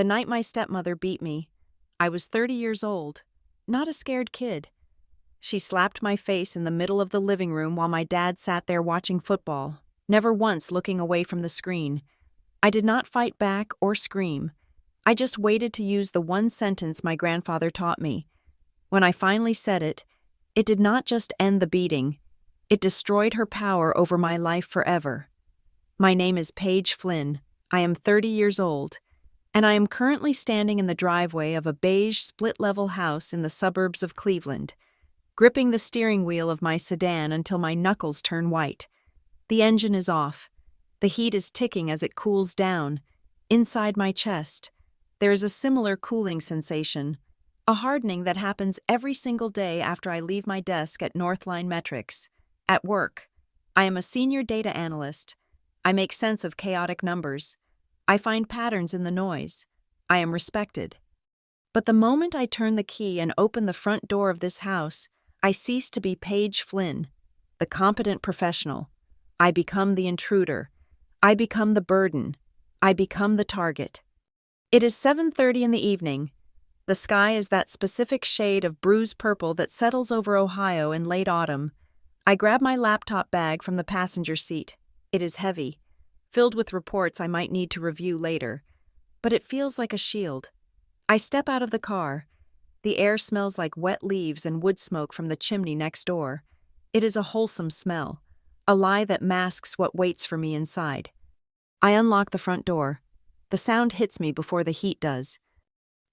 The night my stepmother beat me. I was 30 years old, not a scared kid. She slapped my face in the middle of the living room while my dad sat there watching football, never once looking away from the screen. I did not fight back or scream. I just waited to use the one sentence my grandfather taught me. When I finally said it, it did not just end the beating. It destroyed her power over my life forever. My name is Paige Flynn. I am 30 years old, and I am currently standing in the driveway of a beige split-level house in the suburbs of Cleveland, gripping the steering wheel of my sedan until my knuckles turn white. The engine is off. The heat is ticking as it cools down. Inside my chest, there is a similar cooling sensation, a hardening that happens every single day after I leave my desk at Northline Metrics. At work, I am a senior data analyst. I make sense of chaotic numbers. I find patterns in the noise. I am respected. But the moment I turn the key and open the front door of this house, I cease to be Paige Flynn, the competent professional. I become the intruder. I become the burden. I become the target. It is 7:30 in the evening. The sky is that specific shade of bruised purple that settles over Ohio in late autumn. I grab my laptop bag from the passenger seat. It is heavy, filled with reports I might need to review later, but it feels like a shield. I step out of the car. The air smells like wet leaves and wood smoke from the chimney next door. It is a wholesome smell, a lie that masks what waits for me inside. I unlock the front door. The sound hits me before the heat does.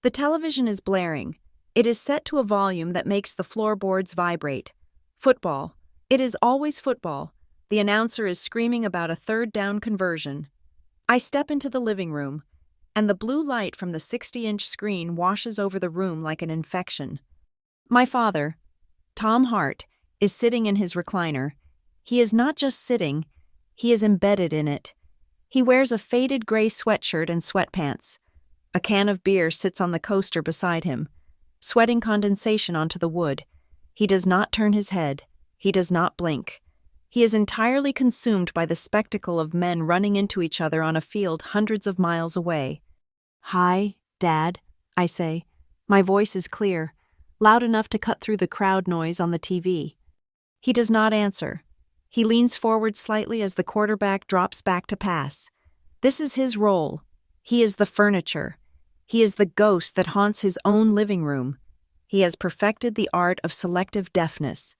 The television is blaring. It is set to a volume that makes the floorboards vibrate. Football. It is always football. The announcer is screaming about a third down conversion. I step into the living room, and the blue light from the 60-inch screen washes over the room like an infection. My father, Tom Hart, is sitting in his recliner. He is not just sitting, he is embedded in it. He wears a faded gray sweatshirt and sweatpants. A can of beer sits on the coaster beside him, sweating condensation onto the wood. He does not turn his head. He does not blink. He is entirely consumed by the spectacle of men running into each other on a field hundreds of miles away. "Hi, Dad," I say. My voice is clear, loud enough to cut through the crowd noise on the TV. He does not answer. He leans forward slightly as the quarterback drops back to pass. This is his role. He is the furniture. He is the ghost that haunts his own living room. He has perfected the art of selective deafness.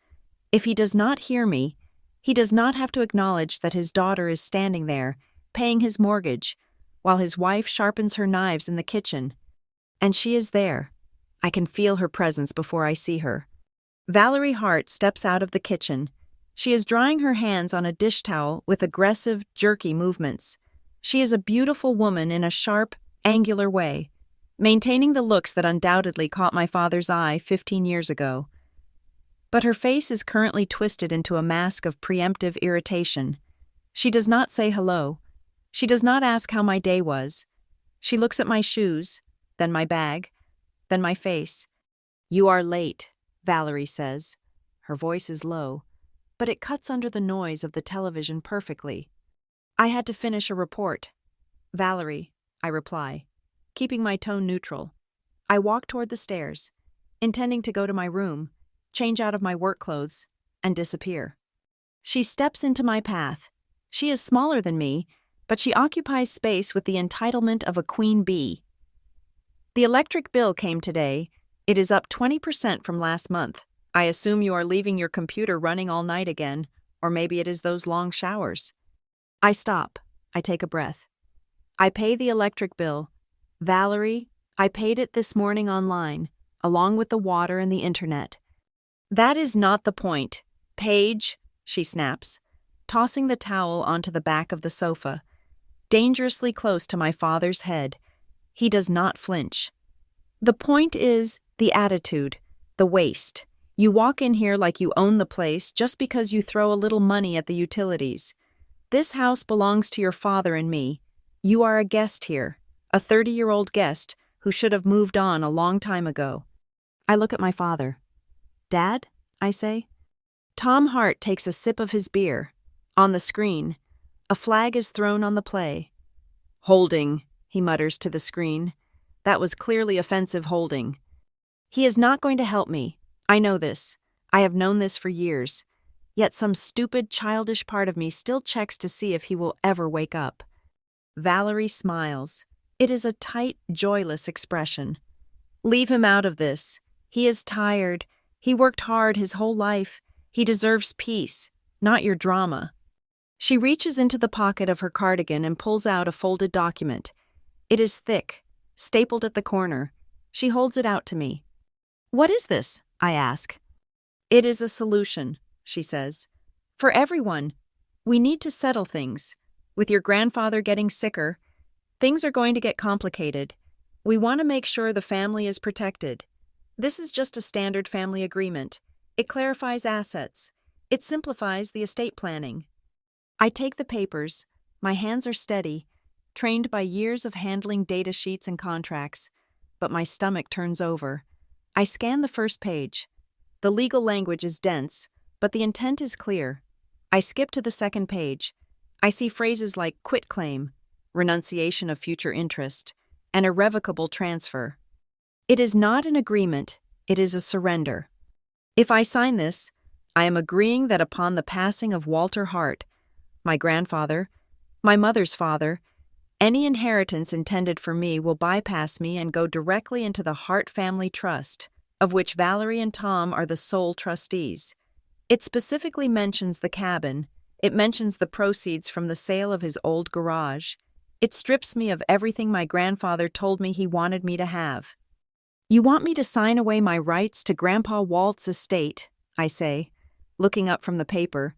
If he does not hear me, he does not have to acknowledge that his daughter is standing there, paying his mortgage, while his wife sharpens her knives in the kitchen. And she is there. I can feel her presence before I see her. Valerie Hart steps out of the kitchen. She is drying her hands on a dish towel with aggressive, jerky movements. She is a beautiful woman in a sharp, angular way, maintaining the looks that undoubtedly caught my father's eye 15 years ago. But her face is currently twisted into a mask of preemptive irritation. She does not say hello. She does not ask how my day was. She looks at my shoes, then my bag, then my face. "You are late," Valerie says. Her voice is low, but it cuts under the noise of the television perfectly. "I had to finish a report." "Valerie," I reply, keeping my tone neutral. I walk toward the stairs, intending to go to my room, change out of my work clothes, and disappear. She steps into my path. She is smaller than me, but she occupies space with the entitlement of a queen bee. "The electric bill came today. It is up 20% from last month. I assume you are leaving your computer running all night again, or maybe it is those long showers." I stop. I take a breath. "I pay the electric bill. Valerie, I paid it this morning online, along with the water and the internet." "That is not the point. Paige," she snaps, tossing the towel onto the back of the sofa, dangerously close to my father's head. He does not flinch. "The point is the attitude, the waste. You walk in here like you own the place just because you throw a little money at the utilities. This house belongs to your father and me. You are a guest here, a 30-year-old guest who should have moved on a long time ago." I look at my father. "Dad?" I say. Tom Hart takes a sip of his beer. On the screen, a flag is thrown on the play. "Holding," he mutters to the screen. That was clearly offensive holding. He is not going to help me. I know this. I have known this for years. Yet some stupid, childish part of me still checks to see if he will ever wake up. Valerie smiles. It is a tight, joyless expression. Leave him out of this. He is tired. He worked hard his whole life. He deserves peace, not your drama. She reaches into the pocket of her cardigan and pulls out a folded document. It is thick, stapled at the corner. She holds it out to me. What is this? I ask. It is a solution, she says. For everyone. We need to settle things. With your grandfather getting sicker, things are going to get complicated. We want to make sure the family is protected. This is just a standard family agreement. It clarifies assets. It simplifies the estate planning. I take the papers. My hands are steady, trained by years of handling data sheets and contracts, but my stomach turns over. I scan the first page. The legal language is dense, but the intent is clear. I skip to the second page. I see phrases like quitclaim, renunciation of future interest, and irrevocable transfer. It is not an agreement, it is a surrender. If I sign this, I am agreeing that upon the passing of Walter Hart, my grandfather, my mother's father, any inheritance intended for me will bypass me and go directly into the Hart Family Trust, of which Valerie and Tom are the sole trustees. It specifically mentions the cabin. It mentions the proceeds from the sale of his old garage. It strips me of everything my grandfather told me he wanted me to have. You want me to sign away my rights to Grandpa Walt's estate, I say, looking up from the paper.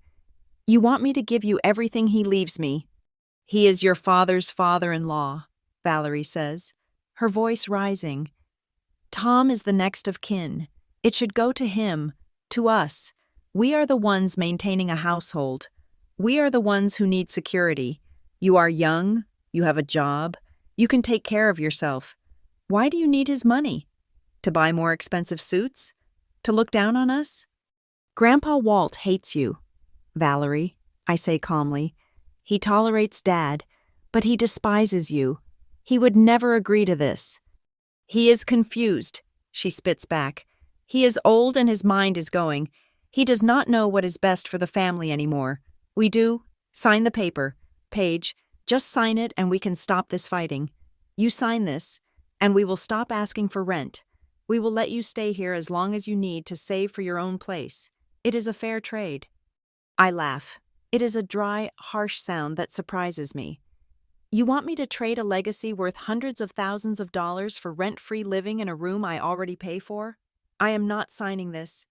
You want me to give you everything he leaves me. He is your father's father-in-law, Valerie says, her voice rising. Tom is the next of kin. It should go to him, to us. We are the ones maintaining a household. We are the ones who need security. You are young, you have a job, you can take care of yourself. Why do you need his money? To buy more expensive suits? To look down on us? Grandpa Walt hates you, Valerie, I say calmly. He tolerates Dad, but he despises you. He would never agree to this. He is confused, she spits back. He is old and his mind is going. He does not know what is best for the family anymore. We do. Sign the paper. Paige, just sign it and we can stop this fighting. You sign this, and we will stop asking for rent. We will let you stay here as long as you need to save for your own place. It is a fair trade. I laugh. It is a dry, harsh sound that surprises me. You want me to trade a legacy worth hundreds of thousands of dollars for rent-free living in a room I already pay for? I am not signing this.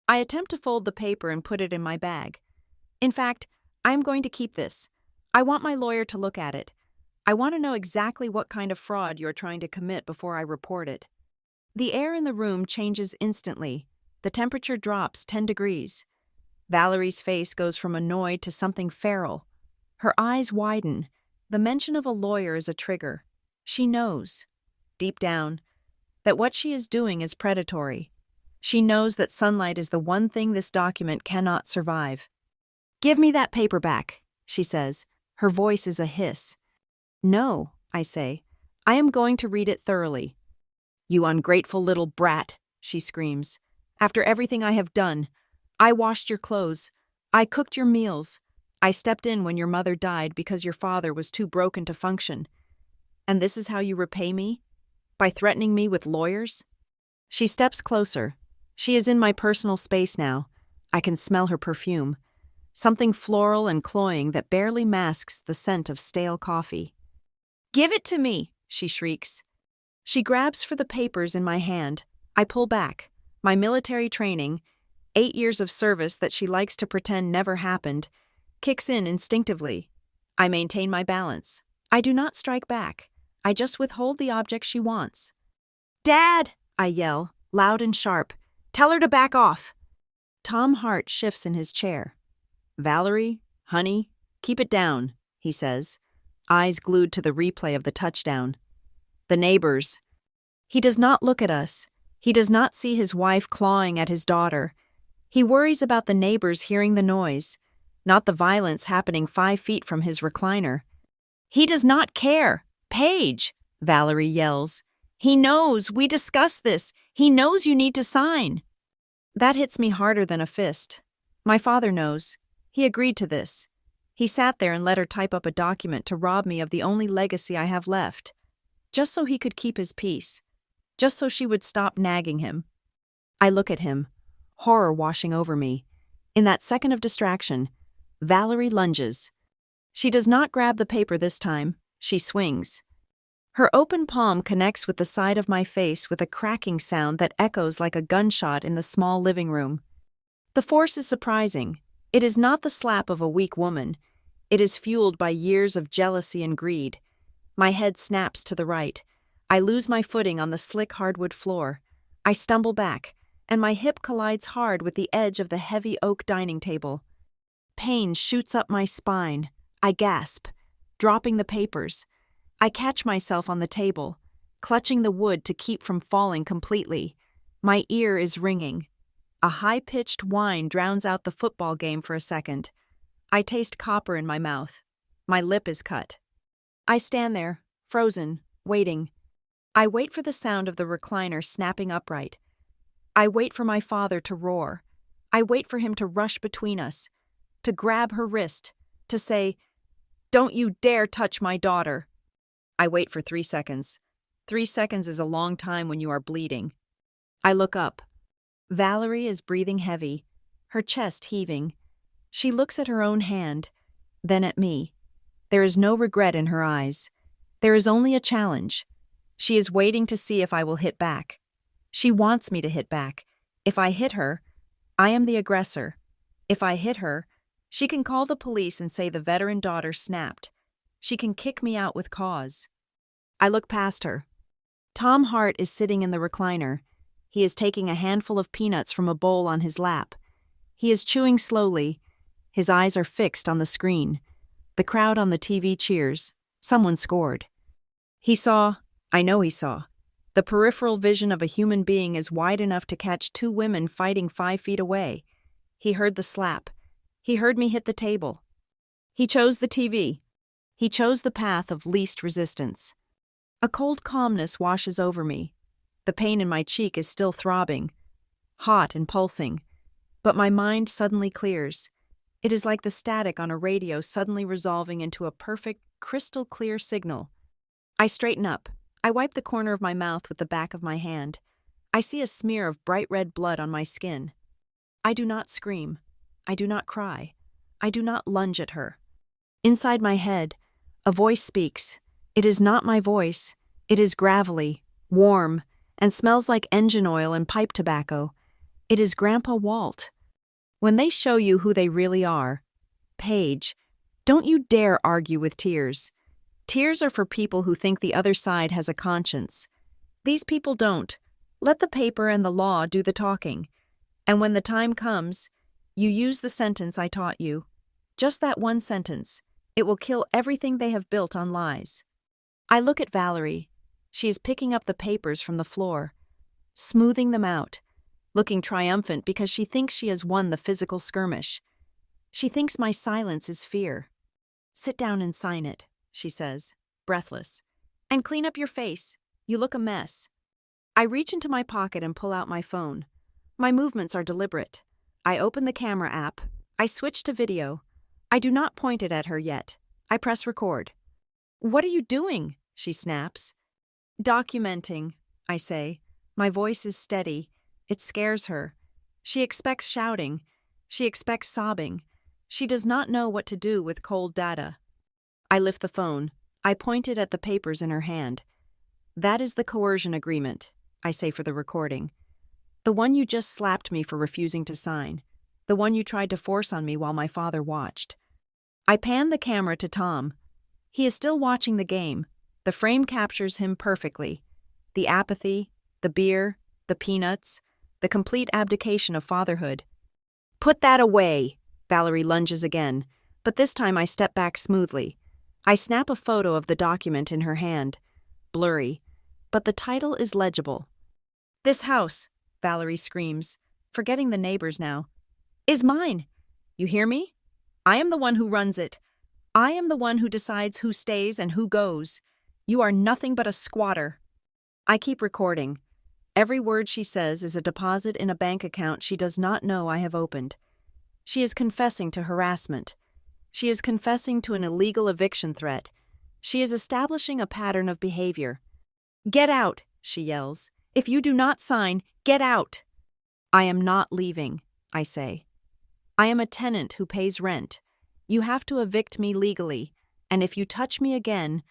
I attempt to fold the paper and put it in my bag. In fact, I am going to keep this. I want my lawyer to look at it. I want to know exactly what kind of fraud you are trying to commit before I report it. The air in the room changes instantly. The temperature drops 10 degrees. Valerie's face goes from annoyed to something feral. Her eyes widen. The mention of a lawyer is a trigger. She knows, deep down, that what she is doing is predatory. She knows that sunlight is the one thing this document cannot survive. Give me that paper back, she says. Her voice is a hiss. No, I say. I am going to read it thoroughly. You ungrateful little brat, she screams. After everything I have done, I washed your clothes. I cooked your meals. I stepped in when your mother died because your father was too broken to function. And this is how you repay me? By threatening me with lawyers? She steps closer. She is in my personal space now. I can smell her perfume. Something floral and cloying that barely masks the scent of stale coffee. Give it to me, she shrieks. She grabs for the papers in my hand. I pull back. My military training, 8 years of service that she likes to pretend never happened, kicks in instinctively. I maintain my balance. I do not strike back. I just withhold the object she wants. Dad! I yell, loud and sharp. Tell her to back off. Tom Hart shifts in his chair. Valerie, honey, keep it down, he says, eyes glued to the replay of the touchdown. The neighbors. He does not look at us. He does not see his wife clawing at his daughter. He worries about the neighbors hearing the noise, not the violence happening 5 feet from his recliner. He does not care. Paige, Valerie yells. He knows. We discussed this. He knows you need to sign. That hits me harder than a fist. My father knows. He agreed to this. He sat there and let her type up a document to rob me of the only legacy I have left, just so he could keep his peace, just so she would stop nagging him. I look at him, horror washing over me. In that second of distraction, Valerie lunges. She does not grab the paper this time, she swings. Her open palm connects with the side of my face with a cracking sound that echoes like a gunshot in the small living room. The force is surprising. It is not the slap of a weak woman. It is fueled by years of jealousy and greed. My head snaps to the right. I lose my footing on the slick hardwood floor. I stumble back, and my hip collides hard with the edge of the heavy oak dining table. Pain shoots up my spine. I gasp, dropping the papers. I catch myself on the table, clutching the wood to keep from falling completely. My ear is ringing. A high-pitched whine drowns out the football game for a second. I taste copper in my mouth. My lip is cut. I stand there, frozen, waiting. I wait for the sound of the recliner snapping upright. I wait for my father to roar. I wait for him to rush between us, to grab her wrist, to say, "Don't you dare touch my daughter." I wait for 3 seconds. 3 seconds is a long time when you are bleeding. I look up. Valerie is breathing heavy, her chest heaving. She looks at her own hand, then at me. There is no regret in her eyes. There is only a challenge. She is waiting to see if I will hit back. She wants me to hit back. If I hit her, I am the aggressor. If I hit her, she can call the police and say the veteran daughter snapped. She can kick me out with cause. I look past her. Tom Hart is sitting in the recliner. He is taking a handful of peanuts from a bowl on his lap. He is chewing slowly. His eyes are fixed on the screen. The crowd on the TV cheers. Someone scored. I know he saw. The peripheral vision of a human being is wide enough to catch 2 women fighting 5 feet away. He heard the slap. He heard me hit the table. He chose the TV. He chose the path of least resistance. A cold calmness washes over me. The pain in my cheek is still throbbing, hot and pulsing, but my mind suddenly clears. It is like the static on a radio suddenly resolving into a perfect, crystal-clear signal. I straighten up. I wipe the corner of my mouth with the back of my hand. I see a smear of bright red blood on my skin. I do not scream. I do not cry. I do not lunge at her. Inside my head, a voice speaks. It is not my voice. It is gravelly, warm, and smells like engine oil and pipe tobacco. It is Grandpa Walt. When they show you who they really are, Paige, don't you dare argue with tears. Tears are for people who think the other side has a conscience. These people don't. Let the paper and the law do the talking. And when the time comes, you use the sentence I taught you. Just that one sentence. It will kill everything they have built on lies. I look at Valerie. She is picking up the papers from the floor, smoothing them out, looking triumphant because she thinks she has won the physical skirmish. She thinks my silence is fear. "Sit down and sign it," she says, breathless. "And clean up your face. You look a mess." I reach into my pocket and pull out my phone. My movements are deliberate. I open the camera app. I switch to video. I do not point it at her yet. I press record. "What are you doing?" she snaps. "Documenting," I say. My voice is steady. It scares her. She expects shouting. She expects sobbing. She does not know what to do with cold data. I lift the phone. I point it at the papers in her hand. "That is the coercion agreement," I say for the recording. "The one you just slapped me for refusing to sign. The one you tried to force on me while my father watched." I pan the camera to Tom. He is still watching the game. The frame captures him perfectly. The apathy, the beer, the peanuts, the complete abdication of fatherhood. "Put that away!" Valerie lunges again, but this time I step back smoothly. I snap a photo of the document in her hand. Blurry, but the title is legible. "This house," Valerie screams, forgetting the neighbors now, "is mine. You hear me? I am the one who runs it. I am the one who decides who stays and who goes. You are nothing but a squatter." I keep recording. Every word she says is a deposit in a bank account she does not know I have opened. She is confessing to harassment. She is confessing to an illegal eviction threat. She is establishing a pattern of behavior. "Get out," she yells. "If you do not sign, get out." "I am not leaving," I say. "I am a tenant who pays rent. You have to evict me legally, and if you touch me again,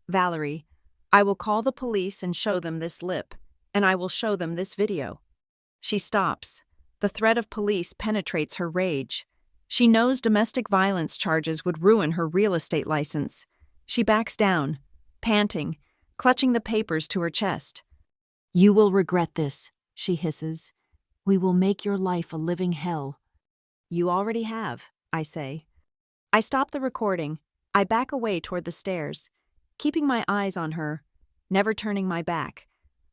Valerie, I will call the police and show them this lip, and I will show them this video." She stops. The threat of police penetrates her rage. She knows domestic violence charges would ruin her real estate license. She backs down, panting, clutching the papers to her chest. "You will regret this," she hisses. "We will make your life a living hell." "You already have," I say. I stop the recording. I back away toward the stairs, keeping my eyes on her, never turning my back.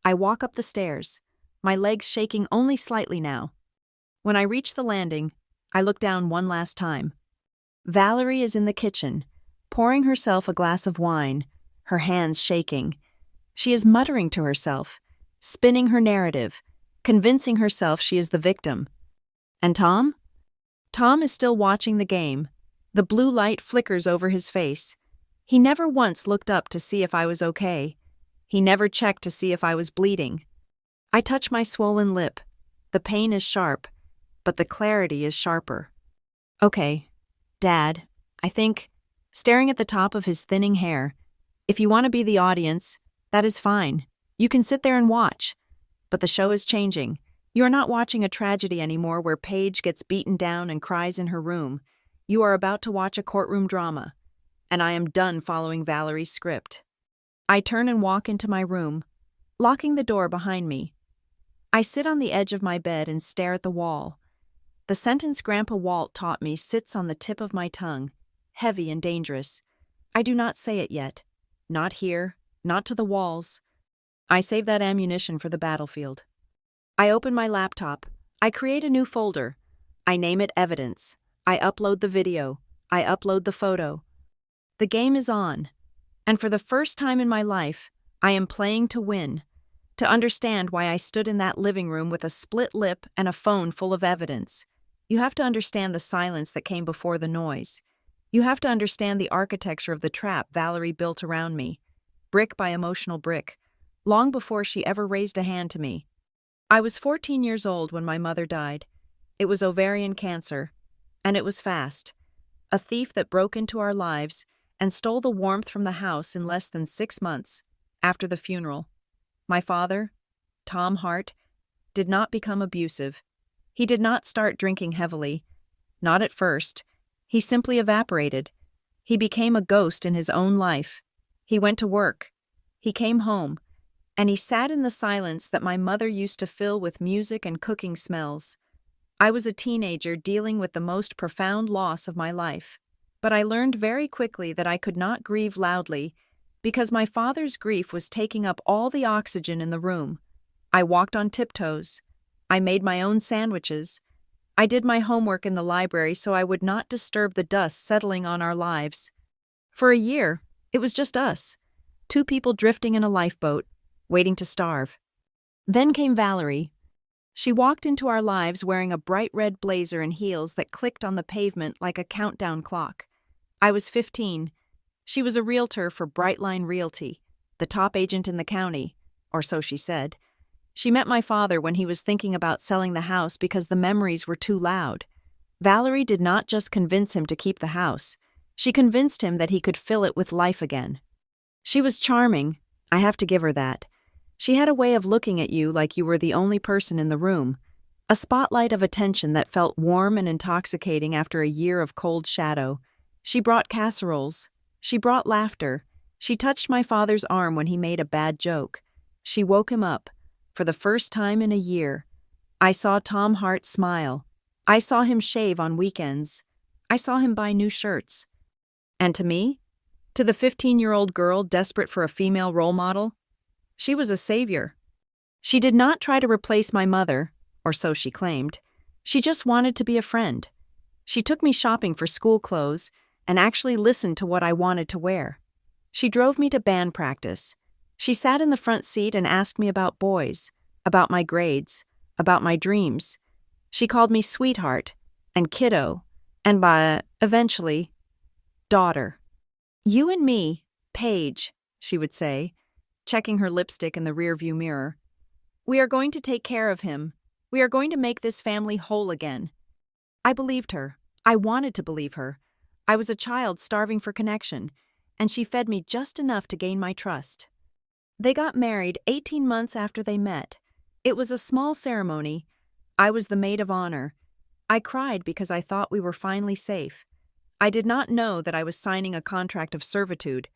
I walk up the stairs, my legs shaking only slightly now. When I reach the landing, I look down one last time. Valerie is in the kitchen, pouring herself a glass of wine, her hands shaking. She is muttering to herself, spinning her narrative, convincing herself she is the victim. And Tom? Tom is still watching the game. The blue light flickers over his face. He never once looked up to see if I was okay. He never checked to see if I was bleeding. I touch my swollen lip. The pain is sharp, but the clarity is sharper. "Okay, Dad, I think," staring at the top of his thinning hair, "if you want to be the audience, that is fine. You can sit there and watch. But the show is changing. You are not watching a tragedy anymore where Paige gets beaten down and cries in her room. You are about to watch a courtroom drama. And I am done following Valerie's script." I turn and walk into my room, locking the door behind me. I sit on the edge of my bed and stare at the wall. The sentence Grandpa Walt taught me sits on the tip of my tongue, heavy and dangerous. I do not say it yet. Not here, not to the walls. I save that ammunition for the battlefield. I open my laptop. I create a new folder. I name it Evidence. I upload the video. I upload the photo. The game is on. And for the first time in my life, I am playing to win. To understand why I stood in that living room with a split lip and a phone full of evidence. You have to understand the silence that came before the noise. You have to understand the architecture of the trap Valerie built around me, brick by emotional brick, long before she ever raised a hand to me. I was 14 years old when my mother died. It was ovarian cancer, and it was fast. A thief that broke into our lives and stole the warmth from the house in less than 6 months after the funeral. My father, Tom Hart, did not become abusive. He did not start drinking heavily. Not at first. He simply evaporated. He became a ghost in his own life. He went to work. He came home. And he sat in the silence that my mother used to fill with music and cooking smells. I was a teenager dealing with the most profound loss of my life. But I learned very quickly that I could not grieve loudly because my father's grief was taking up all the oxygen in the room. I walked on tiptoes. I made my own sandwiches. I did my homework in the library so I would not disturb the dust settling on our lives. For a year, it was just us, 2 people drifting in a lifeboat, waiting to starve. Then came Valerie. She walked into our lives wearing a bright red blazer and heels that clicked on the pavement like a countdown clock. I was 15. She was a realtor for Brightline Realty, the top agent in the county, or so she said. She met my father when he was thinking about selling the house because the memories were too loud. Valerie did not just convince him to keep the house. She convinced him that he could fill it with life again. She was charming. I have to give her that. She had a way of looking at you like you were the only person in the room, a spotlight of attention that felt warm and intoxicating after a year of cold shadow. She brought casseroles. She brought laughter. She touched my father's arm when he made a bad joke. She woke him up. For the first time in a year, I saw Tom Hart smile. I saw him shave on weekends. I saw him buy new shirts. And to me, to the 15-year-old girl desperate for a female role model, she was a savior. She did not try to replace my mother, or so she claimed. She just wanted to be a friend. She took me shopping for school clothes and actually listened to what I wanted to wear. She drove me to band practice. She sat in the front seat and asked me about boys, about my grades, about my dreams. She called me sweetheart and kiddo, and eventually, daughter. You and me, Paige, she would say, checking her lipstick in the rearview mirror. We are going to take care of him. We are going to make this family whole again. I believed her. I wanted to believe her. I was a child starving for connection, and she fed me just enough to gain my trust. They got married 18 months after they met. It was a small ceremony. I was the maid of honor. I cried because I thought we were finally safe. I did not know that I was signing a contract of servitude.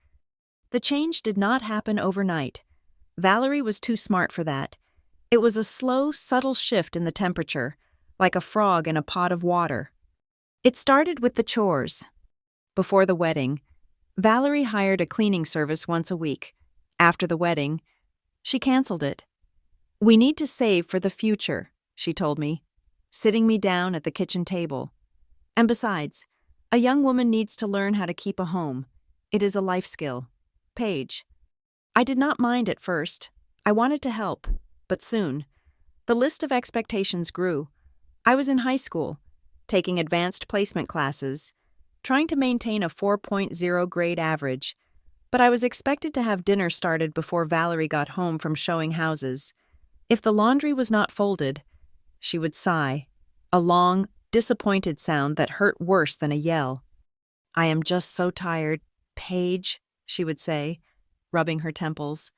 The change did not happen overnight. Valerie was too smart for that. It was a slow, subtle shift in the temperature, like a frog in a pot of water. It started with the chores. Before the wedding, Valerie hired a cleaning service once a week. After the wedding, she canceled it. We need to save for the future, she told me, sitting me down at the kitchen table. And besides, a young woman needs to learn how to keep a home. It is a life skill. Paige. I did not mind at first. I wanted to help, but soon, the list of expectations grew. I was in high school, taking advanced placement classes, trying to maintain a 4.0 grade average, but I was expected to have dinner started before Valerie got home from showing houses. If the laundry was not folded, she would sigh, a long, disappointed sound that hurt worse than a yell. I am just so tired, Paige, she would say, rubbing her temples.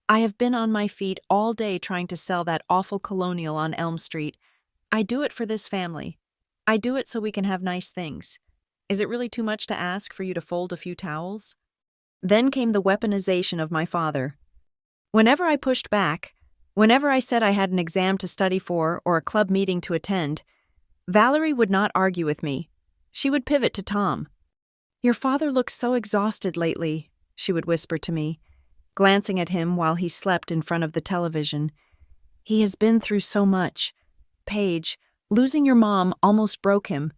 I have been on my feet all day trying to sell that awful colonial on Elm Street. I do it for this family. I do it so we can have nice things. Is it really too much to ask for you to fold a few towels? Then came the weaponization of my father. Whenever I pushed back, whenever I said I had an exam to study for or a club meeting to attend, Valerie would not argue with me. She would pivot to Tom. Your father looks so exhausted lately, she would whisper to me, glancing at him while he slept in front of the television. He has been through so much. Paige, losing your mom almost broke him.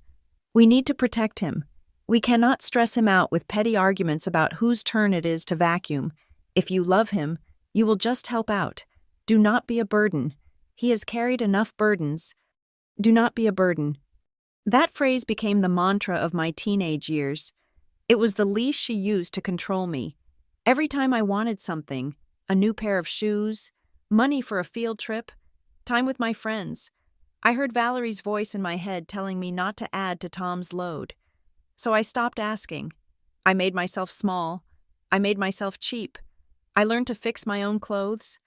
We need to protect him. We cannot stress him out with petty arguments about whose turn it is to vacuum. If you love him, you will just help out. Do not be a burden. He has carried enough burdens. Do not be a burden. That phrase became the mantra of my teenage years. It was the leash she used to control me. Every time I wanted something, a new pair of shoes, money for a field trip, time with my friends, I heard Valerie's voice in my head telling me not to add to Tom's load. So I stopped asking. I made myself small. I made myself cheap. I learned to fix my own clothes.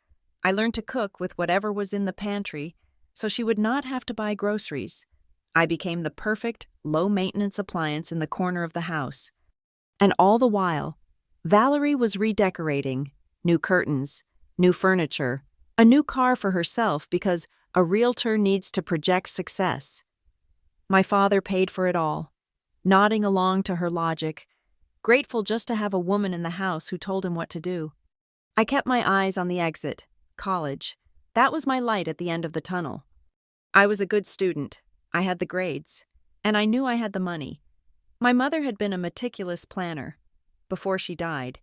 I learned to cook with whatever was in the pantry, so she would not have to buy groceries. I became the perfect, low-maintenance appliance in the corner of the house. And all the while, Valerie was redecorating, new curtains, new furniture, a new car for herself because a realtor needs to project success. My father paid for it all, nodding along to her logic, grateful just to have a woman in the house who told him what to do. I kept my eyes on the exit, college. That was my light at the end of the tunnel. I was a good student. I had the grades, and I knew I had the money. My mother had been a meticulous planner. Before she died,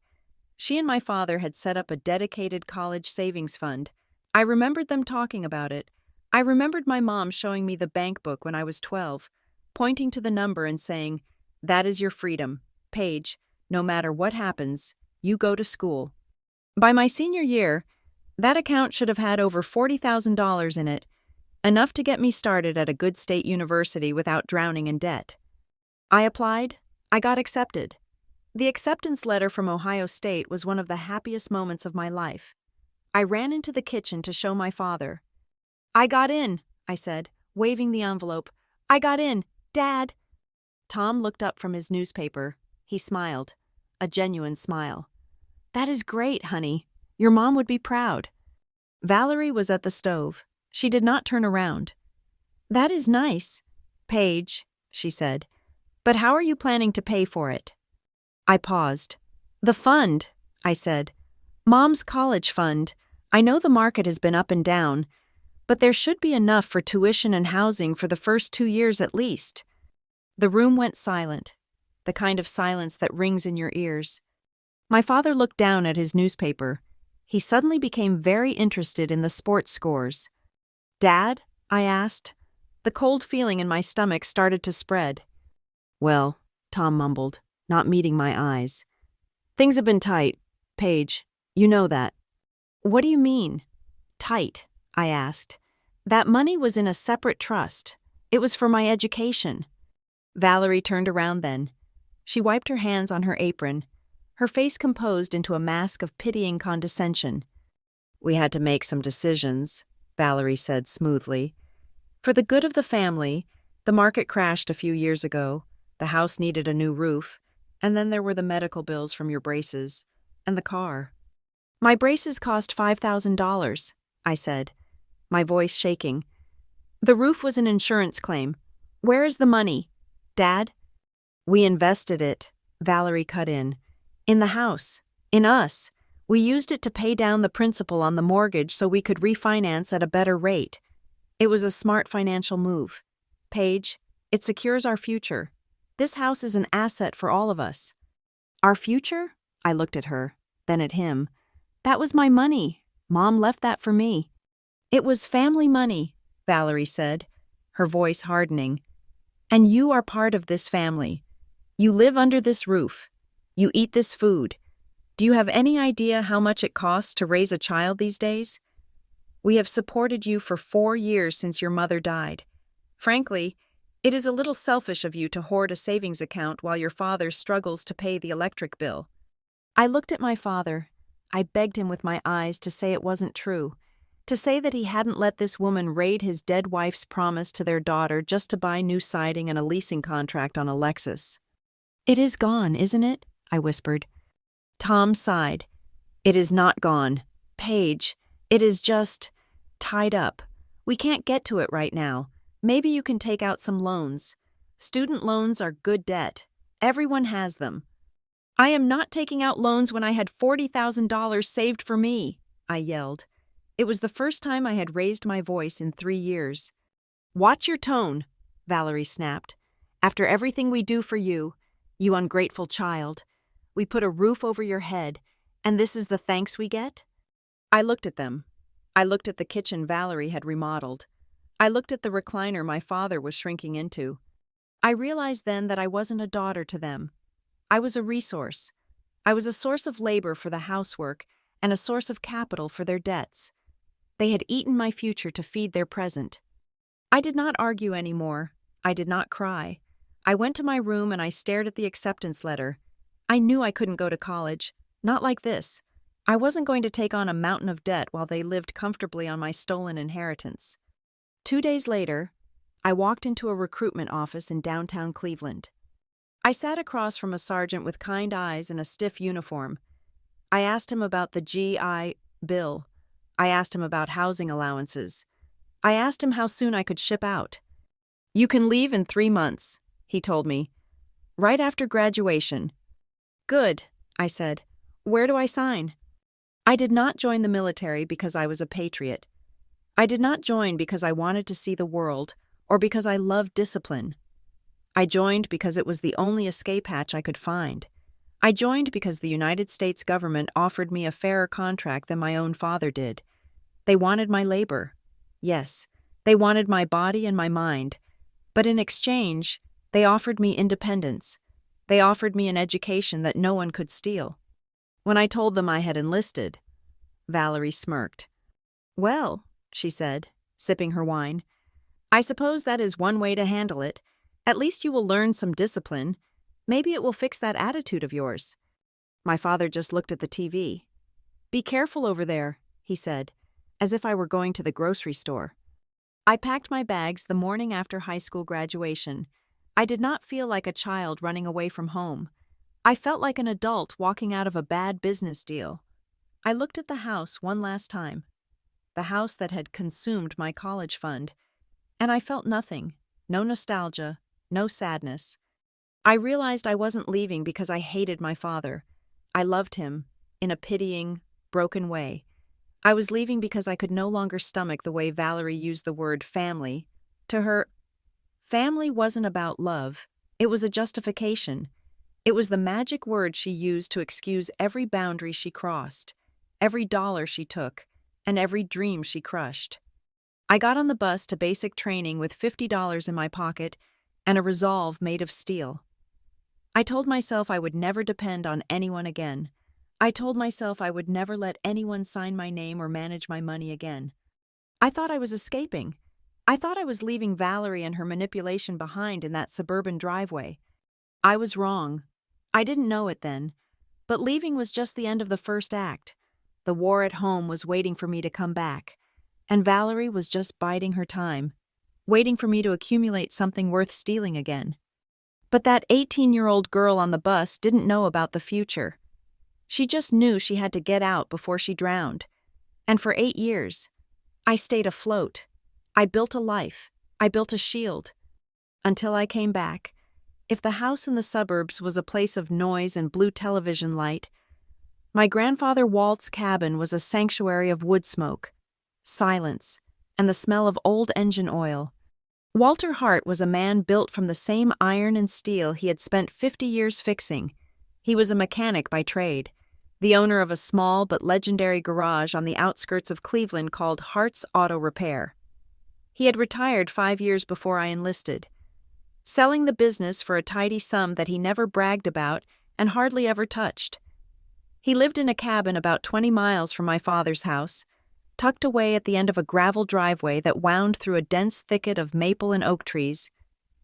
she and my father had set up a dedicated college savings fund. I remembered them talking about it. I remembered my mom showing me the bank book when I was 12, pointing to the number and saying, "That is your freedom, Paige. No matter what happens, you go to school." By my senior year, that account should have had over $40,000 in it, enough to get me started at a good state university without drowning in debt. I applied. I got accepted. The acceptance letter from Ohio State was one of the happiest moments of my life. I ran into the kitchen to show my father. "I got in," I said, waving the envelope. "I got in, Dad." Tom looked up from his newspaper. He smiled, a genuine smile. "That is great, honey. Your mom would be proud." Valerie was at the stove. She did not turn around. "That is nice, Paige," she said. "But how are you planning to pay for it?" I paused. "The fund," I said. "Mom's college fund. I know the market has been up and down, but there should be enough for tuition and housing for the first 2 years at least." The room went silent, the kind of silence that rings in your ears. My father looked down at his newspaper. He suddenly became very interested in the sports scores. "Dad?" I asked. The cold feeling in my stomach started to spread. "Well," Tom mumbled, not meeting my eyes. "Things have been tight, Paige. You know that." "What do you mean, tight?" I asked. "That money was in a separate trust. It was for my education." Valerie turned around then. She wiped her hands on her apron, her face composed into a mask of pitying condescension. "We had to make some decisions," Valerie said smoothly. "For the good of the family, the market crashed a few years ago, the house needed a new roof, and then there were the medical bills from your braces, and the car." "My braces cost $5,000, I said, my voice shaking. "The roof was an insurance claim. Where is the money, Dad?" "We invested it," Valerie cut in. "In the house. In us. We used it to pay down the principal on the mortgage so we could refinance at a better rate. It was a smart financial move. Paige, it secures our future. This house is an asset for all of us." "Our future?" I looked at her, then at him. "That was my money. Mom left that for me." "It was family money," Valerie said, her voice hardening. "And you are part of this family. You live under this roof. You eat this food. Do you have any idea how much it costs to raise a child these days? We have supported you for 4 years since your mother died. Frankly, it is a little selfish of you to hoard a savings account while your father struggles to pay the electric bill." I looked at my father. I begged him with my eyes to say it wasn't true, to say that he hadn't let this woman raid his dead wife's promise to their daughter just to buy new siding and a leasing contract on a Lexus. "It is gone, isn't it?" I whispered. Tom sighed. "It is not gone. Paige, it is just tied up. We can't get to it right now. Maybe you can take out some loans. Student loans are good debt. Everyone has them." "I am not taking out loans when I had $40,000 saved for me," I yelled. It was the first time I had raised my voice in 3 years. "Watch your tone," Valerie snapped. "After everything we do for you, you ungrateful child, we put a roof over your head, and this is the thanks we get?" I looked at them. I looked at the kitchen Valerie had remodeled. I looked at the recliner my father was shrinking into. I realized then that I wasn't a daughter to them. I was a resource. I was a source of labor for the housework and a source of capital for their debts. They had eaten my future to feed their present. I did not argue anymore. I did not cry. I went to my room and I stared at the acceptance letter. I knew I couldn't go to college. Not like this. I wasn't going to take on a mountain of debt while they lived comfortably on my stolen inheritance. 2 days later, I walked into a recruitment office in downtown Cleveland. I sat across from a sergeant with kind eyes and a stiff uniform. I asked him about the GI Bill. I asked him about housing allowances. I asked him how soon I could ship out. "You can leave in 3 months," he told me. "Right after graduation." "Good," I said. "Where do I sign?" I did not join the military because I was a patriot. I did not join because I wanted to see the world or because I loved discipline. I joined because it was the only escape hatch I could find. I joined because the United States government offered me a fairer contract than my own father did. They wanted my labor. Yes, they wanted my body and my mind. But in exchange, they offered me independence. They offered me an education that no one could steal. When I told them I had enlisted, Valerie smirked. "Well," she said, sipping her wine, "I suppose that is one way to handle it. At least you will learn some discipline. Maybe it will fix that attitude of yours." My father just looked at the TV. "Be careful over there," he said, as if I were going to the grocery store. I packed my bags the morning after high school graduation. I did not feel like a child running away from home. I felt like an adult walking out of a bad business deal. I looked at the house one last time, the house that had consumed my college fund, and I felt nothing, no nostalgia, no sadness. I realized I wasn't leaving because I hated my father. I loved him, in a pitying, broken way. I was leaving because I could no longer stomach the way Valerie used the word family. To her, family wasn't about love. It was a justification. It was the magic word she used to excuse every boundary she crossed. every dollar she took, and every dream she crushed. I got on the bus to basic training with $50 in my pocket and a resolve made of steel. I told myself I would never depend on anyone again. I told myself I would never let anyone sign my name or manage my money again. I thought I was escaping. I thought I was leaving Valerie and her manipulation behind in that suburban driveway. I was wrong. I didn't know it then, but leaving was just the end of the first act. The war at home was waiting for me to come back, and Valerie was just biding her time, waiting for me to accumulate something worth stealing again. But that 18-year-old girl on the bus didn't know about the future. She just knew she had to get out before she drowned. And for 8 years, I stayed afloat. I built a life. I built a shield. Until I came back. If the house in the suburbs was a place of noise and blue television light, my grandfather Walt's cabin was a sanctuary of wood smoke, silence, and the smell of old engine oil. Walter Hart was a man built from the same iron and steel he had spent 50 years fixing. He was a mechanic by trade, the owner of a small but legendary garage on the outskirts of Cleveland called Hart's Auto Repair. He had retired 5 years before I enlisted, selling the business for a tidy sum that he never bragged about and hardly ever touched. He lived in a cabin about 20 miles from my father's house, tucked away at the end of a gravel driveway that wound through a dense thicket of maple and oak trees.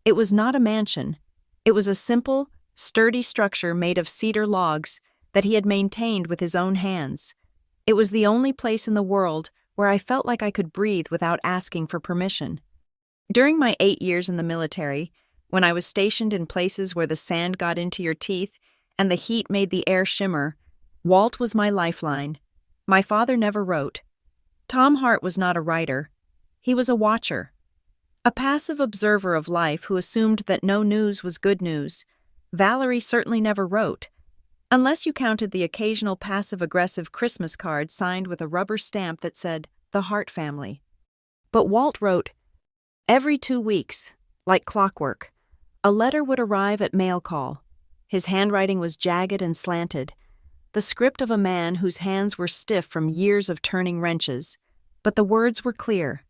It was not a mansion. It was a simple, sturdy structure made of cedar logs that he had maintained with his own hands. It was the only place in the world where I felt like I could breathe without asking for permission. During my 8 years in the military, when I was stationed in places where the sand got into your teeth and the heat made the air shimmer, Walt was my lifeline. My father never wrote. Tom Hart was not a writer. He was a watcher. A passive observer of life who assumed that no news was good news. Valerie certainly never wrote, unless you counted the occasional passive-aggressive Christmas card signed with a rubber stamp that said, "The Hart Family." But Walt wrote, every 2 weeks, like clockwork. A letter would arrive at mail call. His handwriting was jagged and slanted, the script of a man whose hands were stiff from years of turning wrenches, but the words were clear.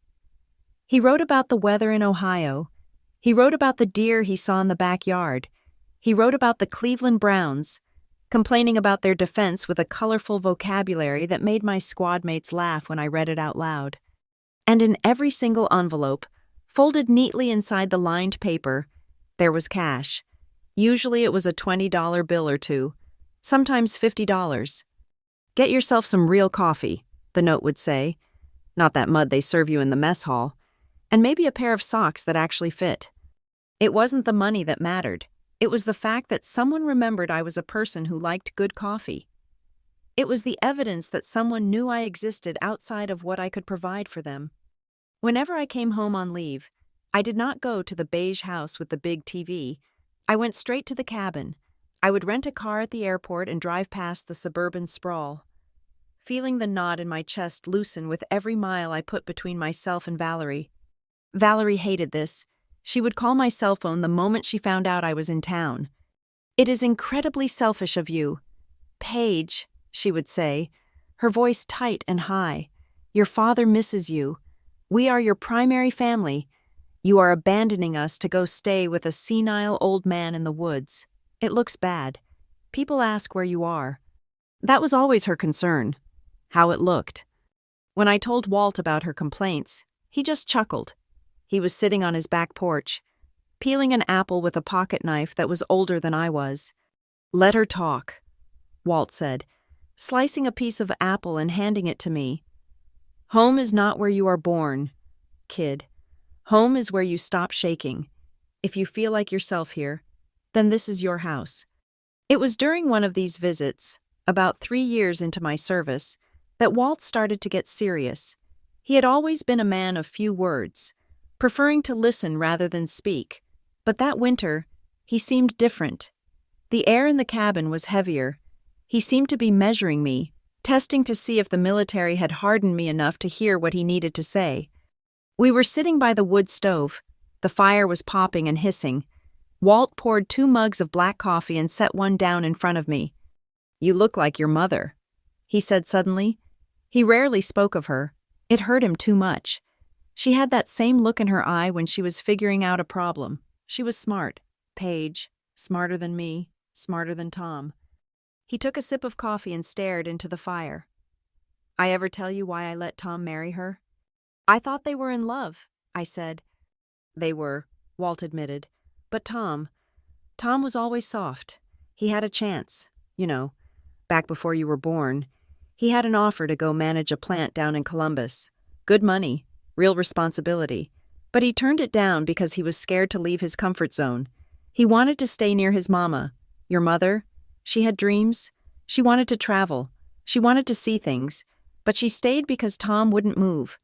He wrote about the weather in Ohio. He wrote about the deer he saw in the backyard. He wrote about the Cleveland Browns, complaining about their defense with a colorful vocabulary that made my squad mates laugh when I read it out loud. And in every single envelope, folded neatly inside the lined paper, there was cash. Usually it was a $20 bill or two, sometimes $50. "Get yourself some real coffee," the note would say, not that mud they serve you in the mess hall, and maybe a pair of socks that actually fit. It wasn't the money that mattered. It was the fact that someone remembered I was a person who liked good coffee. It was the evidence that someone knew I existed outside of what I could provide for them. Whenever I came home on leave, I did not go to the beige house with the big TV. I went straight to the cabin. I would rent a car at the airport and drive past the suburban sprawl, feeling the knot in my chest loosen with every mile I put between myself and Valerie. Valerie hated this. She would call my cell phone the moment she found out I was in town. "It is incredibly selfish of you. Paige," she would say, her voice tight and high. "Your father misses you. We are your primary family. You are abandoning us to go stay with a senile old man in the woods. It looks bad. People ask where you are." That was always her concern, how it looked. When I told Walt about her complaints, he just chuckled. He was sitting on his back porch, peeling an apple with a pocket knife that was older than I was. "Let her talk," Walt said, slicing a piece of apple and handing it to me. "Home is not where you are born, kid. Home is where you stop shaking. If you feel like yourself here, then this is your house." It was during one of these visits, about 3 years into my service, that Walt started to get serious. He had always been a man of few words, preferring to listen rather than speak, but that winter, he seemed different. The air in the cabin was heavier. He seemed to be measuring me, testing to see if the military had hardened me enough to hear what he needed to say. We were sitting by the wood stove. The fire was popping and hissing. Walt poured 2 mugs of black coffee and set one down in front of me. "You look like your mother," he said suddenly. He rarely spoke of her. It hurt him too much. She had that same look in her eye when she was figuring out a problem. She was smart. Paige, smarter than me, smarter than Tom. He took a sip of coffee and stared into the fire. I ever tell you why I let Tom marry her? I thought they were in love, I said. They were, Walt admitted. But Tom was always soft. He had a chance, back before you were born. He had an offer to go manage a plant down in Columbus. Good money, real responsibility. But he turned it down because he was scared to leave his comfort zone. He wanted to stay near his mama, your mother. She had dreams. She wanted to travel. She wanted to see things. But she stayed because Tom wouldn't move.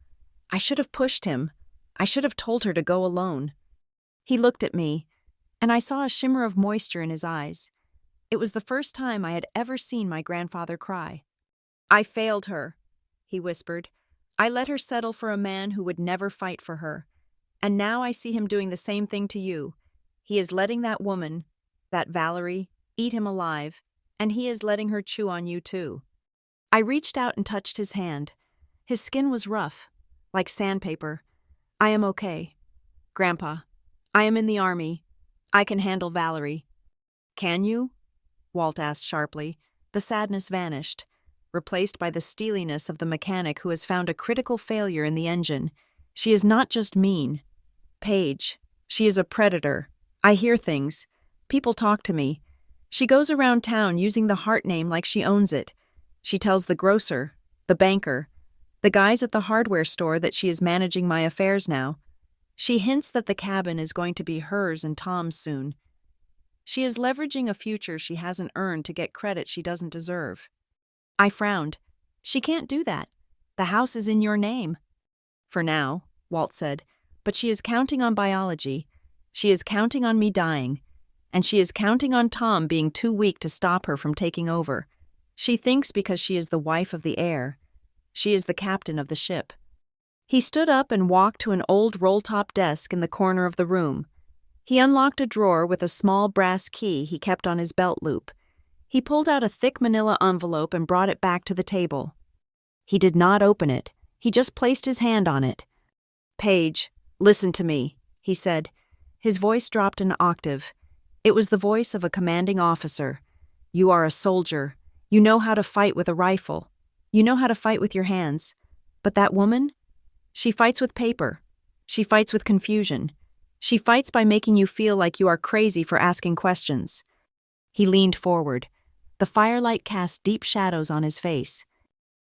I should have pushed him. I should have told her to go alone. He looked at me, and I saw a shimmer of moisture in his eyes. It was the first time I had ever seen my grandfather cry. I failed her, he whispered. I let her settle for a man who would never fight for her. And now I see him doing the same thing to you. He is letting that woman, that Valerie, eat him alive, and he is letting her chew on you too. I reached out and touched his hand. His skin was rough, like sandpaper. I am okay. Grandpa, I am in the army. I can handle Valerie. Can you? Walt asked sharply. The sadness vanished, replaced by the steeliness of the mechanic who has found a critical failure in the engine. She is not just mean. Paige, she is a predator. I hear things. People talk to me. She goes around town using the Hart name like she owns it. She tells the grocer, the banker, the guys at the hardware store that she is managing my affairs now. She hints that the cabin is going to be hers and Tom's soon. She is leveraging a future she hasn't earned to get credit she doesn't deserve. I frowned. She can't do that. The house is in your name. For now, Walt said, but she is counting on biology. She is counting on me dying. And she is counting on Tom being too weak to stop her from taking over. She thinks because she is the wife of the heir. She is the captain of the ship. He stood up and walked to an old roll-top desk in the corner of the room. He unlocked a drawer with a small brass key he kept on his belt loop. He pulled out a thick manila envelope and brought it back to the table. He did not open it. He just placed his hand on it. Paige, listen to me, he said. His voice dropped an octave. It was the voice of a commanding officer. You are a soldier. You know how to fight with a rifle. You know how to fight with your hands. But that woman? She fights with paper. She fights with confusion. She fights by making you feel like you are crazy for asking questions. He leaned forward. The firelight cast deep shadows on his face.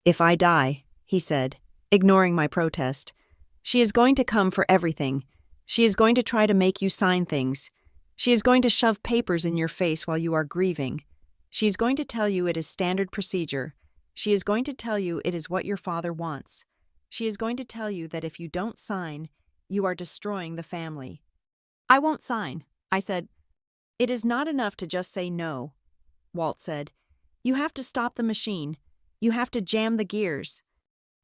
If I die, he said, ignoring my protest, she is going to come for everything. She is going to try to make you sign things. She is going to shove papers in your face while you are grieving. She is going to tell you it is standard procedure. She is going to tell you it is what your father wants. She is going to tell you that if you don't sign, you are destroying the family. I won't sign, I said. It is not enough to just say no, Walt said. You have to stop the machine. You have to jam the gears.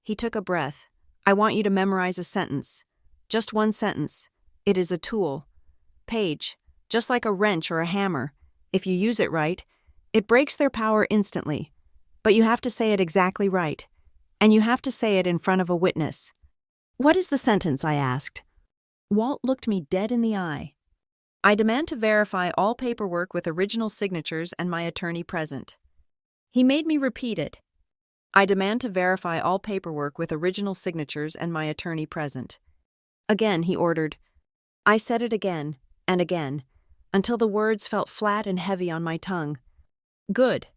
He took a breath. I want you to memorize a sentence. Just one sentence. It is a tool. Paige, just like a wrench or a hammer. If you use it right, it breaks their power instantly. But you have to say it exactly right. And you have to say it in front of a witness. What is the sentence? I asked. Walt looked me dead in the eye. I demand to verify all paperwork with original signatures and my attorney present. He made me repeat it. I demand to verify all paperwork with original signatures and my attorney present. Again, he ordered. I said it again and again, until the words felt flat and heavy on my tongue. Good,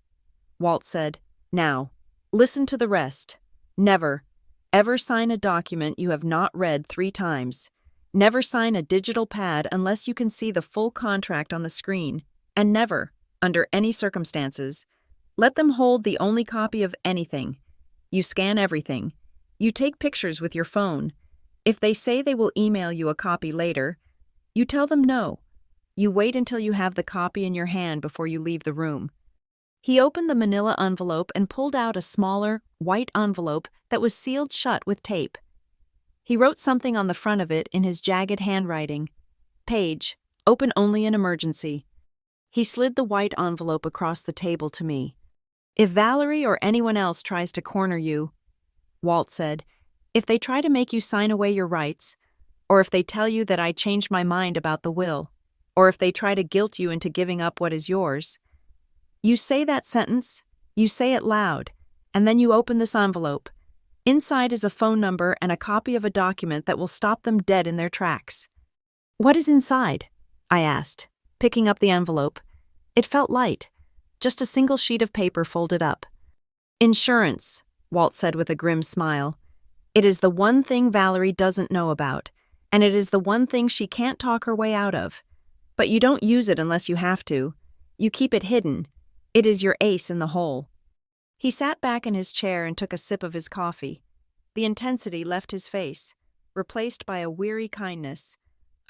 Walt said. Now, listen to the rest. Never, ever sign a document you have not read 3 times. Never sign a digital pad unless you can see the full contract on the screen. And never, under any circumstances, let them hold the only copy of anything. You scan everything. You take pictures with your phone. If they say they will email you a copy later, you tell them no. You wait until you have the copy in your hand before you leave the room. He opened the manila envelope and pulled out a smaller, white envelope that was sealed shut with tape. He wrote something on the front of it in his jagged handwriting. Paige, open only in emergency. He slid the white envelope across the table to me. If Valerie or anyone else tries to corner you, Walt said, if they try to make you sign away your rights, or if they tell you that I changed my mind about the will, or if they try to guilt you into giving up what is yours, you say that sentence, you say it loud, and then you open this envelope. Inside is a phone number and a copy of a document that will stop them dead in their tracks. What is inside? I asked, picking up the envelope. It felt light, just a single sheet of paper folded up. Insurance, Walt said with a grim smile. It is the one thing Valerie doesn't know about, and it is the one thing she can't talk her way out of. But you don't use it unless you have to. You keep it hidden. It is your ace in the hole. He sat back in his chair and took a sip of his coffee. The intensity left his face, replaced by a weary kindness.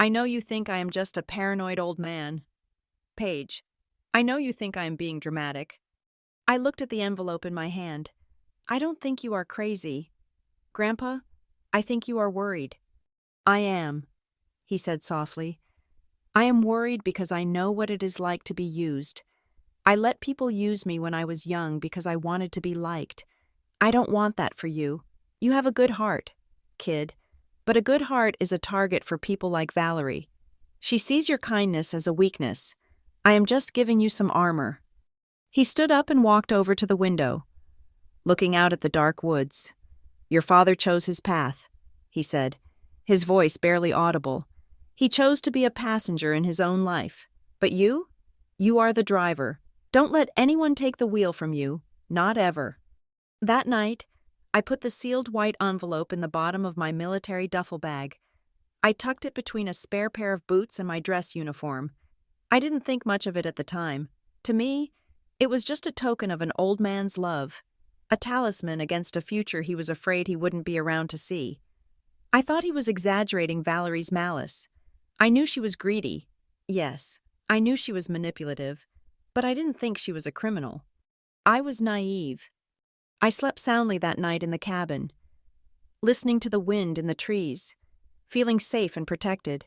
I know you think I am just a paranoid old man. Paige, I know you think I am being dramatic. I looked at the envelope in my hand. I don't think you are crazy. Grandpa, I think you are worried. I am, he said softly. I am worried because I know what it is like to be used. I let people use me when I was young because I wanted to be liked. I don't want that for you. You have a good heart, kid, but a good heart is a target for people like Valerie. She sees your kindness as a weakness. I am just giving you some armor. He stood up and walked over to the window, looking out at the dark woods. Your father chose his path, he said, his voice barely audible. He chose to be a passenger in his own life. But you? You are the driver. Don't let anyone take the wheel from you, not ever. That night, I put the sealed white envelope in the bottom of my military duffel bag. I tucked it between a spare pair of boots and my dress uniform. I didn't think much of it at the time. To me, it was just a token of an old man's love, a talisman against a future he was afraid he wouldn't be around to see. I thought he was exaggerating Valerie's malice. I knew she was greedy. Yes, I knew she was manipulative, but I didn't think she was a criminal. I was naive. I slept soundly that night in the cabin, listening to the wind in the trees, feeling safe and protected.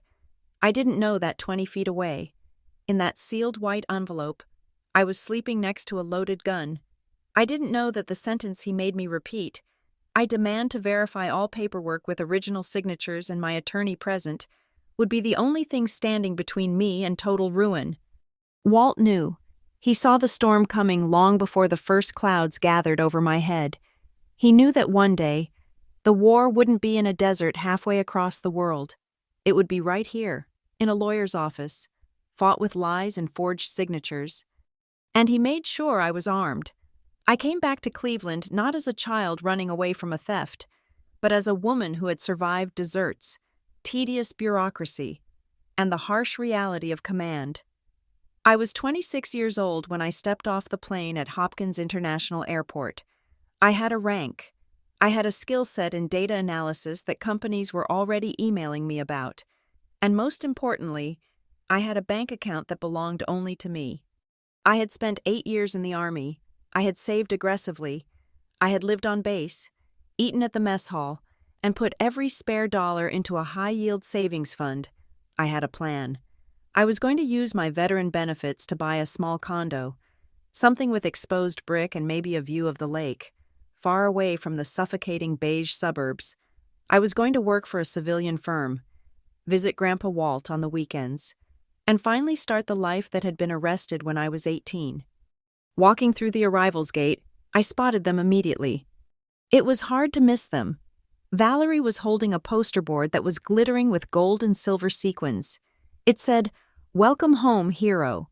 I didn't know that 20 feet away, in that sealed white envelope, I was sleeping next to a loaded gun. I didn't know that the sentence he made me repeat, I demand to verify all paperwork with original signatures and my attorney present, would be the only thing standing between me and total ruin. Walt knew. He saw the storm coming long before the first clouds gathered over my head. He knew that one day, the war wouldn't be in a desert halfway across the world. It would be right here, in a lawyer's office, fought with lies and forged signatures. And he made sure I was armed. I came back to Cleveland not as a child running away from a theft, but as a woman who had survived deserts, tedious bureaucracy, and the harsh reality of command. I was 26 years old when I stepped off the plane at Hopkins International Airport. I had a rank. I had a skill set in data analysis that companies were already emailing me about. And most importantly, I had a bank account that belonged only to me. I had spent 8 years in the Army. I had saved aggressively. I had lived on base, eaten at the mess hall, and put every spare dollar into a high-yield savings fund. I had a plan. I was going to use my veteran benefits to buy a small condo, something with exposed brick and maybe a view of the lake, far away from the suffocating beige suburbs. I was going to work for a civilian firm, visit Grandpa Walt on the weekends, and finally start the life that had been arrested when I was 18. Walking through the arrivals gate, I spotted them immediately. It was hard to miss them. Valerie was holding a poster board that was glittering with gold and silver sequins. It said, "Welcome home, hero,"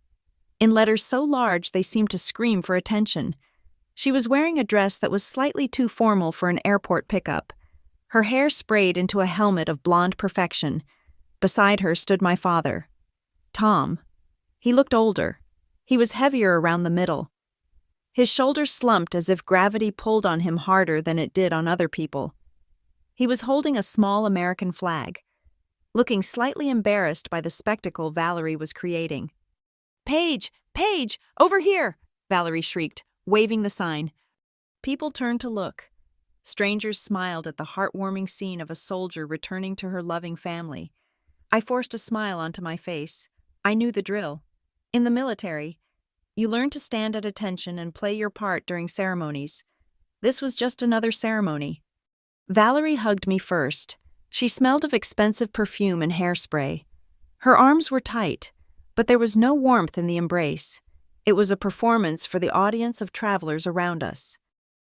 in letters so large they seemed to scream for attention. She was wearing a dress that was slightly too formal for an airport pickup. Her hair sprayed into a helmet of blonde perfection. Beside her stood my father, Tom. He looked older. He was heavier around the middle. His shoulders slumped as if gravity pulled on him harder than it did on other people. He was holding a small American flag, looking slightly embarrassed by the spectacle Valerie was creating. "Paige! Paige! Over here!" Valerie shrieked, waving the sign. People turned to look. Strangers smiled at the heartwarming scene of a soldier returning to her loving family. I forced a smile onto my face. I knew the drill. In the military, You learn to stand at attention and play your part during ceremonies. This was just another ceremony. Valerie hugged me first. She smelled of expensive perfume and hairspray. Her arms were tight, but there was no warmth in the embrace. It was a performance for the audience of travelers around us.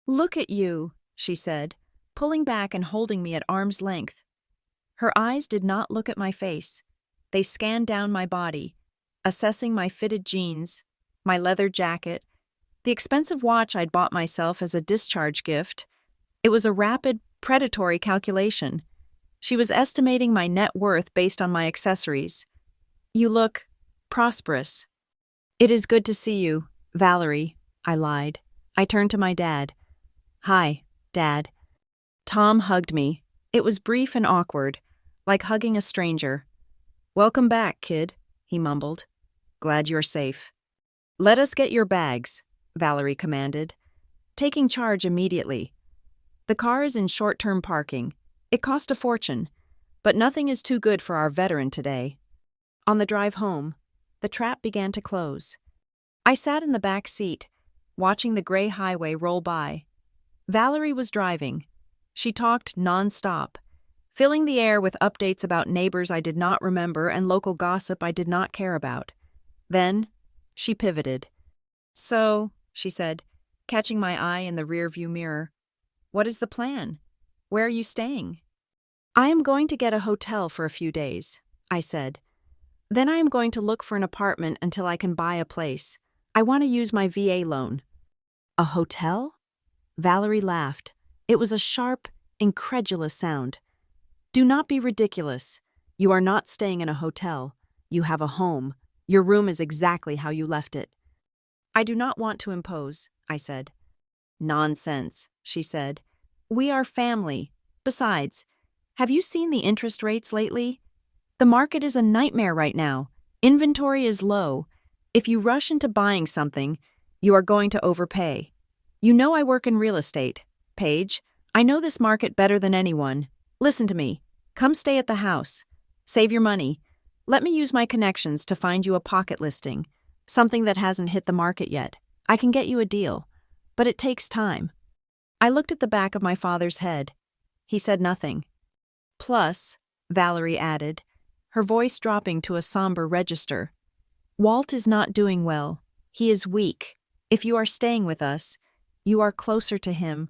"Look at you," she said, pulling back and holding me at arm's length. Her eyes did not look at my face. They scanned down my body, assessing my fitted jeans, my leather jacket, the expensive watch I'd bought myself as a discharge gift. It was a rapid, predatory calculation. She was estimating my net worth based on my accessories. "You look prosperous." "It is good to see you, Valerie," I lied. I turned to my dad. "Hi, Dad." Tom hugged me. It was brief and awkward, like hugging a stranger. "Welcome back, kid," he mumbled. "Glad you're safe." "Let us get your bags," Valerie commanded, taking charge immediately. "The car is in short-term parking. It cost a fortune, but nothing is too good for our veteran today." On the drive home, the trap began to close. I sat in the back seat, watching the gray highway roll by. Valerie was driving. She talked non-stop, filling the air with updates about neighbors I did not remember and local gossip I did not care about. Then, she pivoted. "So," she said, catching my eye in the rearview mirror, "what is the plan? Where are you staying?" "I am going to get a hotel for a few days," I said. "Then I am going to look for an apartment until I can buy a place. I want to use my VA loan." "A hotel?" Valerie laughed. It was a sharp, incredulous sound. "Do not be ridiculous. You are not staying in a hotel. You have a home. Your room is exactly how you left it." "I do not want to impose," I said. "Nonsense," she said. "We are family. Besides, have you seen the interest rates lately? The market is a nightmare right now. Inventory is low. If you rush into buying something, you are going to overpay. You know I work in real estate. Paige, I know this market better than anyone. Listen to me. Come stay at the house. Save your money. Let me use my connections to find you a pocket listing, something that hasn't hit the market yet. I can get you a deal, but it takes time." I looked at the back of my father's head. He said nothing. "Plus," Valerie added, her voice dropping to a somber register, "Walt is not doing well. He is weak. If you are staying with us, you are closer to him.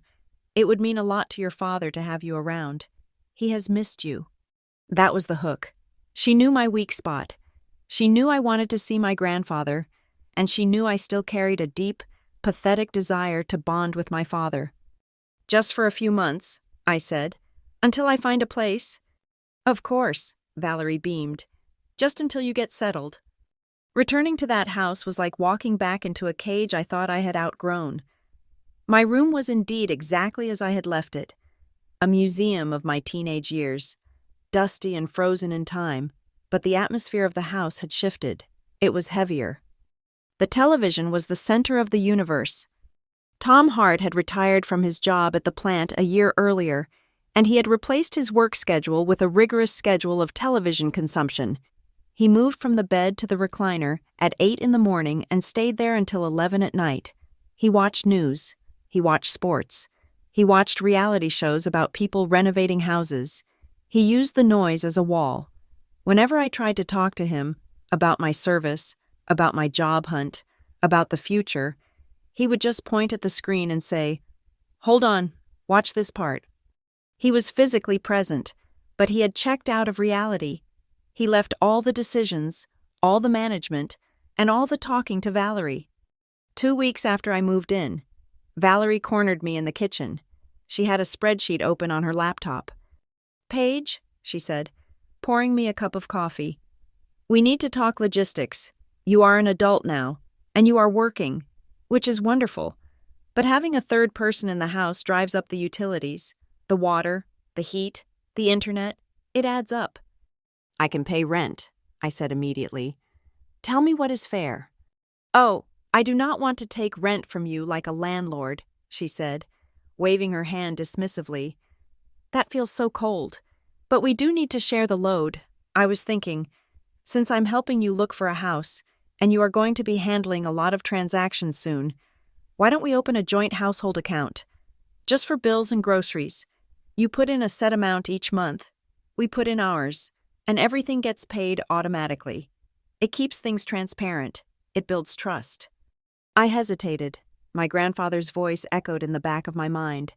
It would mean a lot to your father to have you around. He has missed you." That was the hook. She knew my weak spot. She knew I wanted to see my grandfather, and she knew I still carried a deep, pathetic desire to bond with my father. "Just for a few months," I said, "until I find a place." "Of course," Valerie beamed. "Just until you get settled." Returning to that house was like walking back into a cage I thought I had outgrown. My room was indeed exactly as I had left it, a museum of my teenage years, dusty and frozen in time, but the atmosphere of the house had shifted. It was heavier. The television was the center of the universe. Tom Hart had retired from his job at the plant a year earlier, and he had replaced his work schedule with a rigorous schedule of television consumption. He moved from the bed to the recliner at 8 in the morning and stayed there until 11 at night. He watched news. He watched sports. He watched reality shows about people renovating houses. He used the noise as a wall. Whenever I tried to talk to him about my service, about my job hunt, about the future, he would just point at the screen and say, "Hold on, watch this part." He was physically present, but he had checked out of reality. He left all the decisions, all the management, and all the talking to Valerie. 2 weeks after I moved in, Valerie cornered me in the kitchen. She had a spreadsheet open on her laptop. "Paige," she said, pouring me a cup of coffee, "we need to talk logistics. You are an adult now, and you are working, which is wonderful. But having a third person in the house drives up the utilities, the water, the heat, the internet. It adds up." "I can pay rent," I said immediately. "Tell me what is fair." "Oh, I do not want to take rent from you like a landlord," she said, waving her hand dismissively. "That feels so cold. But we do need to share the load. I was thinking, since I'm helping you look for a house, and you are going to be handling a lot of transactions soon. Why don't we open a joint household account? Just for bills and groceries. You put in a set amount each month. We put in ours, and everything gets paid automatically. It keeps things transparent. It builds trust." I hesitated. My grandfather's voice echoed in the back of my mind.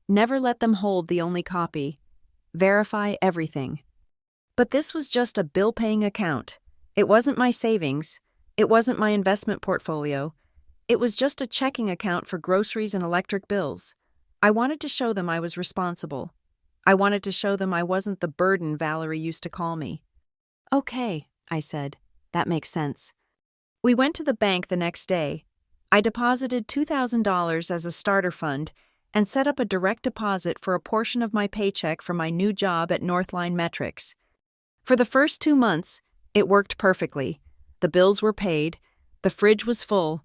Never let them hold the only copy. Verify everything. But this was just a bill-paying account. It wasn't my savings. It wasn't my investment portfolio. It was just a checking account for groceries and electric bills. I wanted to show them I was responsible. I wanted to show them I wasn't the burden Valerie used to call me. "Okay," I said. "That makes sense." We went to the bank the next day. I deposited $2,000 as a starter fund and set up a direct deposit for a portion of my paycheck from my new job at Northline Metrics. For the first 2 months, it worked perfectly. The bills were paid. The fridge was full.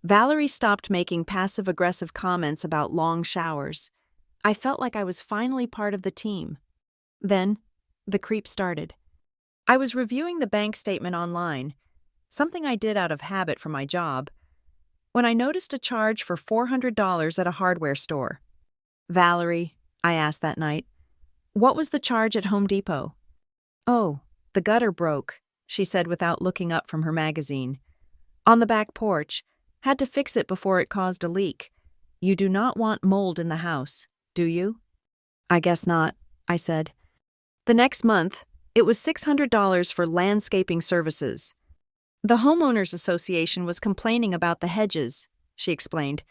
Valerie stopped making passive-aggressive comments about long showers. I felt like I was finally part of the team. Then, the creep started. I was reviewing the bank statement online, something I did out of habit for my job, when I noticed a charge for $400 at a hardware store. "Valerie," I asked that night, "what was the charge at Home Depot?" "Oh, the gutter broke," she said without looking up from her magazine. "On the back porch. Had to fix it before it caused a leak. You do not want mold in the house, do you?" "I guess not," I said. The next month, it was $600 for landscaping services. "The Homeowners Association was complaining about the hedges," she explained.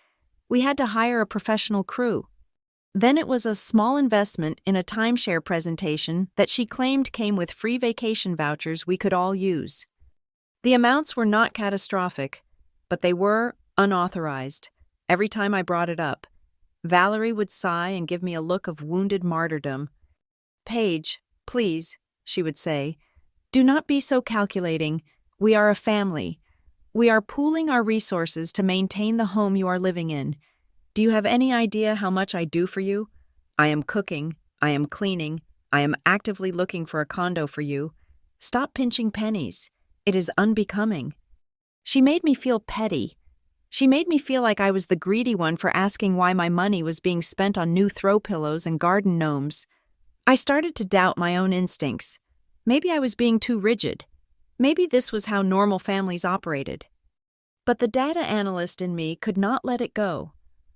"We had to hire a professional crew." Then it was a small investment in a timeshare presentation that she claimed came with free vacation vouchers we could all use. The amounts were not catastrophic, but they were unauthorized. Every time I brought it up, Valerie would sigh and give me a look of wounded martyrdom. "Paige, please," she would say, "do not be so calculating. We are a family. We are pooling our resources to maintain the home you are living in. Do you have any idea how much I do for you? I am cooking. I am cleaning. I am actively looking for a condo for you. Stop pinching pennies. It is unbecoming." She made me feel petty. She made me feel like I was the greedy one for asking why my money was being spent on new throw pillows and garden gnomes. I started to doubt my own instincts. Maybe I was being too rigid. Maybe this was how normal families operated. But the data analyst in me could not let it go.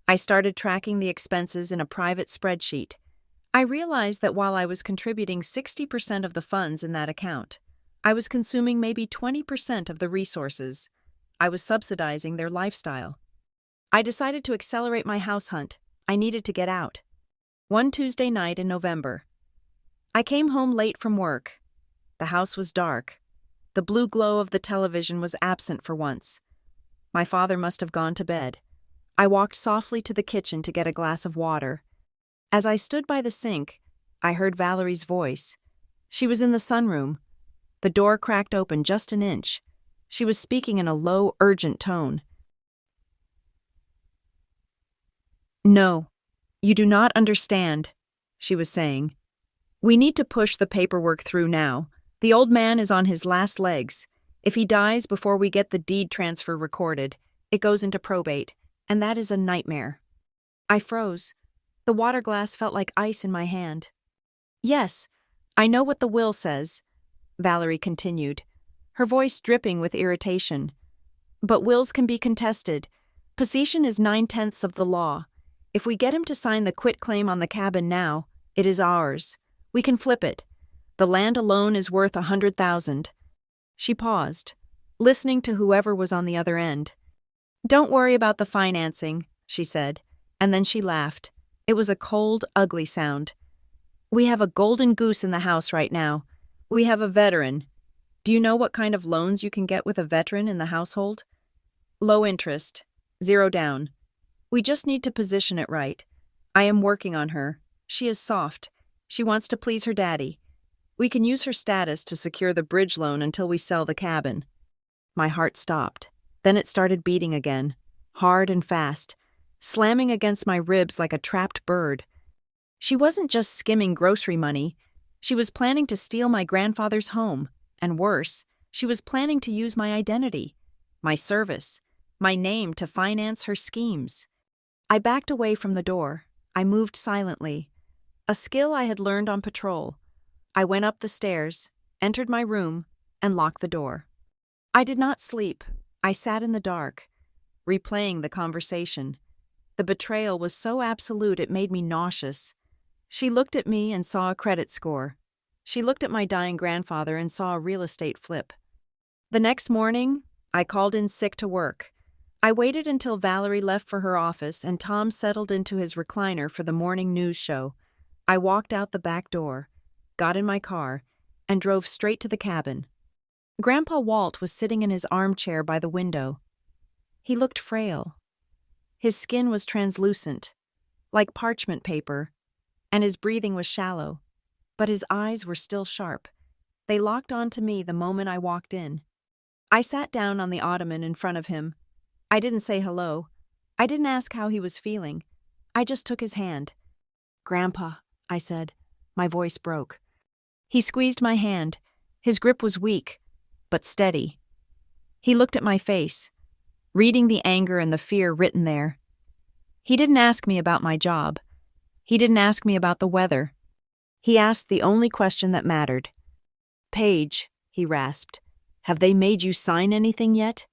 I started tracking the expenses in a private spreadsheet. I realized that while I was contributing 60% of the funds in that account, I was consuming maybe 20% of the resources. I was subsidizing their lifestyle. I decided to accelerate my house hunt. I needed to get out. One Tuesday night in November, I came home late from work. The house was dark. The blue glow of the television was absent for once. My father must have gone to bed. I walked softly to the kitchen to get a glass of water. As I stood by the sink, I heard Valerie's voice. She was in the sunroom. The door cracked open just an inch. She was speaking in a low, urgent tone. "No, you do not understand," she was saying. "We need to push the paperwork through now. The old man is on his last legs. If he dies before we get the deed transfer recorded, it goes into probate, and that is a nightmare." I froze. The water glass felt like ice in my hand. "Yes, I know what the will says," Valerie continued, her voice dripping with irritation. "But wills can be contested. Possession is 9/10 of the law. If we get him to sign the quitclaim on the cabin now, it is ours. We can flip it. The land alone is worth $100,000. She paused, listening to whoever was on the other end. "Don't worry about the financing," she said, and then she laughed. It was a cold, ugly sound. "We have a golden goose in the house right now. We have a veteran. Do you know what kind of loans you can get with a veteran in the household? Low interest, 0 down. We just need to position it right. I am working on her. She is soft. She wants to please her daddy. We can use her status to secure the bridge loan until we sell the cabin." My heart stopped. Then it started beating again, hard and fast, slamming against my ribs like a trapped bird. She wasn't just skimming grocery money. She was planning to steal my grandfather's home, and worse, She was planning to use my identity, my service, my name to finance her schemes. I backed away from the door. I moved silently, a skill I had learned on patrol. I went up the stairs, entered my room, and locked the door. I did not sleep. I sat in the dark, replaying the conversation. The betrayal was so absolute it made me nauseous. She looked at me and saw a credit score. She looked at my dying grandfather and saw a real estate flip. The next morning, I called in sick to work. I waited until Valerie left for her office and Tom settled into his recliner for the morning news show. I walked out the back door, got in my car, and drove straight to the cabin. Grandpa Walt was sitting in his armchair by the window. He looked frail. His skin was translucent, like parchment paper, and his breathing was shallow, but his eyes were still sharp. They locked onto me the moment I walked in. I sat down on the ottoman in front of him. I didn't say hello. I didn't ask how he was feeling. I just took his hand. "Grandpa," I said. My voice broke. He squeezed my hand. His grip was weak, but steady. He looked at my face, reading the anger and the fear written there. He didn't ask me about my job. He didn't ask me about the weather. He asked the only question that mattered. "Paige," he rasped, "have they made you sign anything yet?"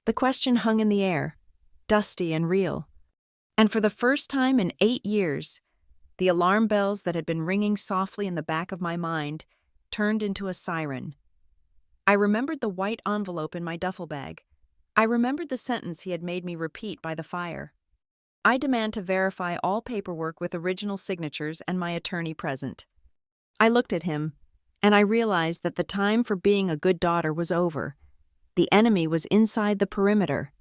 The question hung in the air, dusty and real. And for the first time in 8 years, the alarm bells that had been ringing softly in the back of my mind turned into a siren. I remembered the white envelope in my duffel bag. I remembered the sentence he had made me repeat by the fire. "I demand to verify all paperwork with original signatures and my attorney present." I looked at him, and I realized that the time for being a good daughter was over. The enemy was inside the perimeter.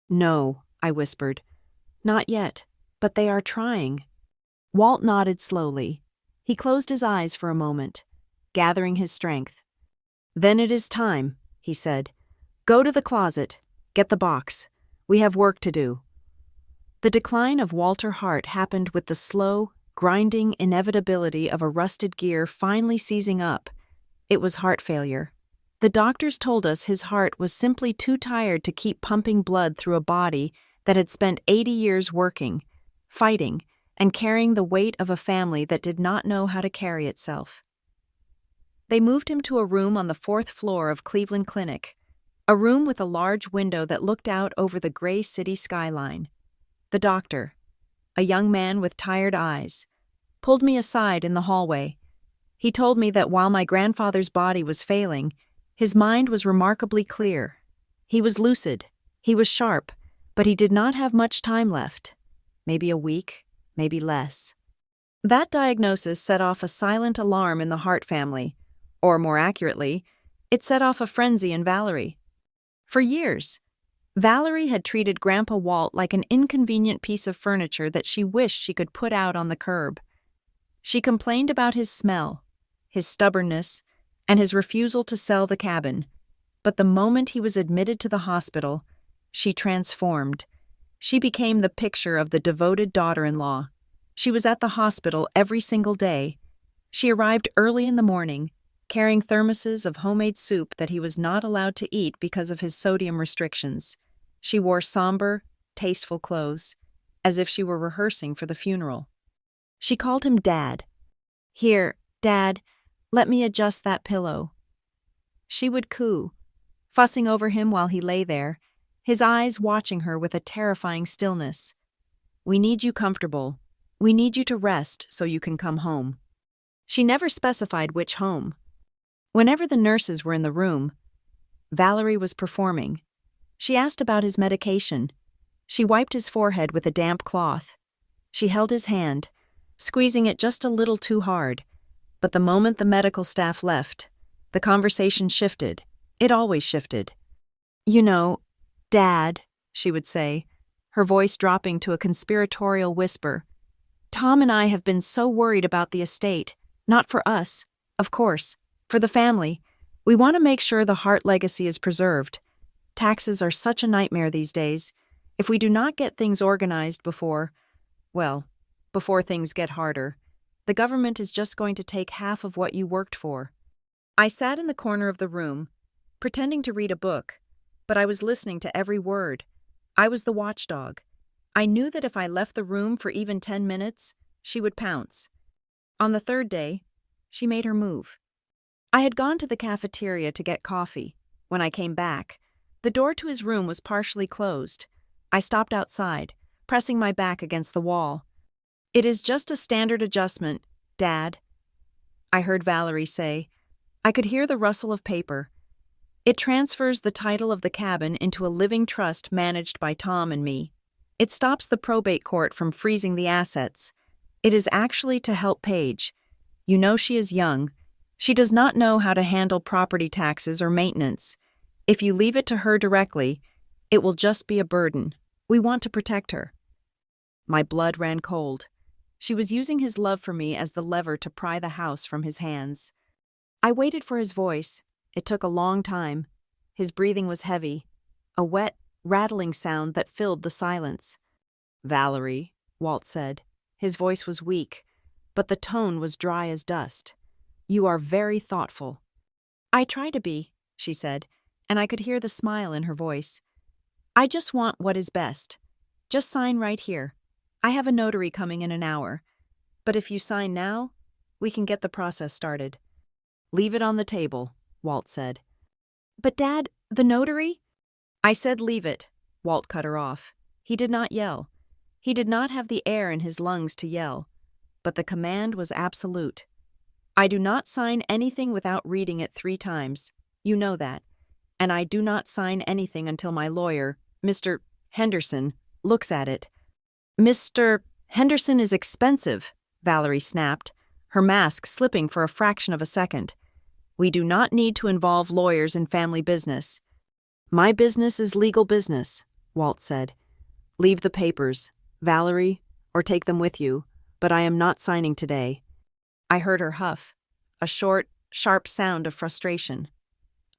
"No," I whispered. "Not yet, but they are trying." Walt nodded slowly. He closed his eyes for a moment, gathering his strength. "Then it is time," he said. "Go to the closet. Get the box. We have work to do." The decline of Walter Hart happened with the slow, grinding inevitability of a rusted gear finally seizing up. It was heart failure. The doctors told us his heart was simply too tired to keep pumping blood through a body that had spent 80 years working, fighting, and carrying the weight of a family that did not know how to carry itself. They moved him to a room on the 4th floor of Cleveland Clinic, a room with a large window that looked out over the gray city skyline. The doctor, a young man with tired eyes, pulled me aside in the hallway. He told me that while my grandfather's body was failing, his mind was remarkably clear. He was lucid, he was sharp, but he did not have much time left. Maybe a week, maybe less. That diagnosis set off a silent alarm in the Hart family, or more accurately, it set off a frenzy in Valerie. For years, Valerie had treated Grandpa Walt like an inconvenient piece of furniture that she wished she could put out on the curb. She complained about his smell, his stubbornness, and his refusal to sell the cabin. But the moment he was admitted to the hospital, she transformed. She became the picture of the devoted daughter-in-law. She was at the hospital every single day. She arrived early in the morning, carrying thermoses of homemade soup that he was not allowed to eat because of his sodium restrictions. She wore somber, tasteful clothes, as if she were rehearsing for the funeral. She called him Dad. "Here, Dad, let me adjust that pillow." She would coo, fussing over him while he lay there, his eyes watching her with a terrifying stillness. "We need you comfortable. We need you to rest so you can come home." She never specified which home. Whenever the nurses were in the room, Valerie was performing. She asked about his medication. She wiped his forehead with a damp cloth. She held his hand, squeezing it just a little too hard. But the moment the medical staff left, the conversation shifted. It always shifted. "You know, Dad," she would say, her voice dropping to a conspiratorial whisper, "Tom and I have been so worried about the estate. Not for us, of course, for the family. We want to make sure the Hart legacy is preserved. Taxes are such a nightmare these days. If we do not get things organized before things get harder, the government is just going to take half of what you worked for." I sat in the corner of the room, pretending to read a book, but I was listening to every word. I was the watchdog. I knew that if I left the room for even 10 minutes, she would pounce. On the third day, she made her move. I had gone to the cafeteria to get coffee. When I came back, the door to his room was partially closed. I stopped outside, pressing my back against the wall. "It is just a standard adjustment, Dad," I heard Valerie say. I could hear the rustle of paper. "It transfers the title of the cabin into a living trust managed by Tom and me. It stops the probate court from freezing the assets. It is actually to help Paige. You know she is young. She does not know how to handle property taxes or maintenance. If you leave it to her directly, it will just be a burden. We want to protect her." My blood ran cold. She was using his love for me as the lever to pry the house from his hands. I waited for his voice. It took a long time. His breathing was heavy, a wet, rattling sound that filled the silence. "Valerie," Walt said. His voice was weak, but the tone was dry as dust. "You are very thoughtful." "I try to be," she said, and I could hear the smile in her voice. "I just want what is best. Just sign right here. I have a notary coming in an hour. But if you sign now, we can get the process started." "Leave it on the table," Walt said. "But Dad, the notary?" "I said leave it," Walt cut her off. He did not yell. He did not have the air in his lungs to yell, but the command was absolute. "I do not sign anything without reading it 3 times. You know that. And I do not sign anything until my lawyer, Mr. Henderson, looks at it." "Mr. Henderson is expensive," Valerie snapped, her mask slipping for a fraction of a second. "We do not need to involve lawyers in family business." "My business is legal business," Walt said. "Leave the papers, Valerie, or take them with you, but I am not signing today." I heard her huff, a short, sharp sound of frustration.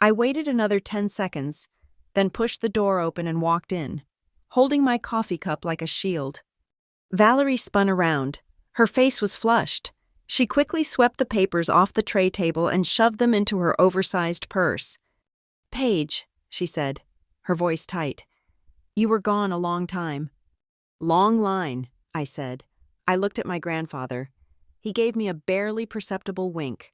I waited another 10 seconds, then pushed the door open and walked in, holding my coffee cup like a shield. Valerie spun around. Her face was flushed. She quickly swept the papers off the tray table and shoved them into her oversized purse. "Paige," she said, her voice tight, "you were gone a long time." "Long line," I said. I looked at my grandfather. He gave me a barely perceptible wink.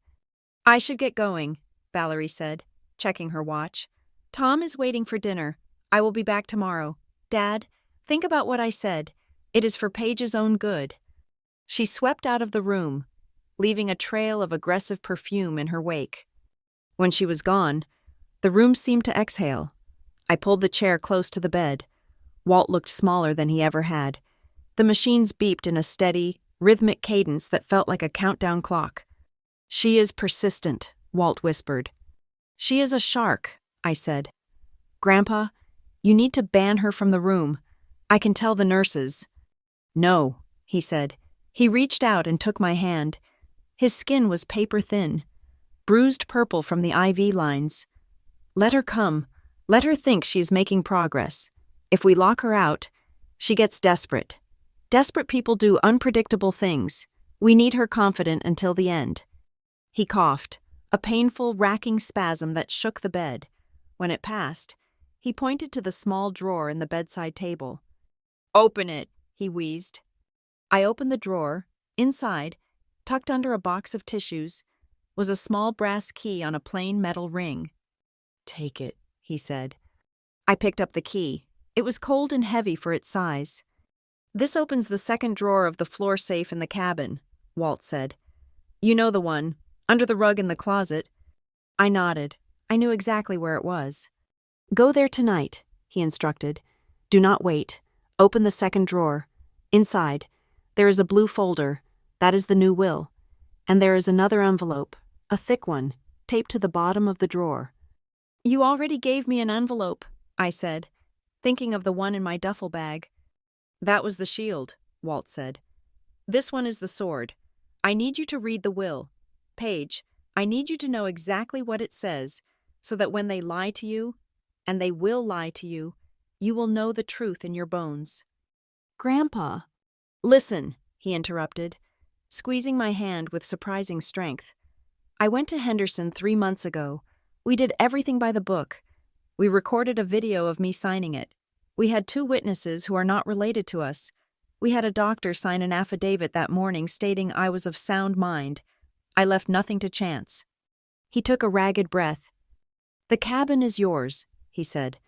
"I should get going," Valerie said, checking her watch. "Tom is waiting for dinner. I will be back tomorrow. Dad, think about what I said. It is for Paige's own good." She swept out of the room, leaving a trail of aggressive perfume in her wake. When she was gone, the room seemed to exhale. I pulled the chair close to the bed. Walt looked smaller than he ever had. The machines beeped in a steady, rhythmic cadence that felt like a countdown clock. "She is persistent," Walt whispered. "She is a shark," I said. "Grandpa, you need to ban her from the room. I can tell the nurses." "No," he said. He reached out and took my hand. His skin was paper thin, bruised purple from the IV lines. "Let her come. Let her think she is making progress. If we lock her out, she gets desperate. Desperate people do unpredictable things. We need her confident until the end." He coughed, a painful, racking spasm that shook the bed. When it passed, he pointed to the small drawer in the bedside table. "Open it," he wheezed. I opened the drawer. Inside, tucked under a box of tissues, was a small brass key on a plain metal ring. "Take it," he said. I picked up the key. It was cold and heavy for its size. "This opens the second drawer of the floor safe in the cabin," Walt said. "You know the one, under the rug in the closet." I nodded. I knew exactly where it was. "Go there tonight," he instructed. "Do not wait. Open the second drawer. Inside, there is a blue folder. That is the new will. And there is another envelope, a thick one, taped to the bottom of the drawer." "You already gave me an envelope," I said, thinking of the one in my duffel bag. "That was the shield," Walt said. "This one is the sword. I need you to read the will. Paige, I need you to know exactly what it says, so that when they lie to you, and they will lie to you, you will know the truth in your bones." "Grandpa." "Listen," he interrupted, squeezing my hand with surprising strength. "I went to Henderson 3 months ago. We did everything by the book. We recorded a video of me signing it. We had 2 witnesses who are not related to us. We had a doctor sign an affidavit that morning stating I was of sound mind. I left nothing to chance. He took a ragged breath. The cabin is yours, he said.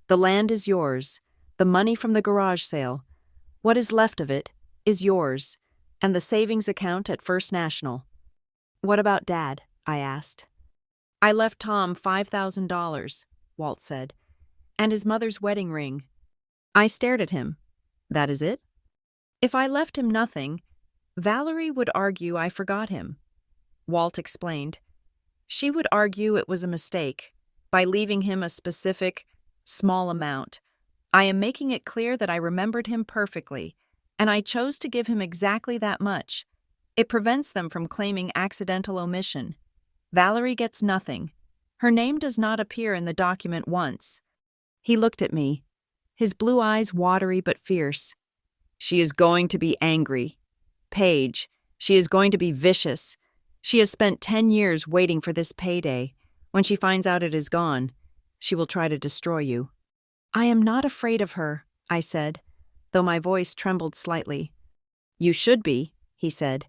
The land is yours. The money from the garage sale, what is left of it, is yours, and the savings account at First National. What about Dad? I asked. I left Tom $5,000, Walt said, and his mother's wedding ring. I stared at him. That is it? If I left him nothing, Valerie would argue I forgot him. Walt explained. She would argue it was a mistake by leaving him a specific, small amount. I am making it clear that I remembered him perfectly, and I chose to give him exactly that much. It prevents them from claiming accidental omission. Valerie gets nothing. Her name does not appear in the document once. He looked at me, his blue eyes watery but fierce. She is going to be angry. Paige, she is going to be vicious. She has spent 10 years waiting for this payday. When she finds out it is gone, she will try to destroy you. I am not afraid of her, I said, though my voice trembled slightly. You should be, he said.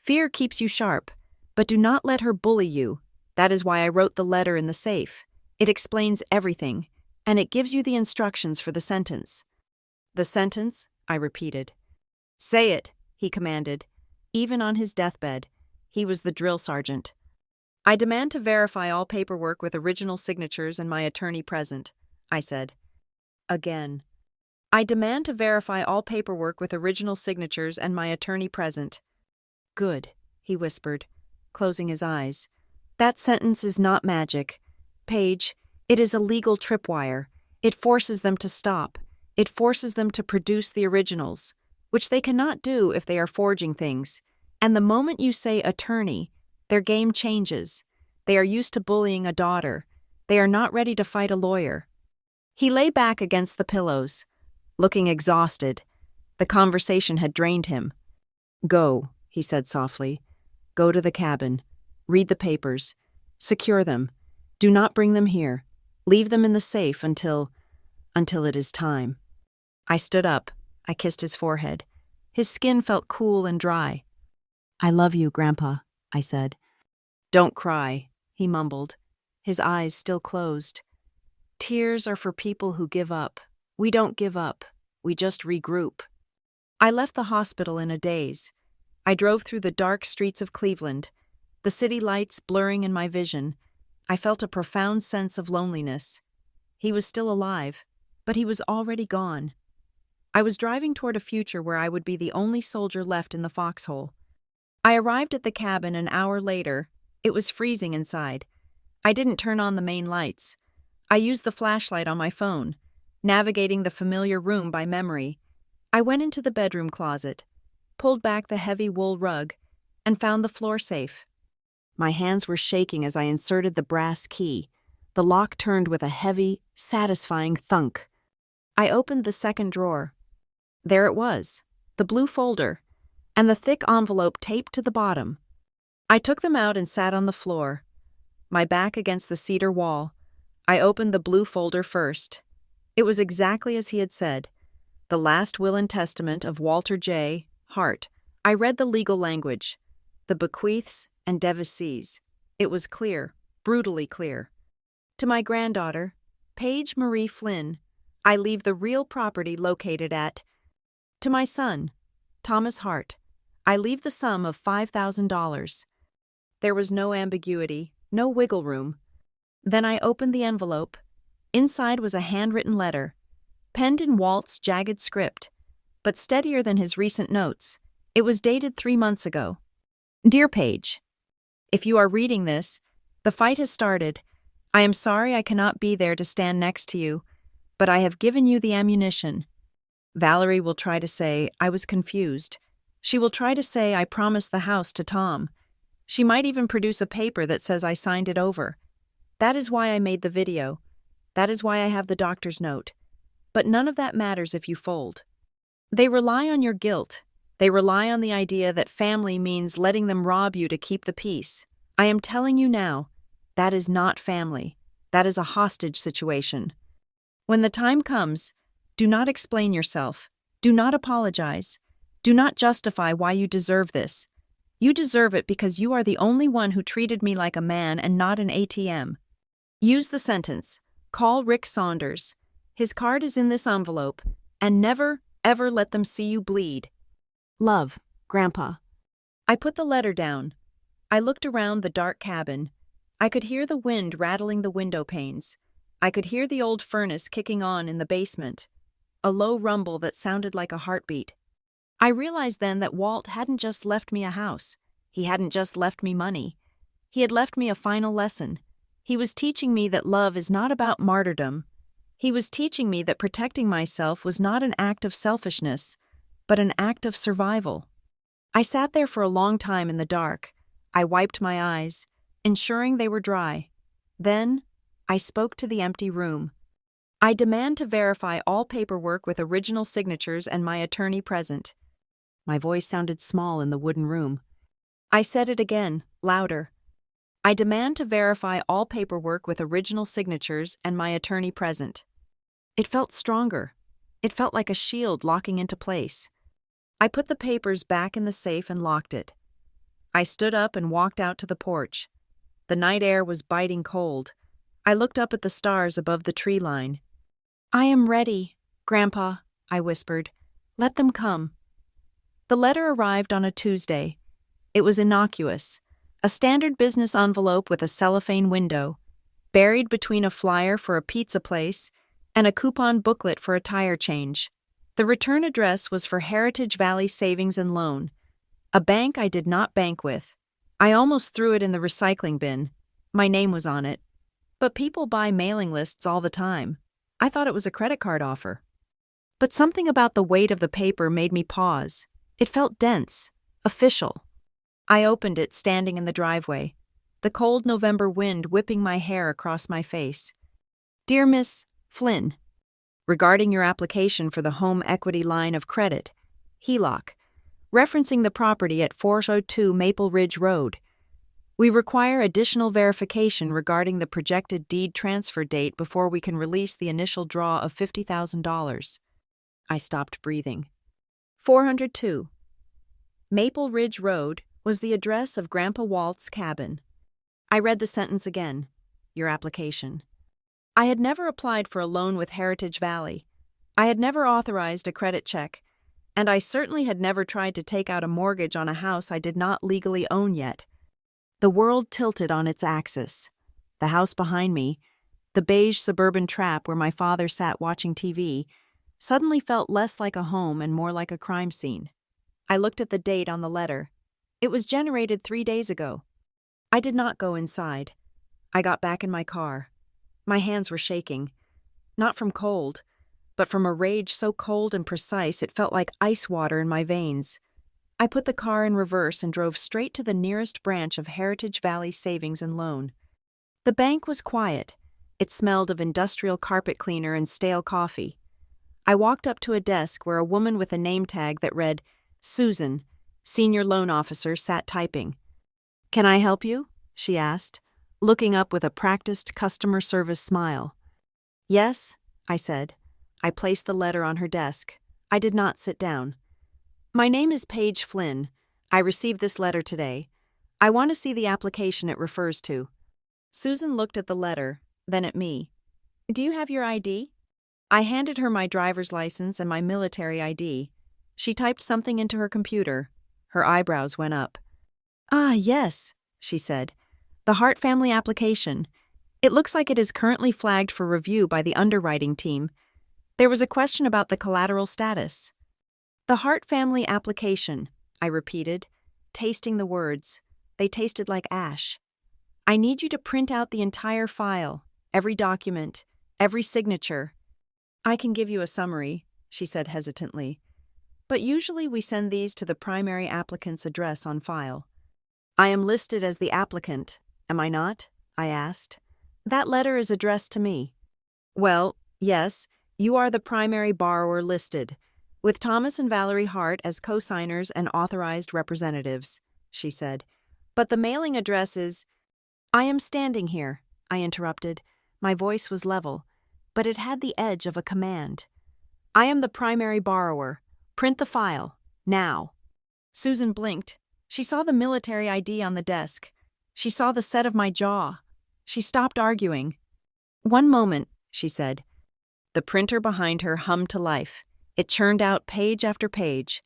Fear keeps you sharp, but do not let her bully you. That is why I wrote the letter in the safe. It explains everything, and it gives you the instructions for the sentence. The sentence? I repeated. Say it, he commanded. Even on his deathbed, he was the drill sergeant. I demand to verify all paperwork with original signatures and my attorney present, I said. Again. I demand to verify all paperwork with original signatures and my attorney present. Good, he whispered, closing his eyes. That sentence is not magic. Paige, it is a legal tripwire. It forces them to stop. It forces them to produce the originals, which they cannot do if they are forging things. And the moment you say attorney, their game changes. They are used to bullying a daughter. They are not ready to fight a lawyer. He lay back against the pillows, looking exhausted. The conversation had drained him. Go, he said softly. Go to the cabin. Read the papers. Secure them. Do not bring them here. Leave them in the safe until it is time. I stood up. I kissed his forehead. His skin felt cool and dry. I love you, Grandpa, I said. Don't cry, he mumbled, his eyes still closed. Tears are for people who give up. We don't give up. We just regroup. I left the hospital in a daze. I drove through the dark streets of Cleveland, the city lights blurring in my vision. I felt a profound sense of loneliness. He was still alive, but he was already gone. I was driving toward a future where I would be the only soldier left in the foxhole. I arrived at the cabin an hour later. It was freezing inside. I didn't turn on the main lights. I used the flashlight on my phone, navigating the familiar room by memory. I went into the bedroom closet, pulled back the heavy wool rug, and found the floor safe. My hands were shaking as I inserted the brass key. The lock turned with a heavy, satisfying thunk. I opened the second drawer. There it was, the blue folder, and the thick envelope taped to the bottom. I took them out and sat on the floor, my back against the cedar wall. I opened the blue folder first. It was exactly as he had said. The last will and testament of Walter J. Hart. I read the legal language, the bequeaths and devisees. It was clear, brutally clear. To my granddaughter, Paige Marie Flynn, I leave the real property located at. To my son, Thomas Hart, I leave the sum of $5,000. There was no ambiguity, no wiggle room. Then I opened the envelope. Inside was a handwritten letter, penned in Walt's jagged script, but steadier than his recent notes. It was dated 3 months ago. Dear Paige, if you are reading this, the fight has started. I am sorry I cannot be there to stand next to you, but I have given you the ammunition. Valerie will try to say I was confused. She will try to say I promised the house to Tom. She might even produce a paper that says I signed it over. That is why I made the video. That is why I have the doctor's note. But none of that matters if you fold. They rely on your guilt. They rely on the idea that family means letting them rob you to keep the peace. I am telling you now, That is not family. That is a hostage situation. When the time comes, do not explain yourself. Do not apologize. Do not justify why you deserve this. You deserve it because you are the only one who treated me like a man and not an ATM. Use the sentence, call Rick Saunders. His card is in this envelope, and never, ever let them see you bleed. Love, Grandpa. I put the letter down. I looked around the dark cabin. I could hear the wind rattling the window panes. I could hear the old furnace kicking on in the basement, a low rumble that sounded like a heartbeat. I realized then that Walt hadn't just left me a house. He hadn't just left me money. He had left me a final lesson. He was teaching me that love is not about martyrdom. He was teaching me that protecting myself was not an act of selfishness, but an act of survival. I sat there for a long time in the dark. I wiped my eyes, ensuring they were dry. Then, I spoke to the empty room. I demand to verify all paperwork with original signatures and my attorney present. My voice sounded small in the wooden room. I said it again, louder. I demand to verify all paperwork with original signatures and my attorney present. It felt stronger. It felt like a shield locking into place. I put the papers back in the safe and locked it. I stood up and walked out to the porch. The night air was biting cold. I looked up at the stars above the tree line. I am ready, Grandpa, I whispered. Let them come. The letter arrived on a Tuesday. It was innocuous, a standard business envelope with a cellophane window, buried between a flyer for a pizza place and a coupon booklet for a tire change. The return address was for Heritage Valley Savings and Loan, a bank I did not bank with. I almost threw it in the recycling bin. My name was on it. But people buy mailing lists all the time. I thought it was a credit card offer. But something about the weight of the paper made me pause. It felt dense, official. I opened it standing in the driveway, the cold November wind whipping my hair across my face. Dear Miss Flynn, regarding your application for the home equity line of credit, HELOC, referencing the property at 402 Maple Ridge Road, we require additional verification regarding the projected deed transfer date before we can release the initial draw of $50,000. I stopped breathing. 402 Maple Ridge Road was the address of Grandpa Walt's cabin. I read the sentence again. Your application. I had never applied for a loan with Heritage Valley. I had never authorized a credit check, and I certainly had never tried to take out a mortgage on a house I did not legally own yet. The world tilted on its axis. The house behind me, the beige suburban trap where my father sat watching TV, suddenly felt less like a home and more like a crime scene. I looked at the date on the letter. It was generated 3 days ago. I did not go inside. I got back in my car. My hands were shaking, not from cold, but from a rage so cold and precise it felt like ice water in my veins. I put the car in reverse and drove straight to the nearest branch of Heritage Valley Savings and Loan. The bank was quiet. It smelled of industrial carpet cleaner and stale coffee. I walked up to a desk where a woman with a name tag that read, Susan, Senior Loan Officer, sat typing. Can I help you? She asked, looking up with a practiced customer service smile. Yes, I said. I placed the letter on her desk. I did not sit down. My name is Paige Flynn. I received this letter today. I want to see the application it refers to. Susan looked at the letter, then at me. Do you have your ID? I handed her my driver's license and my military ID. She typed something into her computer. Her eyebrows went up. Ah, yes, she said. The Hart family application. It looks like it is currently flagged for review by the underwriting team. There was a question about the collateral status. The Hart family application, I repeated, tasting the words. They tasted like ash. I need you to print out the entire file, every document, every signature. I can give you a summary, she said hesitantly. But usually we send these to the primary applicant's address on file. I am listed as the applicant, am I not? I asked. That letter is addressed to me. Well, yes, you are the primary borrower listed, with Thomas and Valerie Hart as co-signers and authorized representatives, she said. But the mailing address is... I am standing here, I interrupted. My voice was level, but it had the edge of a command. I am the primary borrower. Print the file. Now. Susan blinked. She saw the military ID on the desk. She saw the set of my jaw. She stopped arguing. "One moment," she said. The printer behind her hummed to life. It churned out page after page.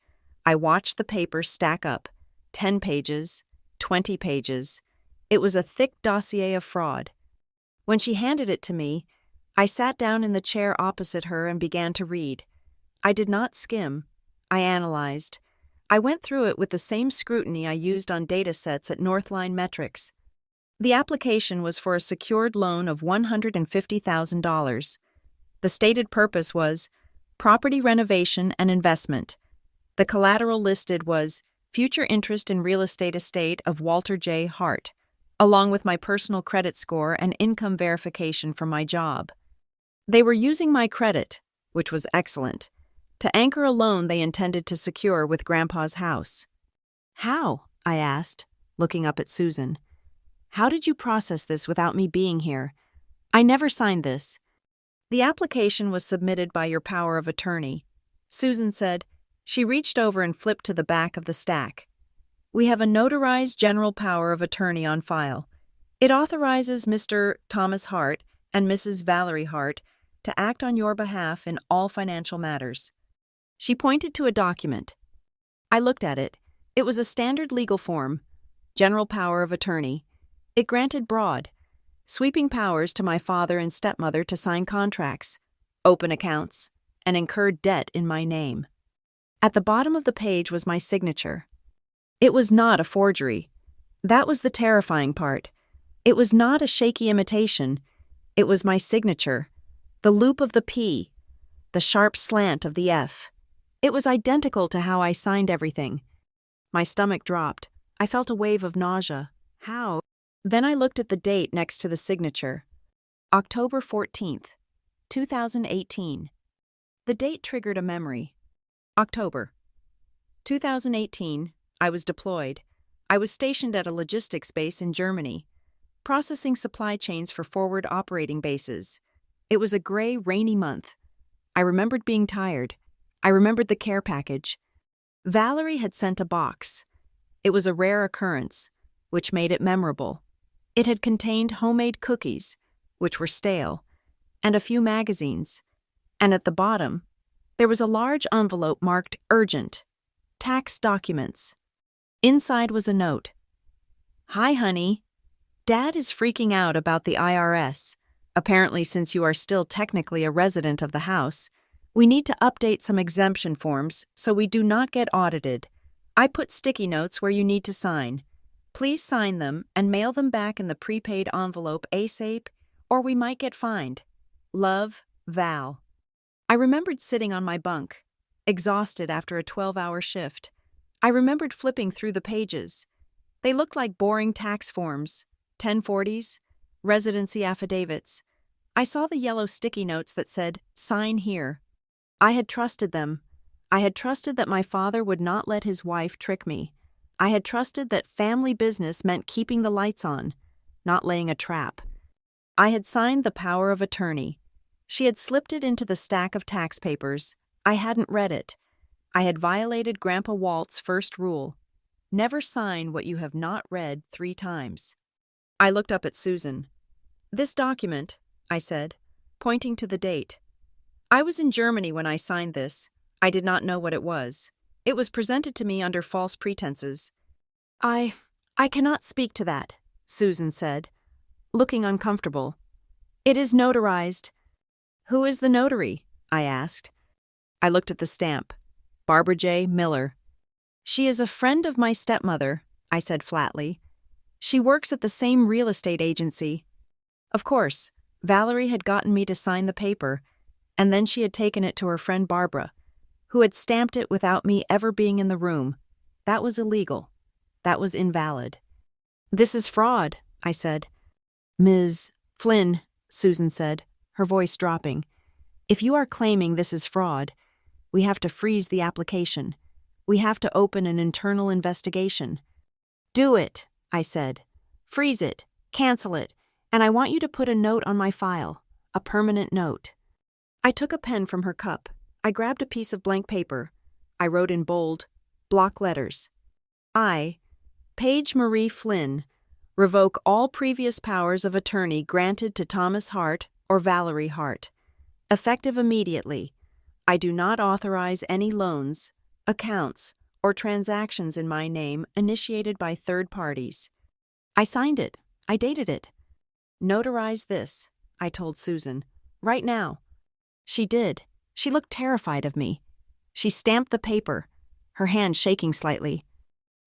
I watched the paper stack up. 10 pages, 20 pages. It was a thick dossier of fraud. When she handed it to me, I sat down in the chair opposite her and began to read. I did not skim. I analyzed. I went through it with the same scrutiny I used on data sets at Northline Metrics. The application was for a secured loan of $150,000. The stated purpose was property renovation and investment. The collateral listed was future interest in real estate estate of Walter J. Hart, along with my personal credit score and income verification from my job. They were using my credit, which was excellent, to anchor a loan they intended to secure with Grandpa's house. "How?" I asked, looking up at Susan. "How did you process this without me being here? I never signed this." "The application was submitted by your power of attorney," Susan said. She reached over and flipped to the back of the stack. "We have a notarized general power of attorney on file. It authorizes Mr. Thomas Hart and Mrs. Valerie Hart to act on your behalf in all financial matters." She pointed to a document. I looked at it. It was a standard legal form, general power of attorney. It granted broad, sweeping powers to my father and stepmother to sign contracts, open accounts, and incur debt in my name. At the bottom of the page was my signature. It was not a forgery. That was the terrifying part. It was not a shaky imitation. It was my signature, the loop of the P, the sharp slant of the F. It was identical to how I signed everything. My stomach dropped. I felt a wave of nausea. How? Then I looked at the date next to the signature. October 14th, 2018. The date triggered a memory. October 2018, I was deployed. I was stationed at a logistics base in Germany, processing supply chains for forward operating bases. It was a gray, rainy month. I remembered being tired. I remembered the care package. Valerie had sent a box. It was a rare occurrence, which made it memorable. It had contained homemade cookies, which were stale, and a few magazines. And at the bottom, there was a large envelope marked Urgent, Tax Documents. Inside was a note. "Hi, honey. Dad is freaking out about the IRS. Apparently, since you are still technically a resident of the house, we need to update some exemption forms so we do not get audited. I put sticky notes where you need to sign. Please sign them and mail them back in the prepaid envelope ASAP, or we might get fined. Love, Val." I remembered sitting on my bunk, exhausted after a 12-hour shift. I remembered flipping through the pages. They looked like boring tax forms, 1040s, residency affidavits. I saw the yellow sticky notes that said, "Sign here." I had trusted them. I had trusted that my father would not let his wife trick me. I had trusted that family business meant keeping the lights on, not laying a trap. I had signed the power of attorney. She had slipped it into the stack of tax papers. I hadn't read it. I had violated Grandpa Walt's first rule. Never sign what you have not read 3 times. I looked up at Susan. "This document," I said, pointing to the date. "I was in Germany when I signed this. I did not know what it was. It was presented to me under false pretenses." I cannot speak to that," Susan said, looking uncomfortable. "It is notarized." "Who is the notary?" I asked. I looked at the stamp. Barbara J. Miller. "She is a friend of my stepmother," I said flatly. "She works at the same real estate agency." Of course, Valerie had gotten me to sign the paper, and then she had taken it to her friend Barbara, who had stamped it without me ever being in the room. That was illegal. That was invalid. "This is fraud," I said. "Ms. Flynn," Susan said, her voice dropping, "if you are claiming this is fraud, we have to freeze the application. We have to open an internal investigation." "Do it," I said. "Freeze it. Cancel it, and I want you to put a note on my file, a permanent note. I took a pen from her cup. I grabbed a piece of blank paper. I wrote in bold, block letters. I, Paige Marie Flynn, revoke all previous powers of attorney granted to Thomas Hart or Valerie Hart. Effective immediately. I do not authorize any loans, accounts, or transactions in my name initiated by third parties. I signed it. I dated it. Notarize this, I told Susan. Right now. She did. She looked terrified of me. She stamped the paper, her hand shaking slightly.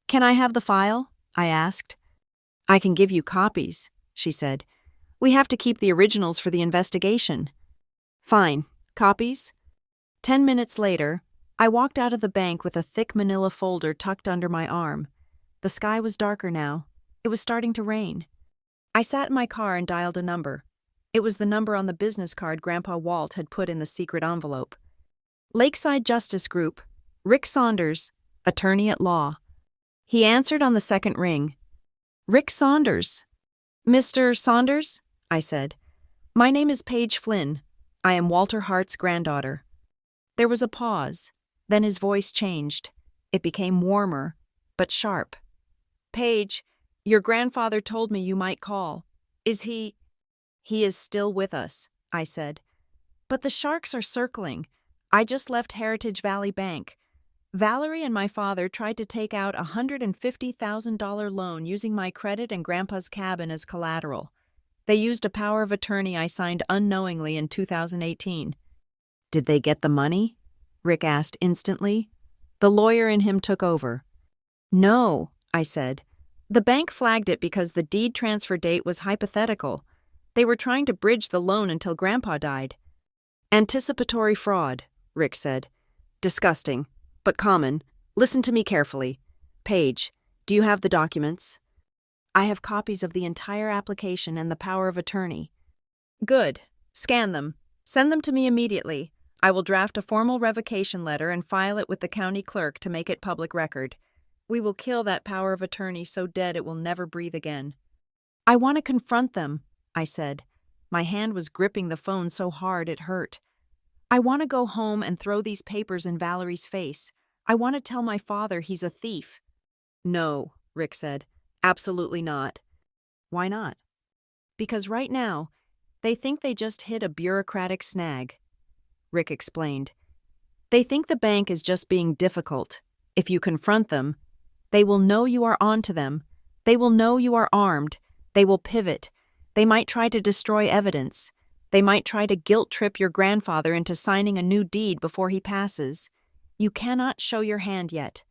Can I have the file? I asked. I can give you copies, she said. We have to keep the originals for the investigation. Fine. Copies? 10 minutes later, I walked out of the bank with a thick manila folder tucked under my arm. The sky was darker now. It was starting to rain. I sat in my car and dialed a number. It was the number on the business card Grandpa Walt had put in the secret envelope. Lakeside Justice Group, Rick Saunders, attorney at law. He answered on the second ring. Rick Saunders. Mr. Saunders? I said. My name is Paige Flynn. I am Walter Hart's granddaughter. There was a pause. Then his voice changed. It became warmer, but sharp. Paige, your grandfather told me you might call. Is he... He is still with us, I said. But the sharks are circling. I just left Heritage Valley Bank. Valerie and my father tried to take out a $150,000 loan using my credit and Grandpa's cabin as collateral. They used a power of attorney I signed unknowingly in 2018. Did they get the money? Rick asked instantly. The lawyer in him took over. No, I said. The bank flagged it because the deed transfer date was hypothetical. They were trying to bridge the loan until Grandpa died. Anticipatory fraud, Rick said. Disgusting, but common. Listen to me carefully. Paige, do you have the documents? I have copies of the entire application and the power of attorney. Good. Scan them. Send them to me immediately. I will draft a formal revocation letter and file it with the county clerk to make it public record. We will kill that power of attorney so dead it will never breathe again. I want to confront them, I said. My hand was gripping the phone so hard it hurt. I want to go home and throw these papers in Valerie's face. I want to tell my father he's a thief. No, Rick said. Absolutely not. Why not? Because right now, they think they just hit a bureaucratic snag. Rick explained. They think the bank is just being difficult. If you confront them, they will know you are onto them. They will know you are armed. They will pivot. They might try to destroy evidence. They might try to guilt-trip your grandfather into signing a new deed before he passes. You cannot show your hand yet.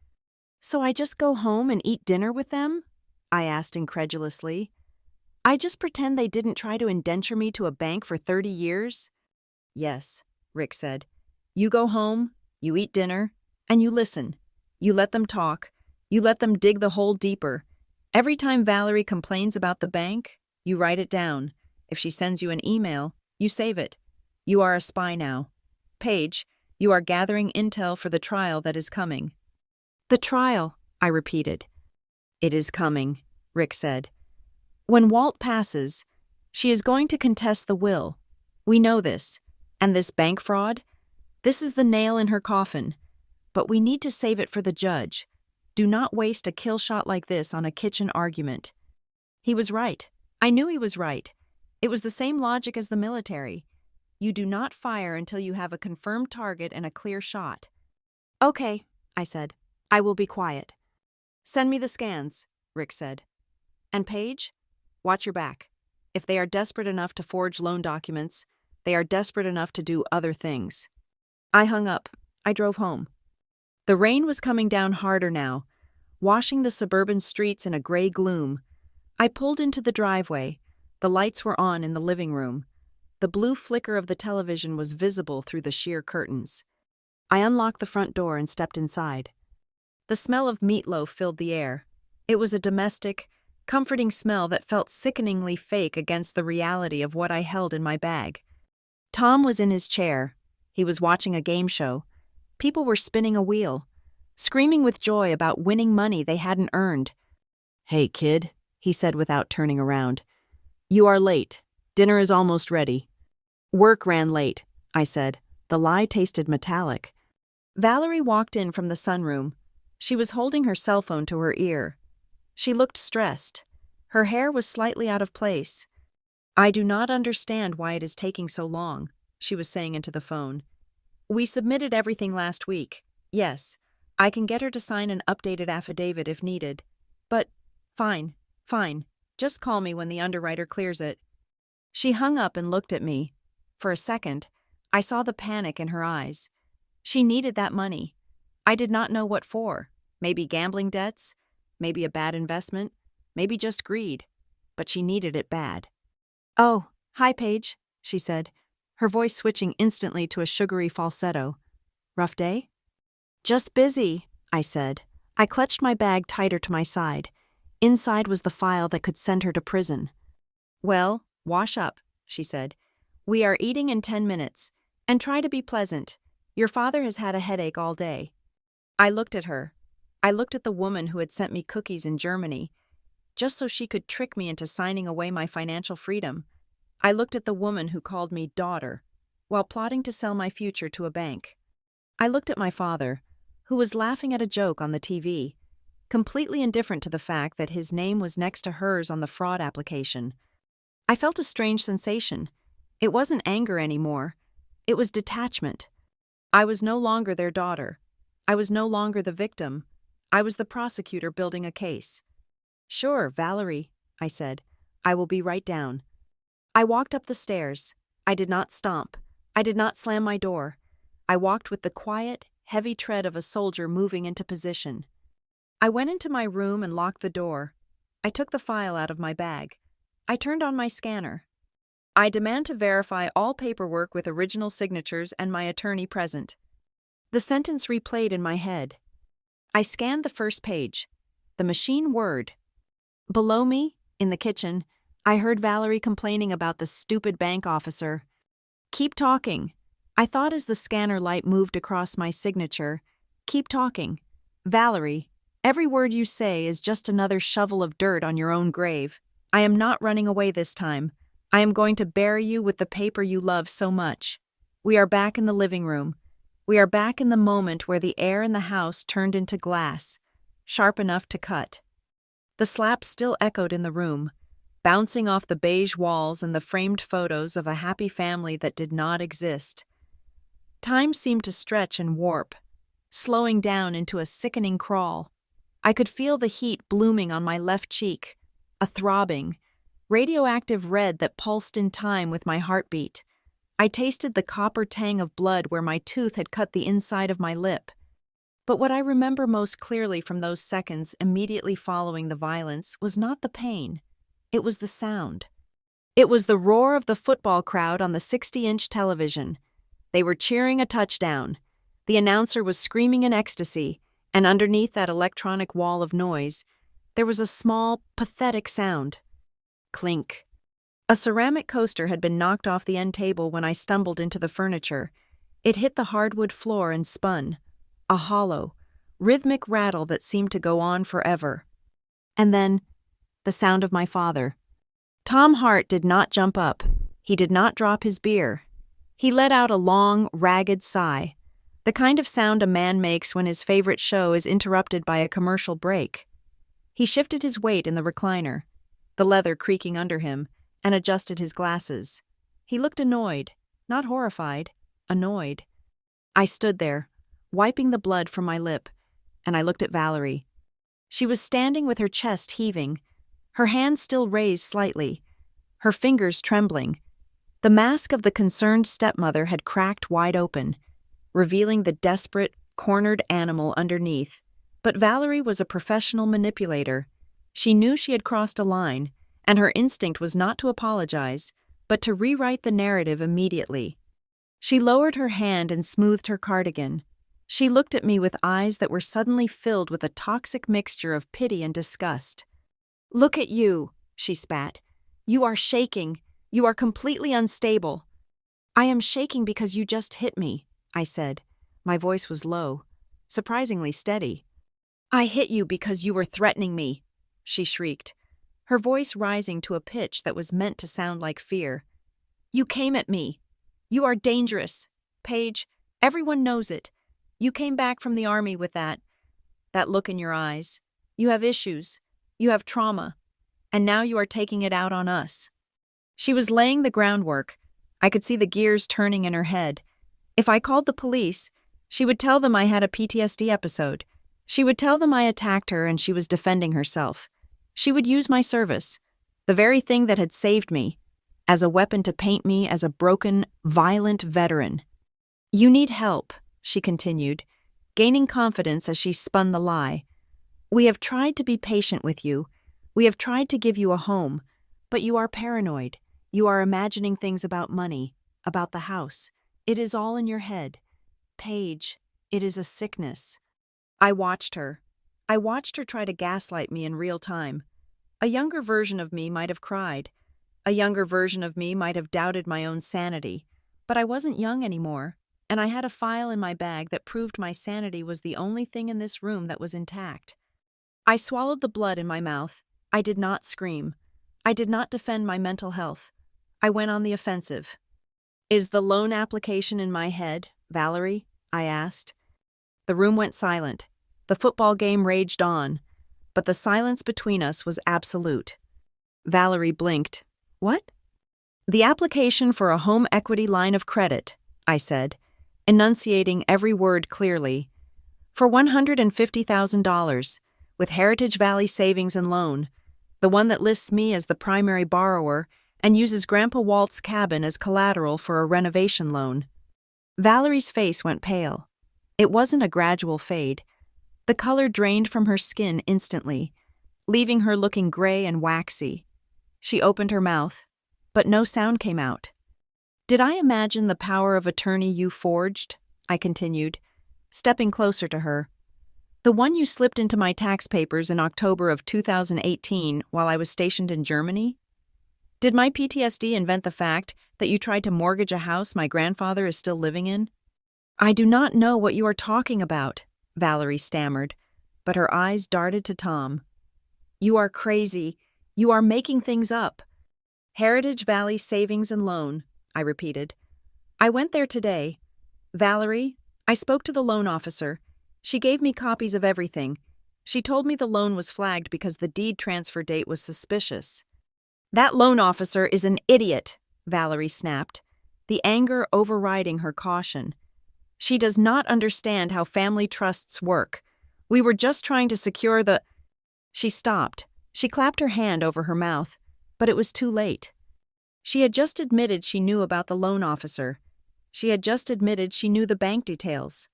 So I just go home and eat dinner with them? I asked incredulously. I just pretend they didn't try to indenture me to a bank for 30 years? Yes, Rick said. You go home, you eat dinner, and you listen. You let them talk. You let them dig the hole deeper. Every time Valerie complains about the bank, you write it down. If she sends you an email, you save it. You are a spy now. Paige, you are gathering intel for the trial that is coming. The trial, I repeated. It is coming, Rick said. When Walt passes, she is going to contest the will. We know this. And this bank fraud? This is the nail in her coffin. But we need to save it for the judge. Do not waste a kill shot like this on a kitchen argument. He was right. I knew he was right. It was the same logic as the military. You do not fire until you have a confirmed target and a clear shot. Okay, I said. I will be quiet. Send me the scans, Rick said. And Paige, watch your back. If they are desperate enough to forge loan documents, they are desperate enough to do other things. I hung up. I drove home. The rain was coming down harder now, washing the suburban streets in a gray gloom. I pulled into the driveway. The lights were on in the living room. The blue flicker of the television was visible through the sheer curtains. I unlocked the front door and stepped inside. The smell of meatloaf filled the air. It was a domestic, comforting smell that felt sickeningly fake against the reality of what I held in my bag. Tom was in his chair. He was watching a game show. People were spinning a wheel, screaming with joy about winning money they hadn't earned. Hey, kid, he said without turning around. You are late. Dinner is almost ready. Work ran late, I said. The lie tasted metallic. Valerie walked in from the sunroom. She was holding her cell phone to her ear. She looked stressed. Her hair was slightly out of place. I do not understand why it is taking so long, she was saying into the phone. We submitted everything last week. Yes, I can get her to sign an updated affidavit if needed. But, fine. Just call me when the underwriter clears it. She hung up and looked at me. For a second, I saw the panic in her eyes. She needed that money. I did not know what for. Maybe gambling debts, maybe a bad investment, maybe just greed. But she needed it bad. Oh, hi, Paige, she said, her voice switching instantly to a sugary falsetto. Rough day? Just busy, I said. I clutched my bag tighter to my side. Inside was the file that could send her to prison. Well, wash up, she said. We are eating in 10 minutes. And try to be pleasant. Your father has had a headache all day. I looked at her. I looked at the woman who had sent me cookies in Germany, just so she could trick me into signing away my financial freedom. I looked at the woman who called me daughter, while plotting to sell my future to a bank. I looked at my father, who was laughing at a joke on the TV, completely indifferent to the fact that his name was next to hers on the fraud application. I felt a strange sensation. It wasn't anger anymore. It was detachment. I was no longer their daughter. I was no longer the victim. I was the prosecutor building a case. Sure, Valerie, I said. I will be right down. I walked up the stairs. I did not stomp. I did not slam my door. I walked with the quiet, heavy tread of a soldier moving into position. I went into my room and locked the door. I took the file out of my bag. I turned on my scanner. I demand to verify all paperwork with original signatures and my attorney present. The sentence replayed in my head. I scanned the first page. The machine word. Below me, in the kitchen, I heard Valerie complaining about the stupid bank officer. Keep talking. I thought as the scanner light moved across my signature. Keep talking. Valerie, every word you say is just another shovel of dirt on your own grave. I am not running away this time. I am going to bury you with the paper you love so much. We are back in the living room. We are back in the moment where the air in the house turned into glass, sharp enough to cut. The slaps still echoed in the room, bouncing off the beige walls and the framed photos of a happy family that did not exist. Time seemed to stretch and warp, slowing down into a sickening crawl. I could feel the heat blooming on my left cheek, a throbbing, radioactive red that pulsed in time with my heartbeat. I tasted the copper tang of blood where my tooth had cut the inside of my lip. But what I remember most clearly from those seconds immediately following the violence was not the pain. It was the sound. It was the roar of the football crowd on the 60-inch television. They were cheering a touchdown. The announcer was screaming in ecstasy, and underneath that electronic wall of noise, there was a small, pathetic sound. Clink. A ceramic coaster had been knocked off the end table when I stumbled into the furniture. It hit the hardwood floor and spun. A hollow, rhythmic rattle that seemed to go on forever. And then, the sound of my father. Tom Hart did not jump up. He did not drop his beer. He let out a long, ragged sigh, the kind of sound a man makes when his favorite show is interrupted by a commercial break. He shifted his weight in the recliner, the leather creaking under him, and adjusted his glasses. He looked annoyed, not horrified, annoyed. I stood there, wiping the blood from my lip, and I looked at Valerie. She was standing with her chest heaving, her hands still raised slightly, her fingers trembling. The mask of the concerned stepmother had cracked wide open, revealing the desperate, cornered animal underneath. But Valerie was a professional manipulator. She knew she had crossed a line, and her instinct was not to apologize, but to rewrite the narrative immediately. She lowered her hand and smoothed her cardigan. She looked at me with eyes that were suddenly filled with a toxic mixture of pity and disgust. "Look at you," she spat. "You are shaking. You are completely unstable." "I am shaking because you just hit me," I said. My voice was low, surprisingly steady. "I hit you because you were threatening me," she shrieked. her voice rising to a pitch that was meant to sound like fear. "You came at me. You are dangerous. Paige, everyone knows it. You came back from the army with that look in your eyes. You have issues. You have trauma. And now you are taking it out on us." She was laying the groundwork. I could see the gears turning in her head. If I called the police, she would tell them I had a PTSD episode. She would tell them I attacked her and she was defending herself. She would use my service, the very thing that had saved me, as a weapon to paint me as a broken, violent veteran. "You need help," she continued, gaining confidence as she spun the lie. "We have tried to be patient with you. We have tried to give you a home, but you are paranoid. You are imagining things about money, about the house. It is all in your head. Paige, it is a sickness." I watched her. I watched her try to gaslight me in real time. A younger version of me might have cried. A younger version of me might have doubted my own sanity. But I wasn't young anymore, and I had a file in my bag that proved my sanity was the only thing in this room that was intact. I swallowed the blood in my mouth. I did not scream. I did not defend my mental health. I went on the offensive. "Is the loan application in my head, Valerie?" I asked. The room went silent. The football game raged on, but the silence between us was absolute. Valerie blinked. "What?" "The application for a home equity line of credit," I said, enunciating every word clearly. "For $150,000, with Heritage Valley Savings and Loan, the one that lists me as the primary borrower and uses Grandpa Walt's cabin as collateral for a renovation loan." Valerie's face went pale. It wasn't a gradual fade. The color drained from her skin instantly, leaving her looking gray and waxy. She opened her mouth, but no sound came out. "Did I imagine the power of attorney you forged?" I continued, stepping closer to her. "The one you slipped into my tax papers in October of 2018 while I was stationed in Germany? Did my PTSD invent the fact that you tried to mortgage a house my grandfather is still living in?" "I do not know what you are talking about," Valerie stammered, but her eyes darted to Tom. "You are crazy. You are making things up." "Heritage Valley Savings and Loan," I repeated. "I went there today. Valerie, I spoke to the loan officer. She gave me copies of everything. She told me the loan was flagged because the deed transfer date was suspicious." "That loan officer is an idiot," Valerie snapped, the anger overriding her caution. "She does not understand how family trusts work. We were just trying to secure the—" She stopped. She clapped her hand over her mouth, but it was too late. She had just admitted she knew about the loan officer. She had just admitted she knew the bank details.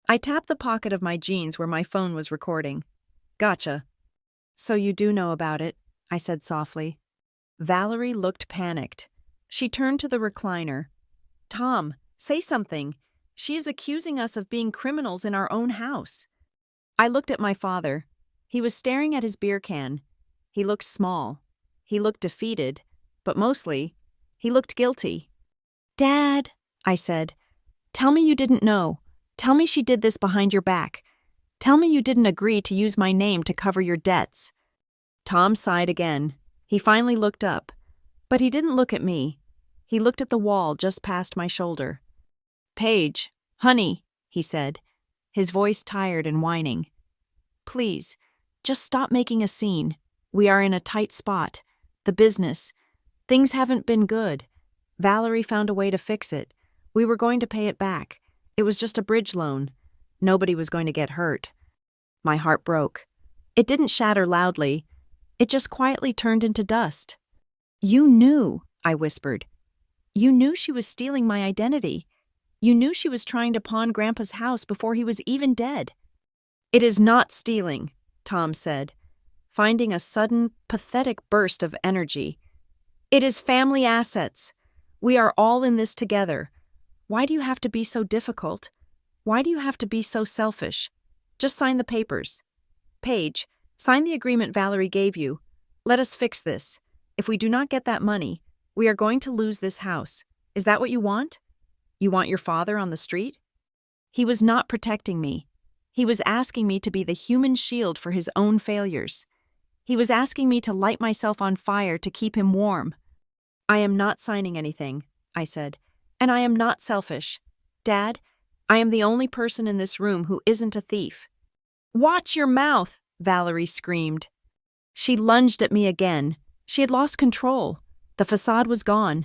I tapped the pocket of my jeans where my phone was recording. "Gotcha." "So you do know about it," I said softly. Valerie looked panicked. She turned to the recliner. "Tom, say something. She is accusing us of being criminals in our own house." I looked at my father. He was staring at his beer can. He looked small. He looked defeated, but mostly, he looked guilty. "Dad," I said, "tell me you didn't know. Tell me she did this behind your back. Tell me you didn't agree to use my name to cover your debts." Tom sighed again. He finally looked up, but he didn't look at me. He looked at the wall just past my shoulder. "Paige, honey," he said, his voice tired and whining. "Please, just stop making a scene. We are in a tight spot. The business. Things haven't been good. Valerie found a way to fix it. We were going to pay it back. It was just a bridge loan. Nobody was going to get hurt." My heart broke. It didn't shatter loudly. It just quietly turned into dust. "You knew," I whispered. "You knew she was stealing my identity. You knew she was trying to pawn Grandpa's house before he was even dead." "It is not stealing," Tom said, finding a sudden, pathetic burst of energy. "It is family assets. We are all in this together. Why do you have to be so difficult? Why do you have to be so selfish? Just sign the papers. Paige, sign the agreement Valerie gave you. Let us fix this. If we do not get that money, we are going to lose this house. Is that what you want? You want your father on the street?" He was not protecting me. He was asking me to be the human shield for his own failures. He was asking me to light myself on fire to keep him warm. I am not signing anything, I said, and I am not selfish. Dad, I am the only person in this room who isn't a thief. Watch your mouth, Valerie screamed. She lunged at me again. She had lost control. The facade was gone,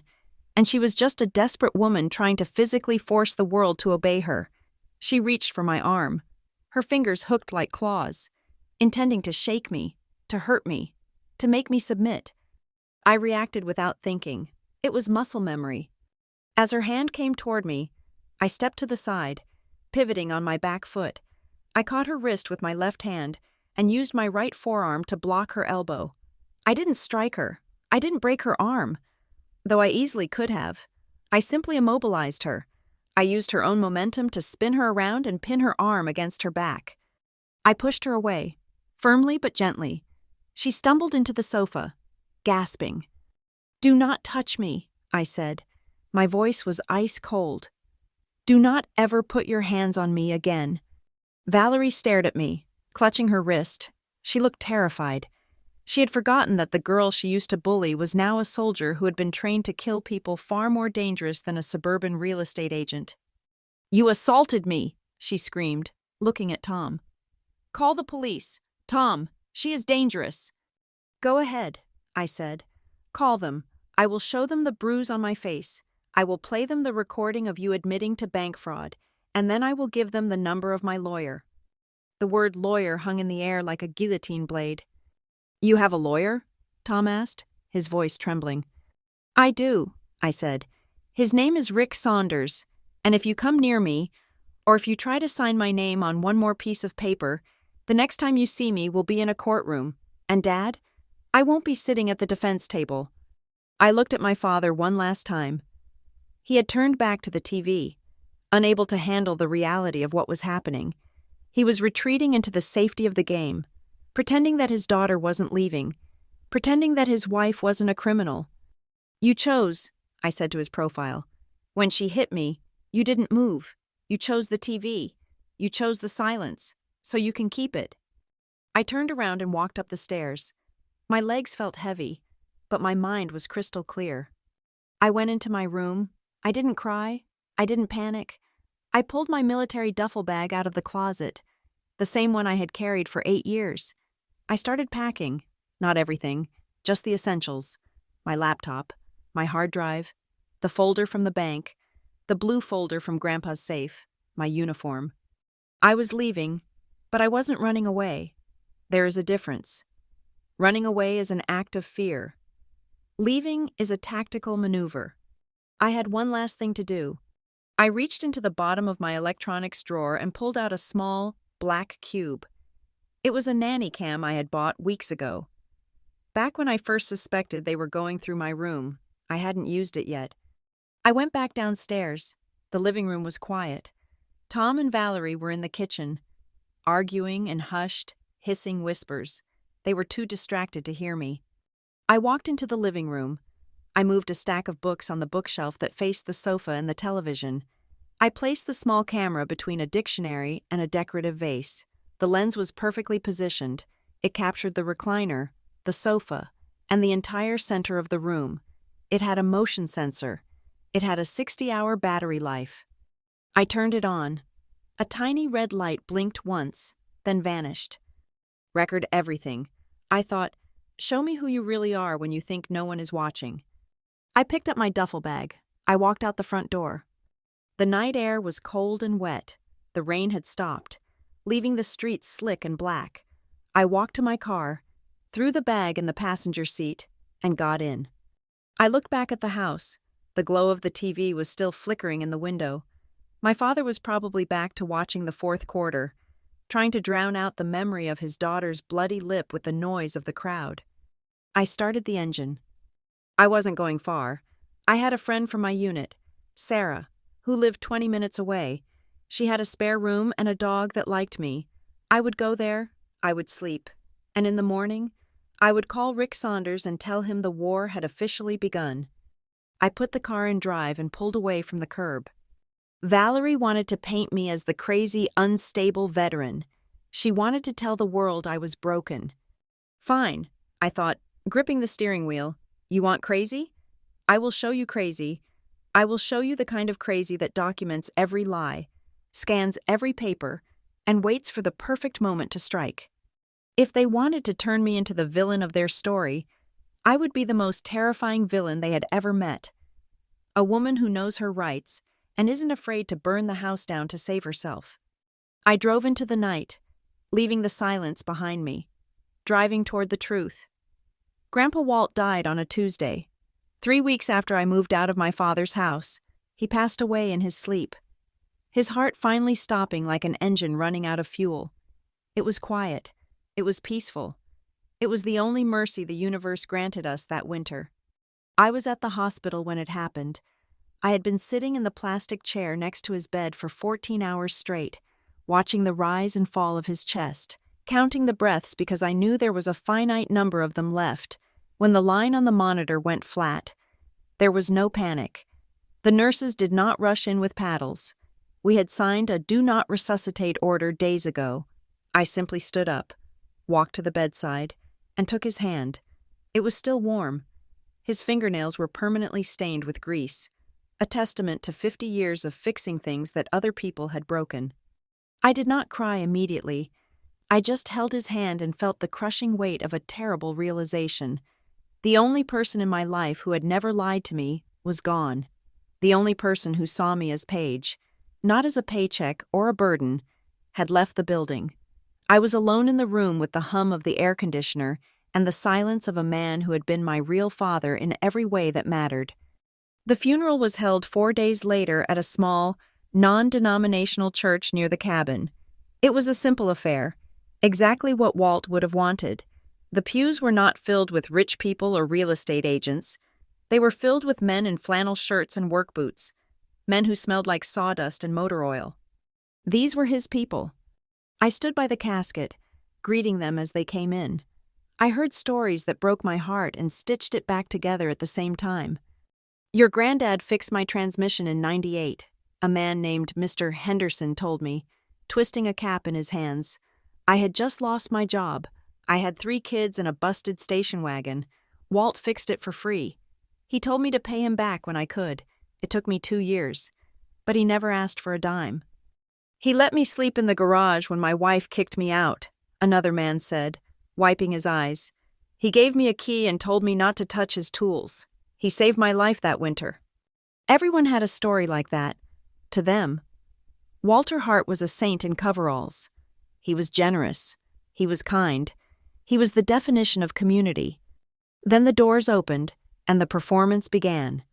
and she was just a desperate woman trying to physically force the world to obey her. She reached for my arm. Her fingers hooked like claws, intending to shake me, to hurt me, to make me submit. I reacted without thinking. It was muscle memory. As her hand came toward me, I stepped to the side, pivoting on my back foot. I caught her wrist with my left hand and used my right forearm to block her elbow. I didn't strike her. I didn't break her arm, though I easily could have. I simply immobilized her. I used her own momentum to spin her around and pin her arm against her back. I pushed her away, firmly but gently. She stumbled into the sofa, gasping. "Do not touch me," I said. My voice was ice cold. "Do not ever put your hands on me again." Valerie stared at me, clutching her wrist. She looked terrified. She had forgotten that the girl she used to bully was now a soldier who had been trained to kill people far more dangerous than a suburban real estate agent. "You assaulted me," she screamed, looking at Tom. "Call the police. Tom, she is dangerous." "Go ahead," I said. "Call them. I will show them the bruise on my face. I will play them the recording of you admitting to bank fraud, and then I will give them the number of my lawyer." The word lawyer hung in the air like a guillotine blade. "You have a lawyer?" Tom asked, his voice trembling. "I do," I said. "His name is Rick Saunders, and if you come near me, or if you try to sign my name on one more piece of paper, the next time you see me will be in a courtroom. And Dad, I won't be sitting at the defense table." I looked at my father one last time. He had turned back to the TV, unable to handle the reality of what was happening. He was retreating into the safety of the game, pretending that his daughter wasn't leaving, pretending that his wife wasn't a criminal. "You chose," I said to his profile. "When she hit me, you didn't move. You chose the TV. You chose the silence, so you can keep it." I turned around and walked up the stairs. My legs felt heavy, but my mind was crystal clear. I went into my room. I didn't cry. I didn't panic. I pulled my military duffel bag out of the closet, the same one I had carried for 8 years. I started packing, not everything, just the essentials. My laptop, my hard drive, the folder from the bank, the blue folder from Grandpa's safe, my uniform. I was leaving, but I wasn't running away. There is a difference. Running away is an act of fear. Leaving is a tactical maneuver. I had one last thing to do. I reached into the bottom of my electronics drawer and pulled out a small, black cube. It was a nanny cam I had bought weeks ago. Back when I first suspected they were going through my room, I hadn't used it yet. I went back downstairs. The living room was quiet. Tom and Valerie were in the kitchen, arguing in hushed, hissing whispers. They were too distracted to hear me. I walked into the living room. I moved a stack of books on the bookshelf that faced the sofa and the television. I placed the small camera between a dictionary and a decorative vase. The lens was perfectly positioned. It captured the recliner, the sofa, and the entire center of the room. It had a motion sensor. It had a 60-hour battery life. I turned it on. A tiny red light blinked once, then vanished. Record everything. I thought, show me who you really are when you think no one is watching. I picked up my duffel bag. I walked out the front door. The night air was cold and wet. The rain had stopped, leaving the streets slick and black. I walked to my car, threw the bag in the passenger seat, and got in. I looked back at the house. The glow of the TV was still flickering in the window. My father was probably back to watching the fourth quarter, trying to drown out the memory of his daughter's bloody lip with the noise of the crowd. I started the engine. I wasn't going far. I had a friend from my unit, Sarah, who lived 20 minutes away. She had a spare room and a dog that liked me. I would go there, I would sleep, and in the morning, I would call Rick Saunders and tell him the war had officially begun. I put the car in drive and pulled away from the curb. Valerie wanted to paint me as the crazy, unstable veteran. She wanted to tell the world I was broken. Fine, I thought, gripping the steering wheel. You want crazy? I will show you crazy. I will show you the kind of crazy that documents every lie, scans every paper, and waits for the perfect moment to strike. If they wanted to turn me into the villain of their story, I would be the most terrifying villain they had ever met. A woman who knows her rights and isn't afraid to burn the house down to save herself. I drove into the night, leaving the silence behind me, driving toward the truth. Grandpa Walt died on a Tuesday. 3 weeks after I moved out of my father's house, he passed away in his sleep, his heart finally stopping like an engine running out of fuel. It was quiet. It was peaceful. It was the only mercy the universe granted us that winter. I was at the hospital when it happened. I had been sitting in the plastic chair next to his bed for 14 hours straight, watching the rise and fall of his chest, counting the breaths because I knew there was a finite number of them left. When the line on the monitor went flat, there was no panic. The nurses did not rush in with paddles. We had signed a do not resuscitate order days ago. I simply stood up, walked to the bedside, and took his hand. It was still warm. His fingernails were permanently stained with grease, a testament to 50 years of fixing things that other people had broken. I did not cry immediately. I just held his hand and felt the crushing weight of a terrible realization. The only person in my life who had never lied to me was gone. The only person who saw me as Paige, not as a paycheck or a burden, had left the building. I was alone in the room with the hum of the air conditioner and the silence of a man who had been my real father in every way that mattered. The funeral was held 4 days later at a small, non-denominational church near the cabin. It was a simple affair, exactly what Walt would have wanted. The pews were not filled with rich people or real estate agents. They were filled with men in flannel shirts and work boots, men who smelled like sawdust and motor oil. These were his people. I stood by the casket, greeting them as they came in. I heard stories that broke my heart and stitched it back together at the same time. Your granddad fixed my transmission in '98, a man named Mr. Henderson told me, twisting a cap in his hands. I had just lost my job. I had 3 kids and a busted station wagon. Walt fixed it for free. He told me to pay him back when I could. It took me 2 years, but he never asked for a dime. He let me sleep in the garage when my wife kicked me out, another man said, wiping his eyes. He gave me a key and told me not to touch his tools. He saved my life that winter. Everyone had a story like that. To them. Walter Hart was a saint in coveralls. He was generous. He was kind. He was the definition of community. Then the doors opened, and the performance began.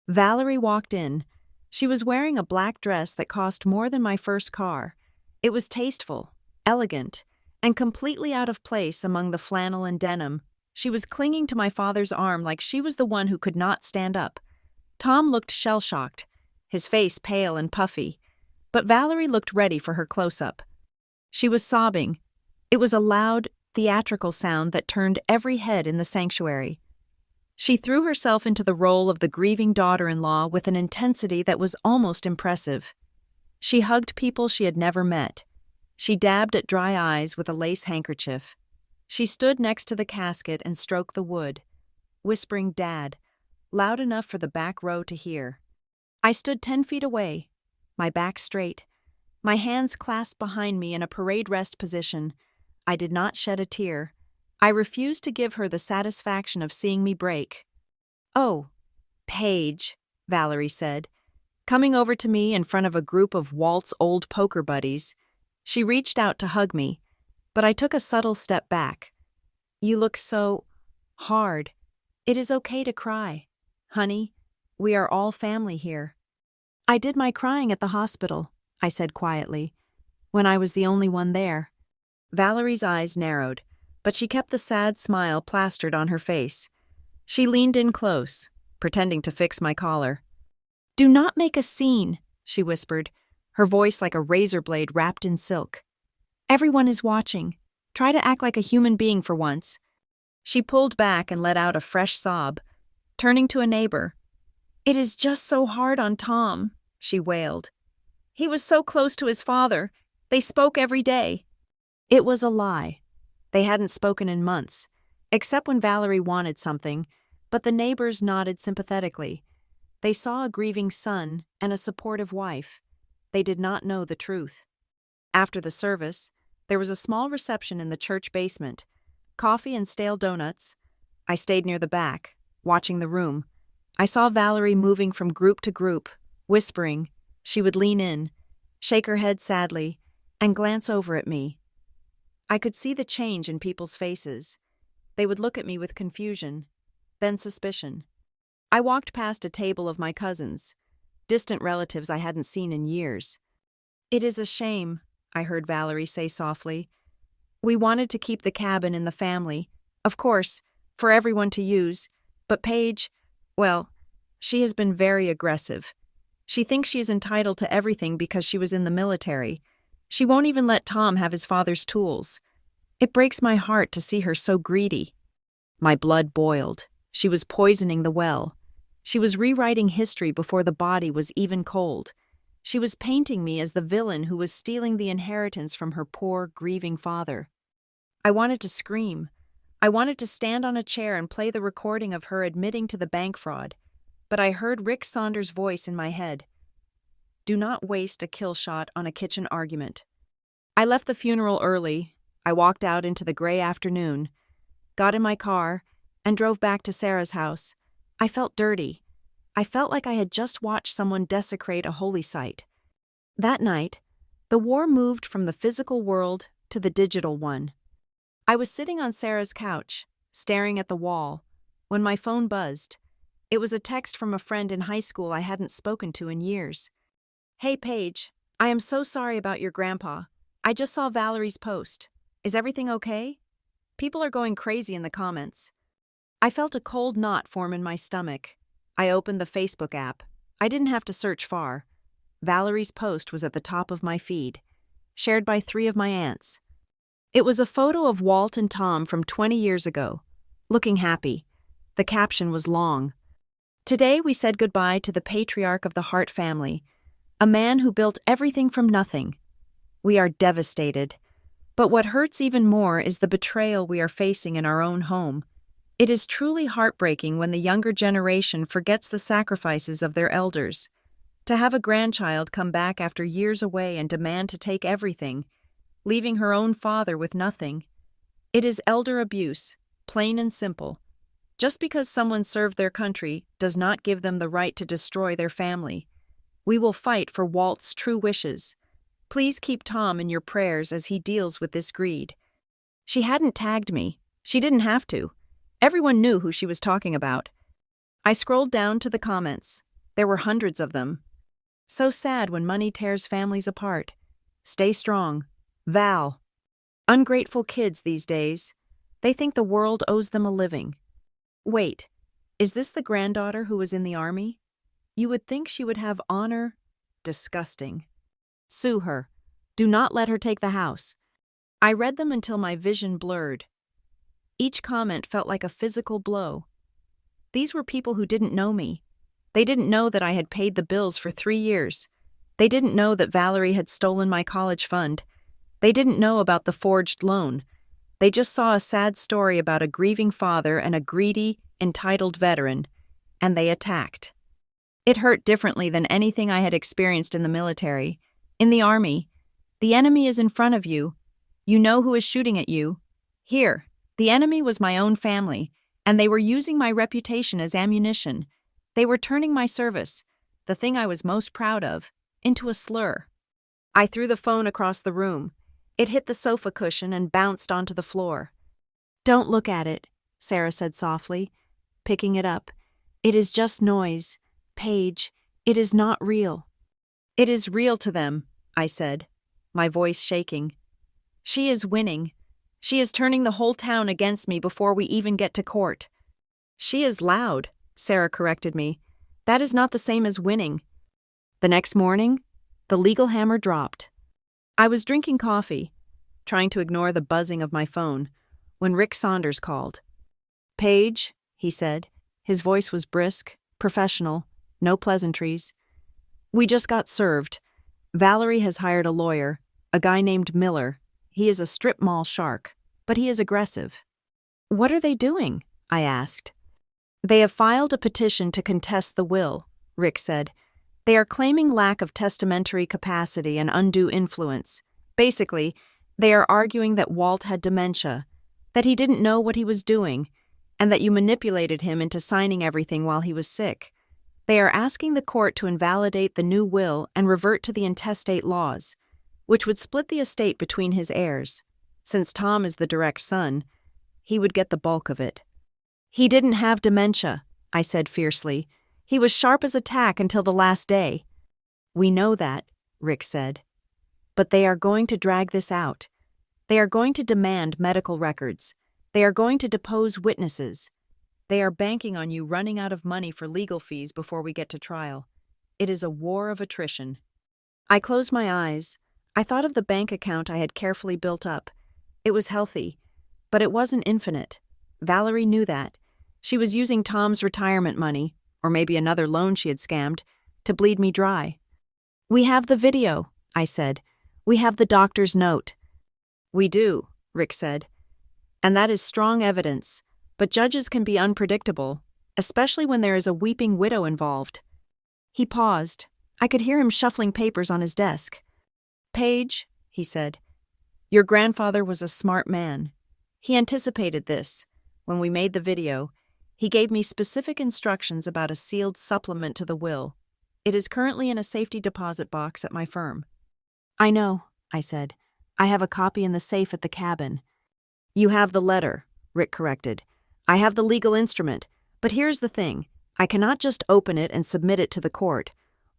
Valerie walked in. She was wearing a black dress that cost more than my first car. It was tasteful, elegant, and completely out of place among the flannel and denim. She was clinging to my father's arm like she was the one who could not stand up. Tom looked shell-shocked, his face pale and puffy, but Valerie looked ready for her close-up. She was sobbing. It was a loud, theatrical sound that turned every head in the sanctuary. She threw herself into the role of the grieving daughter-in-law with an intensity that was almost impressive. She hugged people she had never met. She dabbed at dry eyes with a lace handkerchief. She stood next to the casket and stroked the wood, whispering "Dad," loud enough for the back row to hear. I stood 10 feet away, my back straight, my hands clasped behind me in a parade rest position. I did not shed a tear. I refused to give her the satisfaction of seeing me break. "Oh, Paige," Valerie said, coming over to me in front of a group of Walt's old poker buddies. She reached out to hug me, but I took a subtle step back. "You look so hard. It is okay to cry. Honey, we are all family here." "I did my crying at the hospital," I said quietly, "when I was the only one there." Valerie's eyes narrowed, but she kept the sad smile plastered on her face. She leaned in close, pretending to fix my collar. "Do not make a scene," she whispered, her voice like a razor blade wrapped in silk. "Everyone is watching. Try to act like a human being for once." She pulled back and let out a fresh sob, turning to a neighbor. "It is just so hard on Tom," she wailed. "He was so close to his father. They spoke every day." It was a lie. They hadn't spoken in months, except when Valerie wanted something, but the neighbors nodded sympathetically. They saw a grieving son and a supportive wife. They did not know the truth. After the service, there was a small reception in the church basement. Coffee and stale donuts. I stayed near the back, watching the room. I saw Valerie moving from group to group, whispering. She would lean in, shake her head sadly, and glance over at me. I could see the change in people's faces. They would look at me with confusion, then suspicion. I walked past a table of my cousins, distant relatives I hadn't seen in years. "It is a shame," I heard Valerie say softly. "We wanted to keep the cabin in the family, of course, for everyone to use, but Paige, well, she has been very aggressive. She thinks she is entitled to everything because she was in the military. She won't even let Tom have his father's tools. It breaks my heart to see her so greedy." My blood boiled. She was poisoning the well. She was rewriting history before the body was even cold. She was painting me as the villain who was stealing the inheritance from her poor, grieving father. I wanted to scream. I wanted to stand on a chair and play the recording of her admitting to the bank fraud, but I heard Rick Saunders' voice in my head. "Do not waste a kill shot on a kitchen argument." I left the funeral early. I walked out into the gray afternoon, got in my car, and drove back to Sarah's house. I felt dirty. I felt like I had just watched someone desecrate a holy site. That night, the war moved from the physical world to the digital one. I was sitting on Sarah's couch, staring at the wall, when my phone buzzed. It was a text from a friend in high school I hadn't spoken to in years. "Hey, Paige, I am so sorry about your grandpa. I just saw Valerie's post. Is everything okay? People are going crazy in the comments." I felt a cold knot form in my stomach. I opened the Facebook app. I didn't have to search far. Valerie's post was at the top of my feed, shared by 3 of my aunts. It was a photo of Walt and Tom from 20 years ago, looking happy. The caption was long. "Today we said goodbye to the patriarch of the Hart family, a man who built everything from nothing. We are devastated. But what hurts even more is the betrayal we are facing in our own home. It is truly heartbreaking when the younger generation forgets the sacrifices of their elders. To have a grandchild come back after years away and demand to take everything, leaving her own father with nothing. It is elder abuse, plain and simple. Just because someone served their country does not give them the right to destroy their family. We will fight for Walt's true wishes. Please keep Tom in your prayers as he deals with this greed." She hadn't tagged me. She didn't have to. Everyone knew who she was talking about. I scrolled down to the comments. There were hundreds of them. "So sad when money tears families apart. Stay strong. Val. Ungrateful kids these days. They think the world owes them a living. Wait, is this the granddaughter who was in the army? You would think she would have honor. Disgusting. Sue her. Do not let her take the house." I read them until my vision blurred. Each comment felt like a physical blow. These were people who didn't know me. They didn't know that I had paid the bills for 3 years. They didn't know that Valerie had stolen my college fund. They didn't know about the forged loan. They just saw a sad story about a grieving father and a greedy, entitled veteran, and they attacked. It hurt differently than anything I had experienced in the military. In the army, the enemy is in front of you. You know who is shooting at you. Here, the enemy was my own family, and they were using my reputation as ammunition. They were turning my service, the thing I was most proud of, into a slur. I threw the phone across the room. It hit the sofa cushion and bounced onto the floor. "Don't look at it," Sarah said softly, picking it up. "It is just noise. Paige, it is not real." "It is real to them," I said, my voice shaking. "She is winning. She is turning the whole town against me before we even get to court." "She is loud," Sarah corrected me. "That is not the same as winning." The next morning, the legal hammer dropped. I was drinking coffee, trying to ignore the buzzing of my phone, when Rick Saunders called. "Paige," he said. His voice was brisk, professional, no pleasantries. "We just got served. Valerie has hired a lawyer, a guy named Miller. He is a strip mall shark. but he is aggressive. What are they doing? I asked. They have filed a petition to contest the will, Rick said. They are claiming lack of testamentary capacity and undue influence. Basically, they are arguing that Walt had dementia, that he didn't know what he was doing, and that you manipulated him into signing everything while he was sick. They are asking the court to invalidate the new will and revert to the intestate laws, which would split the estate between his heirs. Since Tom is the direct son, he would get the bulk of it. He didn't have dementia, I said fiercely. He was sharp as a tack until the last day. We know that, Rick said. But they are going to drag this out. They are going to demand medical records. They are going to depose witnesses. They are banking on you running out of money for legal fees before we get to trial. It is a war of attrition. I closed my eyes. I thought of the bank account I had carefully built up. It was healthy, but it wasn't infinite. Valerie knew that. She was using Tom's retirement money, or maybe another loan she had scammed, to bleed me dry. We have the video, I said. We have the doctor's note. We do, Rick said. And that is strong evidence, but judges can be unpredictable, especially when there is a weeping widow involved. He paused. I could hear him shuffling papers on his desk. Paige, he said, your grandfather was a smart man. He anticipated this. When we made the video, he gave me specific instructions about a sealed supplement to the will. It is currently in a safety deposit box at my firm. I know, I said. I have a copy in the safe at the cabin. You have the letter, Rick corrected. I have the legal instrument, but here's the thing. I cannot just open it and submit it to the court.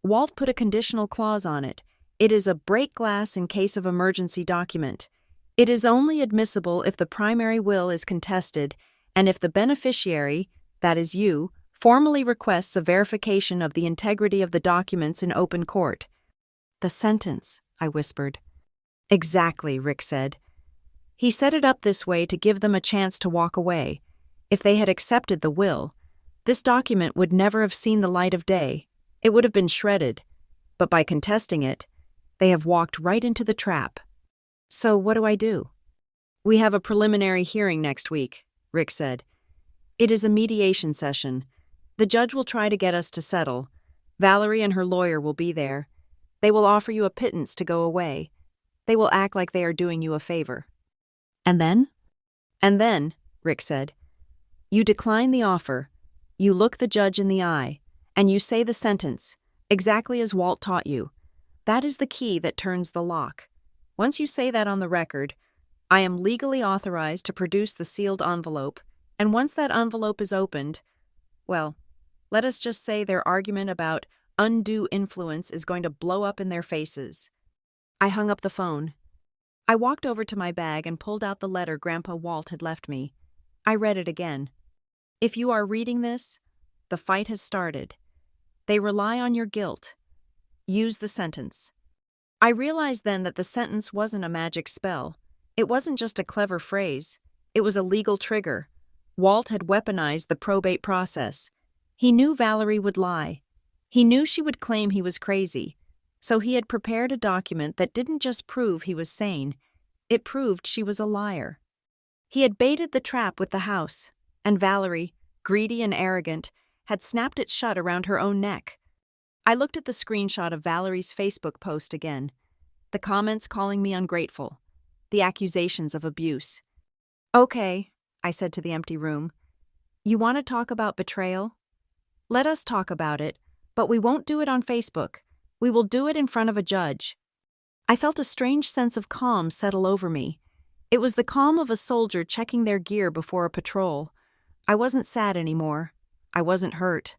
Walt put a conditional clause on it. It is a break glass in case of emergency document. It is only admissible if the primary will is contested and if the beneficiary, that is you, formally requests a verification of the integrity of the documents in open court. The sentence, I whispered. Exactly, Rick said. He set it up this way to give them a chance to walk away. If they had accepted the will, this document would never have seen the light of day. It would have been shredded. But by contesting it, they have walked right into the trap. So what do I do? We have a preliminary hearing next week, Rick said. It is a mediation session. The judge will try to get us to settle. Valerie and her lawyer will be there. They will offer you a pittance to go away. They will act like they are doing you a favor. And then? And then, Rick said, you decline the offer. You look the judge in the eye, and you say the sentence, exactly as Walt taught you. That is the key that turns the lock. Once you say that on the record, I am legally authorized to produce the sealed envelope, and once that envelope is opened, well, let us just say their argument about undue influence is going to blow up in their faces. I hung up the phone. I walked over to my bag and pulled out the letter Grandpa Walt had left me. I read it again. If you are reading this, the fight has started. They rely on your guilt. Use the sentence. I realized then that the sentence wasn't a magic spell. It wasn't just a clever phrase. It was a legal trigger. Walt had weaponized the probate process. He knew Valerie would lie. He knew she would claim he was crazy. So he had prepared a document that didn't just prove he was sane. It proved she was a liar. He had baited the trap with the house, and Valerie, greedy and arrogant, had snapped it shut around her own neck. I looked at the screenshot of Valerie's Facebook post again. The comments calling me ungrateful. The accusations of abuse. Okay, I said to the empty room. You want to talk about betrayal? Let us talk about it, but we won't do it on Facebook. We will do it in front of a judge. I felt a strange sense of calm settle over me. It was the calm of a soldier checking their gear before a patrol. I wasn't sad anymore. I wasn't hurt.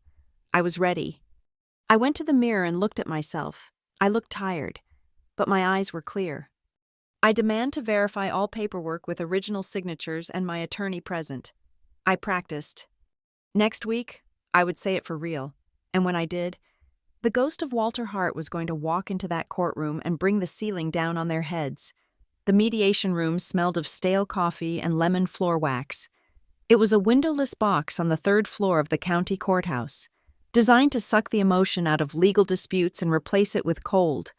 I was ready. I went to the mirror and looked at myself. I looked tired, but my eyes were clear. I demand to verify all paperwork with original signatures and my attorney present. I practiced. Next week, I would say it for real. And when I did, the ghost of Walter Hart was going to walk into that courtroom and bring the ceiling down on their heads. The mediation room smelled of stale coffee and lemon floor wax. It was a windowless box on the third floor of the county courthouse, designed to suck the emotion out of legal disputes and replace it with cold,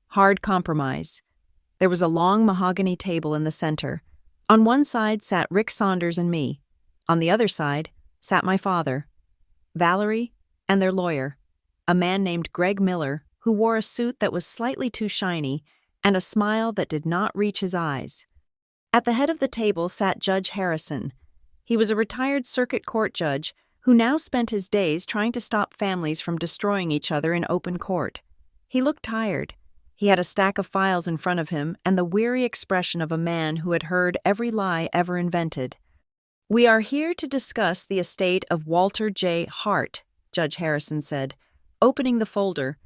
hard compromise. There was a long mahogany table in the center, On one side sat Rick Saunders and me. On the other side sat my father, Valerie, and their lawyer, a man named Greg Miller, who wore a suit that was slightly too shiny and a smile that did not reach his eyes. At the head of the table sat Judge Harrison. He was a retired circuit court judge who now spent his days trying to stop families from destroying each other in open court. He looked tired. He had a stack of files in front of him and the weary expression of a man who had heard every lie ever invented. "We are here to discuss the estate of Walter J. Hart," Judge Harrison said, opening the folder.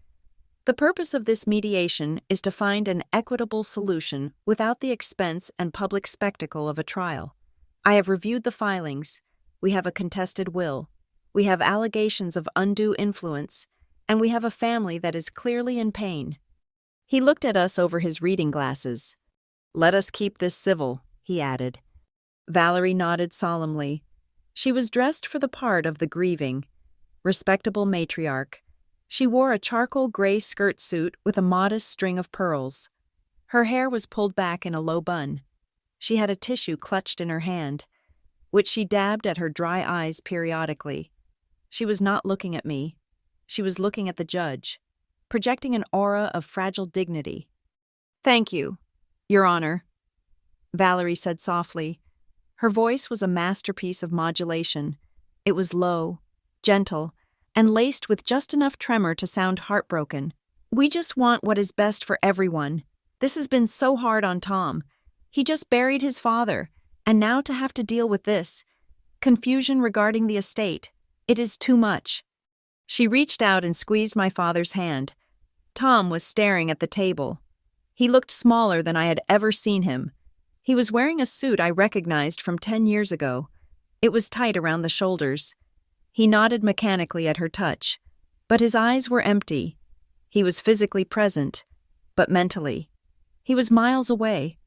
"The purpose of this mediation is to find an equitable solution without the expense and public spectacle of a trial. I have reviewed the filings. We have a contested will. We have allegations of undue influence, and we have a family that is clearly in pain." He looked at us over his reading glasses. "Let us keep this civil," he added. Valerie nodded solemnly. She was dressed for the part of the grieving, respectable matriarch. She wore a charcoal gray skirt suit with a modest string of pearls. Her hair was pulled back in a low bun. She had a tissue clutched in her hand, which she dabbed at her dry eyes periodically. She was not looking at me. She was looking at the judge, projecting an aura of fragile dignity. "Thank you, Your Honor," Valerie said softly. Her voice was a masterpiece of modulation. It was low, gentle, and laced with just enough tremor to sound heartbroken. "We just want what is best for everyone. This has been so hard on Tom. He just buried his father, and now to have to deal with this confusion regarding the estate. It is too much." She reached out and squeezed my father's hand. Tom was staring at the table. He looked smaller than I had ever seen him. He was wearing a suit I recognized from 10 years ago. It was tight around the shoulders. He nodded mechanically at her touch, but his eyes were empty. He was physically present, but mentally. He was miles away,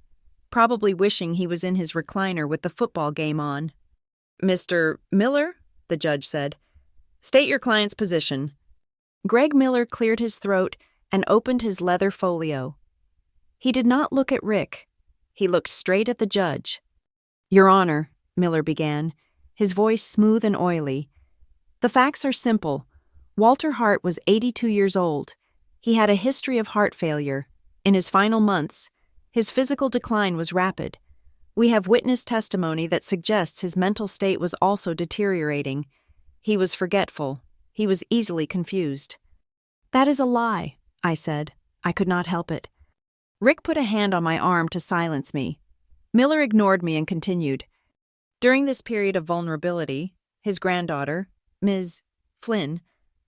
probably wishing he was in his recliner with the football game on. "Mr. Miller," the judge said, "state your client's position." Greg Miller cleared his throat and opened his leather folio. He did not look at Rick. He looked straight at the judge. "Your Honor," Miller began, his voice smooth and oily. "The facts are simple. Walter Hart was 82 years old. He had a history of heart failure. In his final months, his physical decline was rapid. We have witness testimony that suggests his mental state was also deteriorating. He was forgetful. He was easily confused." "That is a lie," I said. I could not help it. Rick put a hand on my arm to silence me. Miller ignored me and continued. "During this period of vulnerability, his granddaughter, Ms. Flynn,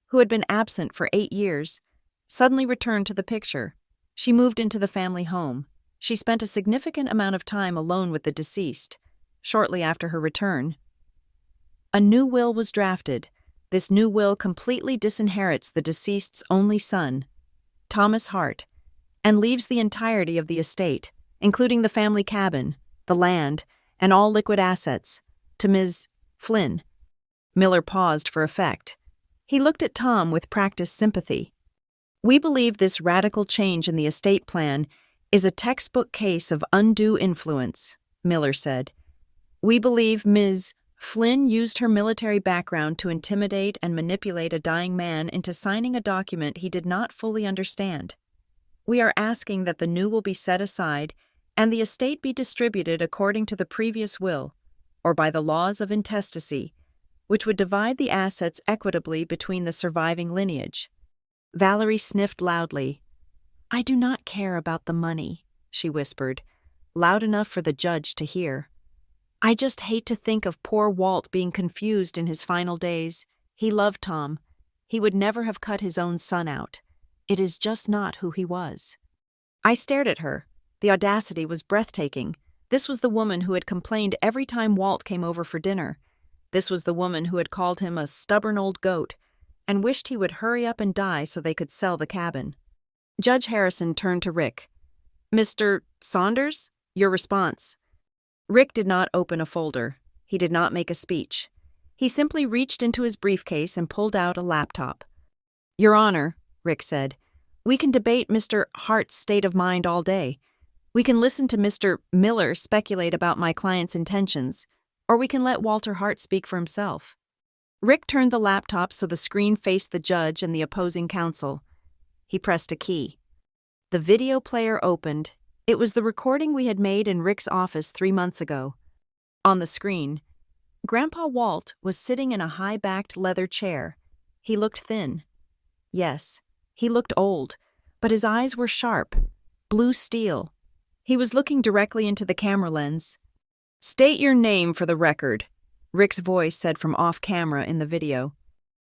who had been absent for 8 years, suddenly returned to the picture. She moved into the family home. She spent a significant amount of time alone with the deceased. Shortly after her return, a new will was drafted. This new will completely disinherits the deceased's only son, Thomas Hart, and leaves the entirety of the estate, including the family cabin, the land, and all liquid assets, to Ms. Flynn." Miller paused for effect. He looked at Tom with practiced sympathy. "We believe this radical change in the estate plan is a textbook case of undue influence," Miller said. "We believe Ms. Flynn used her military background to intimidate and manipulate a dying man into signing a document he did not fully understand. We are asking that the new will be set aside and the estate be distributed according to the previous will, or by the laws of intestacy, which would divide the assets equitably between the surviving lineage." Valerie sniffed loudly. "I do not care about the money," she whispered, loud enough for the judge to hear. "I just hate to think of poor Walt being confused in his final days. He loved Tom. He would never have cut his own son out. It is just not who he was." I stared at her. The audacity was breathtaking. This was the woman who had complained every time Walt came over for dinner. This was the woman who had called him a stubborn old goat and wished he would hurry up and die so they could sell the cabin. Judge Harrison turned to Rick. "Mr. Saunders, your response." Rick did not open a folder. He did not make a speech. He simply reached into his briefcase and pulled out a laptop. "Your Honor," Rick said, "we can debate Mr. Hart's state of mind all day. We can listen to Mr. Miller speculate about my client's intentions, or we can let Walter Hart speak for himself. Rick turned the laptop so the screen faced the judge and the opposing counsel. He pressed a key. The video player opened. It was the recording we had made in Rick's office 3 months ago. On the screen, Grandpa Walt was sitting in a high-backed leather chair. He looked thin. Yes, he looked old, but his eyes were sharp, blue steel. He was looking directly into the camera lens. "State your name for the record," Rick's voice said from off-camera in the video.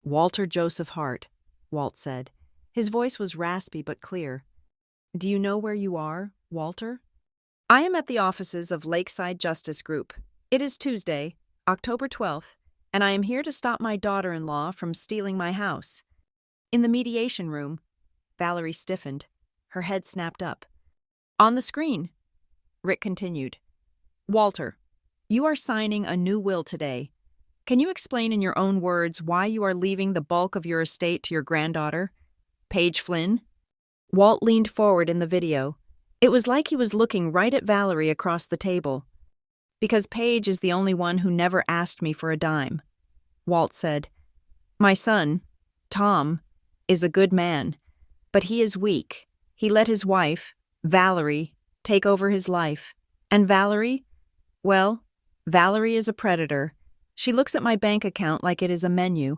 "Walter Joseph Hart," Walt said. His voice was raspy but clear. "Do you know where you are, Walter?" "I am at the offices of Lakeside Justice Group. It is Tuesday, October 12th, and I am here to stop my daughter-in-law from stealing my house." In the mediation room, Valerie stiffened. Her head snapped up. On the screen, Rick continued. "Walter, you are signing a new will today. Can you explain in your own words why you are leaving the bulk of your estate to your granddaughter, Paige Flynn?" Walt leaned forward in the video. It was like he was looking right at Valerie across the table. "Because Paige is the only one who never asked me for a dime," Walt said. "My son, Tom, is a good man, but he is weak. He let his wife, Valerie, take over his life. And Valerie? Well, Valerie is a predator. She looks at my bank account like it is a menu.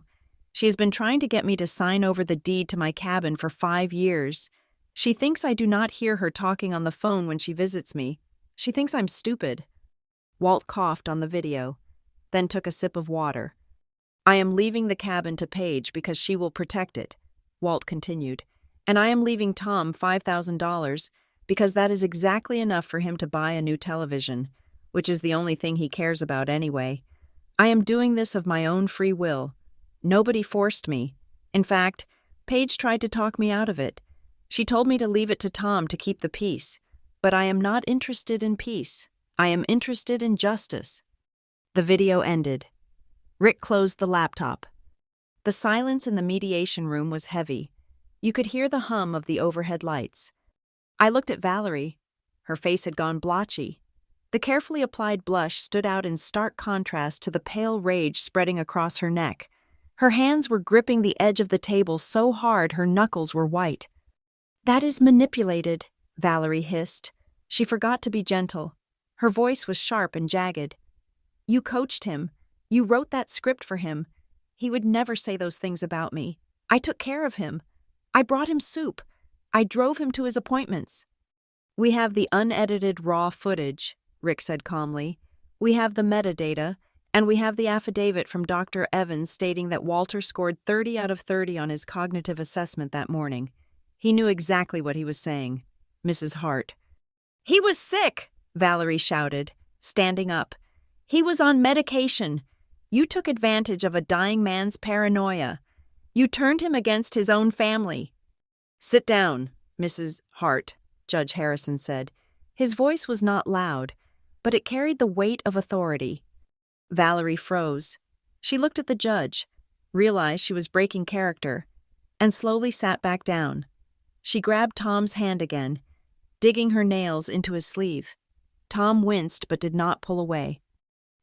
She has been trying to get me to sign over the deed to my cabin for 5 years. She thinks I do not hear her talking on the phone when she visits me. She thinks I'm stupid." Walt coughed on the video, then took a sip of water. "I am leaving the cabin to Paige because she will protect it," Walt continued. "And I am leaving Tom $5,000 because that is exactly enough for him to buy a new television, which is the only thing he cares about anyway. I am doing this of my own free will. Nobody forced me. In fact, Paige tried to talk me out of it. She told me to leave it to Tom to keep the peace. But I am not interested in peace. I am interested in justice." The video ended. Rick closed the laptop. The silence in the mediation room was heavy. You could hear the hum of the overhead lights. I looked at Valerie. Her face had gone blotchy. The carefully applied blush stood out in stark contrast to the pale rage spreading across her neck. Her hands were gripping the edge of the table so hard her knuckles were white. "That is manipulated," Valerie hissed. She forgot to be gentle. Her voice was sharp and jagged. "You coached him. You wrote that script for him. He would never say those things about me. I took care of him. I brought him soup. I drove him to his appointments." "We have the unedited raw footage," Rick said calmly. "We have the metadata, and we have the affidavit from Dr. Evans stating that Walter scored 30 out of 30 on his cognitive assessment that morning. He knew exactly what he was saying. Mrs. Hart." "He was sick!" Valerie shouted, standing up. "He was on medication. You took advantage of a dying man's paranoia. You turned him against his own family." "Sit down, Mrs. Hart," Judge Harrison said. His voice was not loud, but it carried the weight of authority. Valerie froze. She looked at the judge, realized she was breaking character, and slowly sat back down. She grabbed Tom's hand again, digging her nails into his sleeve. Tom winced but did not pull away.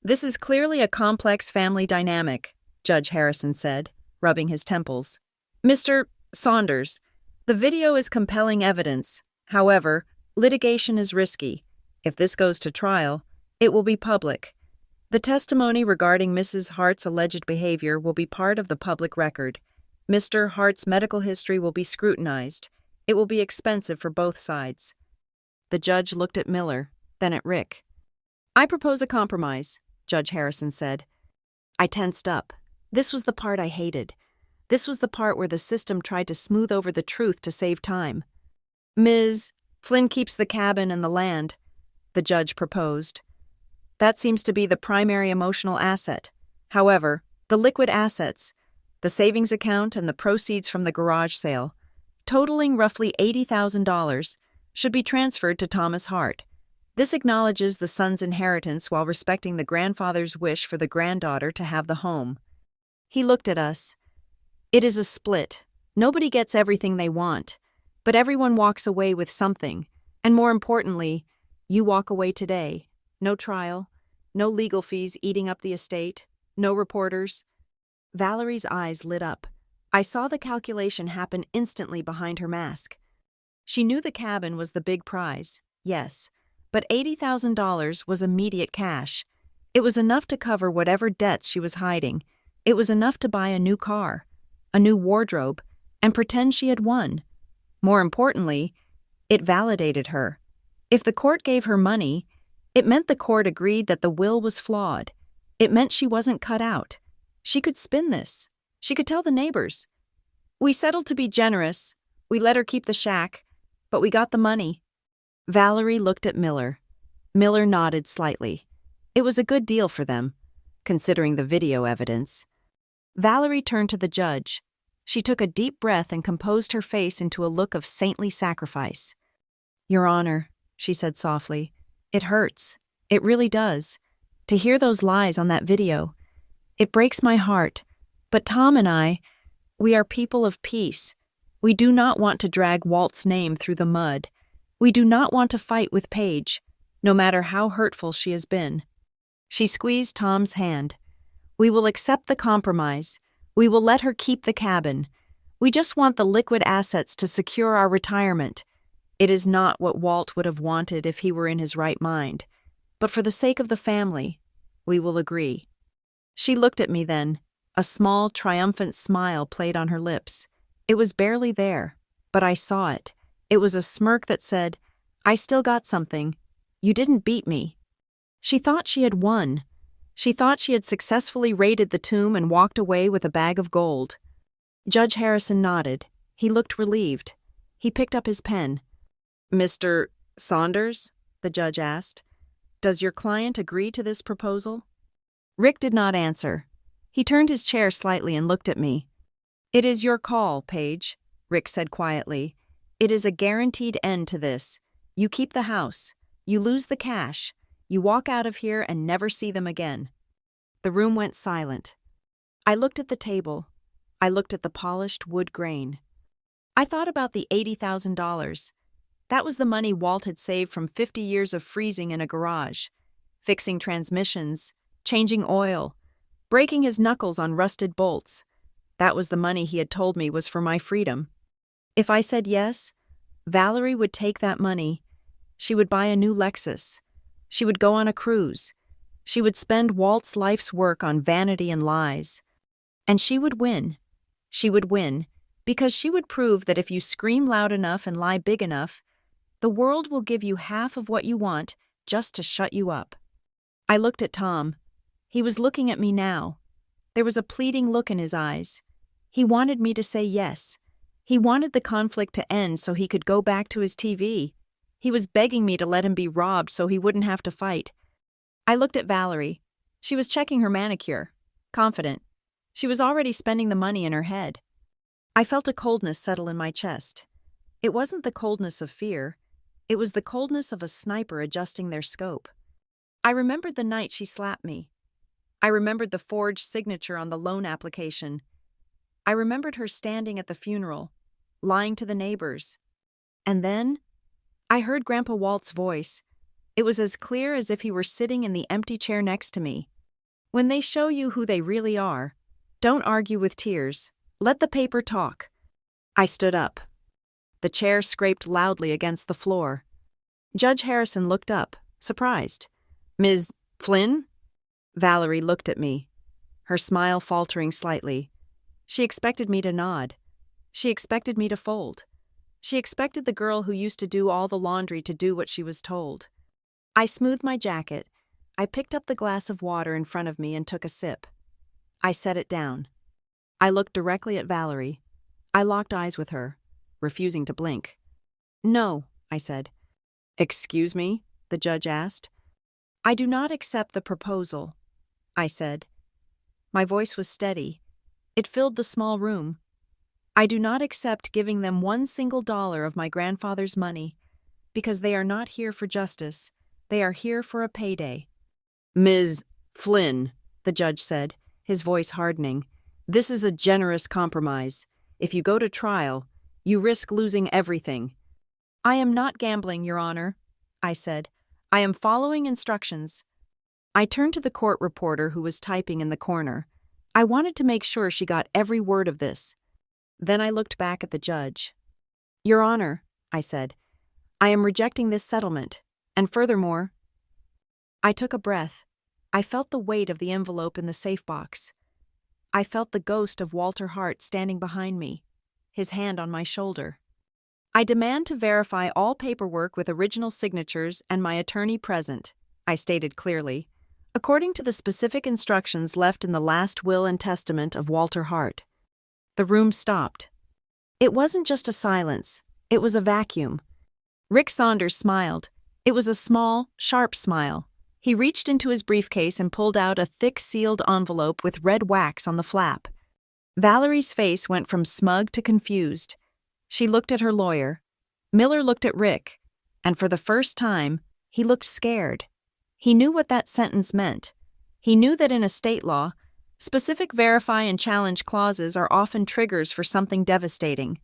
"This is clearly a complex family dynamic," Judge Harrison said, rubbing his temples. "Mr. Saunders, the video is compelling evidence. However, litigation is risky. If this goes to trial, it will be public. The testimony regarding Mrs. Hart's alleged behavior will be part of the public record. Mr. Hart's medical history will be scrutinized. It will be expensive for both sides." The judge looked at Miller, then at Rick. "I propose a compromise," Judge Harrison said. I tensed up. This was the part I hated. This was the part where the system tried to smooth over the truth to save time. "Ms. Flynn keeps the cabin and the land," the judge proposed. "That seems to be the primary emotional asset. However, the liquid assets, the savings account and the proceeds from the garage sale, totaling roughly $80,000, should be transferred to Thomas Hart. This acknowledges the son's inheritance while respecting the grandfather's wish for the granddaughter to have the home." He looked at us. "It is a split. Nobody gets everything they want, but everyone walks away with something, and more importantly, You walk away today. No trial. No legal fees eating up the estate. No reporters. Valerie's eyes lit up. I saw the calculation happen instantly behind her mask. She knew the cabin was the big prize, yes, but $80,000 was immediate cash. It was enough to cover whatever debts she was hiding. It was enough to buy a new car, a new wardrobe, and pretend she had won. More importantly, it validated her. If the court gave her money, it meant the court agreed that the will was flawed. It meant she wasn't cut out. She could spin this. She could tell the neighbors. We settled to be generous. We let her keep the shack, but we got the money. Valerie looked at Miller. Miller nodded slightly. It was a good deal for them, considering the video evidence. Valerie turned to the judge. She took a deep breath and composed her face into a look of saintly sacrifice. Your Honor, she said softly, it hurts. It really does. To hear those lies on that video. It breaks my heart. But Tom and I, we are people of peace. We do not want to drag Walt's name through the mud. We do not want to fight with Paige, no matter how hurtful she has been. She squeezed Tom's hand. We will accept the compromise. We will let her keep the cabin. We just want the liquid assets to secure our retirement. It is not what Walt would have wanted if he were in his right mind. But for the sake of the family, we will agree. She looked at me then. A small, triumphant smile played on her lips. It was barely there, but I saw it. It was a smirk that said, I still got something. You didn't beat me. She thought she had won. She thought she had successfully raided the tomb and walked away with a bag of gold. Judge Harrison nodded. He looked relieved. He picked up his pen. Mr. Saunders, the judge asked, does your client agree to this proposal? Rick did not answer. He turned his chair slightly and looked at me. It is your call, Paige, Rick said quietly. It is a guaranteed end to this. You keep the house. You lose the cash. You walk out of here and never see them again. The room went silent. I looked at the table. I looked at the polished wood grain. I thought about the $80,000. That was the money Walt had saved from 50 years of freezing in a garage, fixing transmissions, changing oil, breaking his knuckles on rusted bolts. That was the money he had told me was for my freedom. If I said yes, Valerie would take that money. She would buy a new Lexus. She would go on a cruise. She would spend Walt's life's work on vanity and lies. And she would win. She would win, because she would prove that if you scream loud enough and lie big enough, the world will give you half of what you want just to shut you up. I looked at Tom. He was looking at me now. There was a pleading look in his eyes. He wanted me to say yes. He wanted the conflict to end so he could go back to his TV. He was begging me to let him be robbed so he wouldn't have to fight. I looked at Valerie. She was checking her manicure, confident. She was already spending the money in her head. I felt a coldness settle in my chest. It wasn't the coldness of fear. It was the coldness of a sniper adjusting their scope. I remembered the night she slapped me. I remembered the forged signature on the loan application. I remembered her standing at the funeral, lying to the neighbors. And then, I heard Grandpa Walt's voice. It was as clear as if he were sitting in the empty chair next to me. When they show you who they really are, don't argue with tears. Let the paper talk. I stood up. The chair scraped loudly against the floor. Judge Harrison looked up, surprised. Ms. Flynn? Valerie looked at me, her smile faltering slightly. She expected me to nod. She expected me to fold. She expected the girl who used to do all the laundry to do what she was told. I smoothed my jacket. I picked up the glass of water in front of me and took a sip. I set it down. I looked directly at Valerie. I locked eyes with her, refusing to blink. No, I said. Excuse me? The judge asked. I do not accept the proposal, I said. My voice was steady. It filled the small room. I do not accept giving them $1 single of my grandfather's money, because they are not here for justice. They are here for a payday. Ms. Flynn, the judge said, his voice hardening, this is a generous compromise. If you go to trial, you risk losing everything. I am not gambling, Your Honor, I said. I am following instructions. I turned to the court reporter who was typing in the corner. I wanted to make sure she got every word of this. Then I looked back at the judge. Your Honor, I said, I am rejecting this settlement, and furthermore, I took a breath. I felt the weight of the envelope in the safe box. I felt the ghost of Walter Hart standing behind me, his hand on my shoulder. I demand to verify all paperwork with original signatures and my attorney present, I stated clearly, according to the specific instructions left in the last will and testament of Walter Hart. The room stopped. It wasn't just a silence, it was a vacuum. Rick Saunders smiled. It was a small, sharp smile. He reached into his briefcase and pulled out a thick sealed envelope with red wax on the flap. Valerie's face went from smug to confused. She looked at her lawyer. Miller looked at Rick, and for the first time, he looked scared. He knew what that sentence meant. He knew that in estate law, specific verify and challenge clauses are often triggers for something devastating.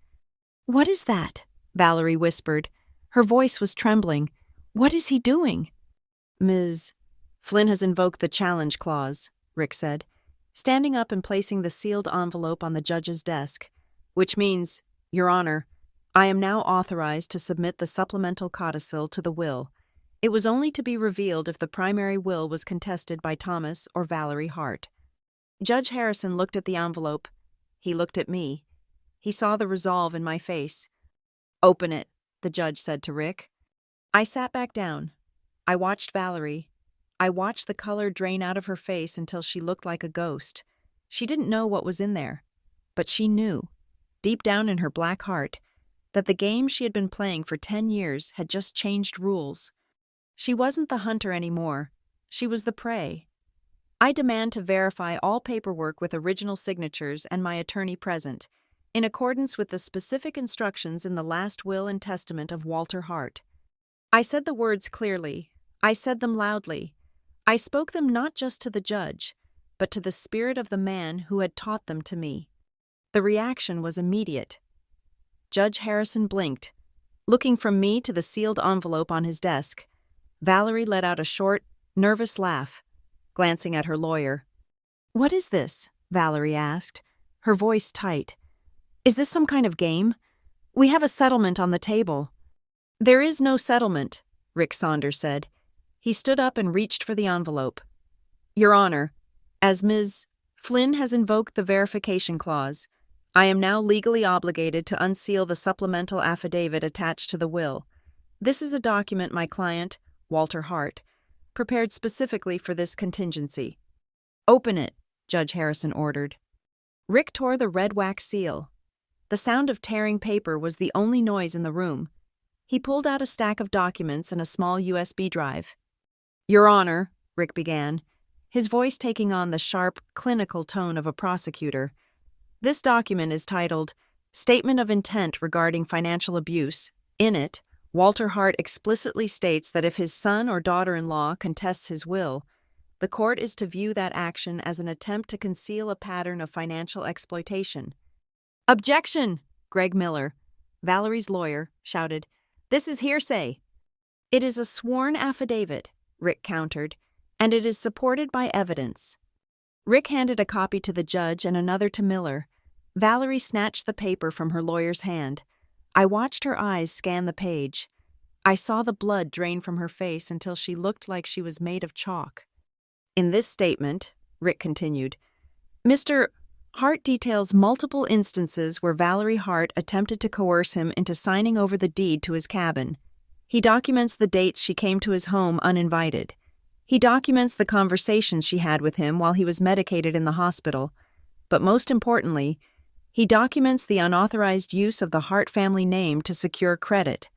What is that? Valerie whispered. Her voice was trembling. What is he doing? Ms. Flynn has invoked the challenge clause, Rick said, standing up and placing the sealed envelope on the judge's desk, which means, Your Honor, I am now authorized to submit the supplemental codicil to the will. It was only to be revealed if the primary will was contested by Thomas or Valerie Hart. Judge Harrison looked at the envelope. He looked at me. He saw the resolve in my face. Open it, the judge said to Rick. I sat back down. I watched Valerie. I watched the color drain out of her face until she looked like a ghost. She didn't know what was in there, but she knew, deep down in her black heart, that the game she had been playing for 10 years had just changed rules. She wasn't the hunter anymore. She was the prey. I demand to verify all paperwork with original signatures and my attorney present, in accordance with the specific instructions in the last will and testament of Walter Hart. I said the words clearly. I said them loudly. I spoke them not just to the judge, but to the spirit of the man who had taught them to me. The reaction was immediate. Judge Harrison blinked, looking from me to the sealed envelope on his desk. Valerie let out a short, nervous laugh, glancing at her lawyer. What is this? Valerie asked, her voice tight. Is this some kind of game? We have a settlement on the table. There is no settlement, Rick Saunders said. He stood up and reached for the envelope. Your Honor, as Ms. Flynn has invoked the verification clause, I am now legally obligated to unseal the supplemental affidavit attached to the will. This is a document my client, Walter Hart, prepared specifically for this contingency. Open it, Judge Harrison ordered. Rick tore the red wax seal. The sound of tearing paper was the only noise in the room. He pulled out a stack of documents and a small USB drive. Your Honor, Rick began, his voice taking on the sharp, clinical tone of a prosecutor. This document is titled Statement of Intent Regarding Financial Abuse. In it, Walter Hart explicitly states that if his son or daughter-in-law contests his will, the court is to view that action as an attempt to conceal a pattern of financial exploitation. Objection! Greg Miller, Valerie's lawyer, shouted. This is hearsay. It is a sworn affidavit, Rick countered, and it is supported by evidence. Rick handed a copy to the judge and another to Miller. Valerie snatched the paper from her lawyer's hand. I watched her eyes scan the page. I saw the blood drain from her face until she looked like she was made of chalk. In this statement, Rick continued, Mr. Hart details multiple instances where Valerie Hart attempted to coerce him into signing over the deed to his cabin. He documents the dates she came to his home uninvited. He documents the conversations she had with him while he was medicated in the hospital. But most importantly, he documents the unauthorized use of the Hart family name to secure credit.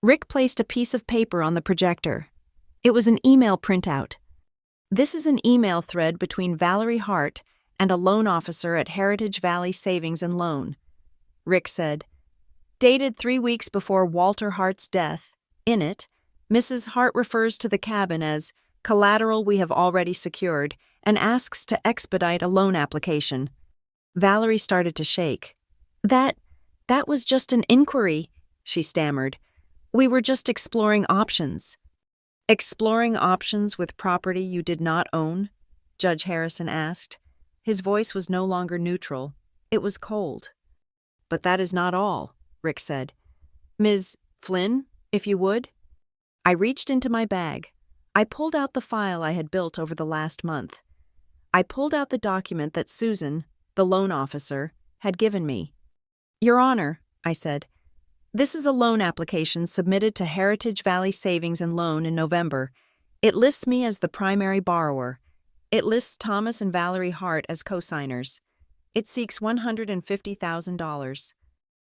Rick placed a piece of paper on the projector. It was an email printout. This is an email thread between Valerie Hart and a loan officer at Heritage Valley Savings and Loan. Rick said, dated 3 weeks before Walter Hart's death. In it, Mrs. Hart refers to the cabin as collateral we have already secured and asks to expedite a loan application. Valerie started to shake. That was just an inquiry, she stammered. We were just exploring options. Exploring options with property you did not own? Judge Harrison asked. His voice was no longer neutral. It was cold. But that is not all, Rick said. Ms. Flynn, if you would? I reached into my bag. I pulled out the file I had built over the last month. I pulled out the document that Susan, the loan officer, had given me. Your Honor, I said, this is a loan application submitted to Heritage Valley Savings and Loan in November. It lists me as the primary borrower. It lists Thomas and Valerie Hart as co-signers. It seeks $150,000.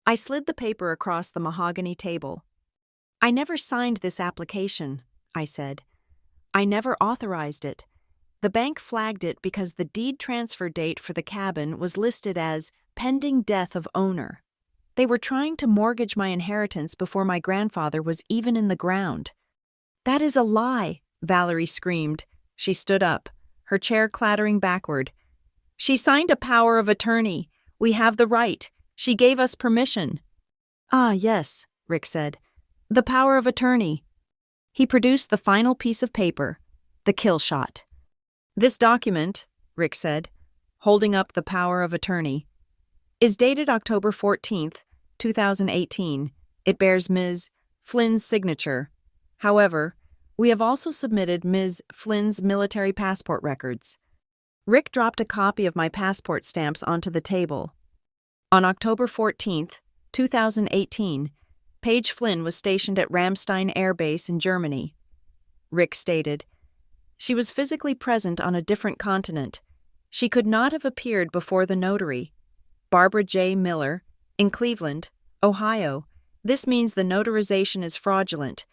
I slid the paper across the mahogany table. I never signed this application, I said. I never authorized it. The bank flagged it because the deed transfer date for the cabin was listed as pending death of owner. They were trying to mortgage my inheritance before my grandfather was even in the ground. That is a lie, Valerie screamed. She stood up, her chair clattering backward. She signed a power of attorney. We have the right. She gave us permission. Ah, yes, Rick said. The power of attorney. He produced the final piece of paper, the kill shot. This document, Rick said, holding up the power of attorney, is dated October 14th, 2018. It bears Ms. Flynn's signature. However, we have also submitted Ms. Flynn's military passport records. Rick dropped a copy of my passport stamps onto the table. On October 14th, 2018, Paige Flynn was stationed at Ramstein Air Base in Germany. Rick stated, she was physically present on a different continent. She could not have appeared before the notary, Barbara J. Miller, in Cleveland, Ohio. This means the notarization is fraudulent.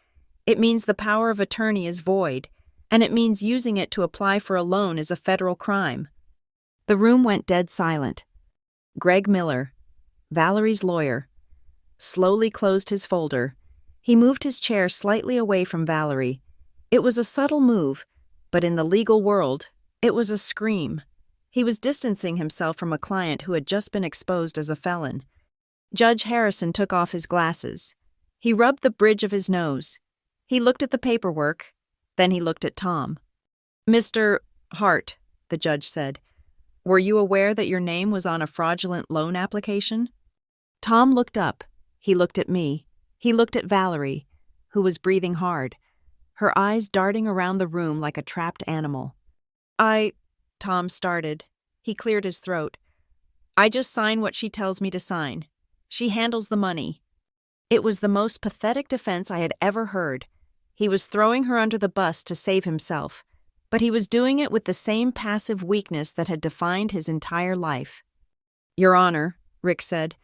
It means the power of attorney is void, and it means using it to apply for a loan is a federal crime. The room went dead silent. Greg Miller, Valerie's lawyer, slowly closed his folder. He moved his chair slightly away from Valerie. It was a subtle move, but in the legal world, it was a scream. He was distancing himself from a client who had just been exposed as a felon. Judge Harrison took off his glasses. He rubbed the bridge of his nose. He looked at the paperwork. Then he looked at Tom. Mr. Hart, the judge said, were you aware that your name was on a fraudulent loan application? Tom looked up. He looked at me. He looked at Valerie, who was breathing hard, her eyes darting around the room like a trapped animal. Tom started. He cleared his throat. I just sign what she tells me to sign. She handles the money. It was the most pathetic defense I had ever heard. He was throwing her under the bus to save himself, but he was doing it with the same passive weakness that had defined his entire life. Your Honor, Rick said,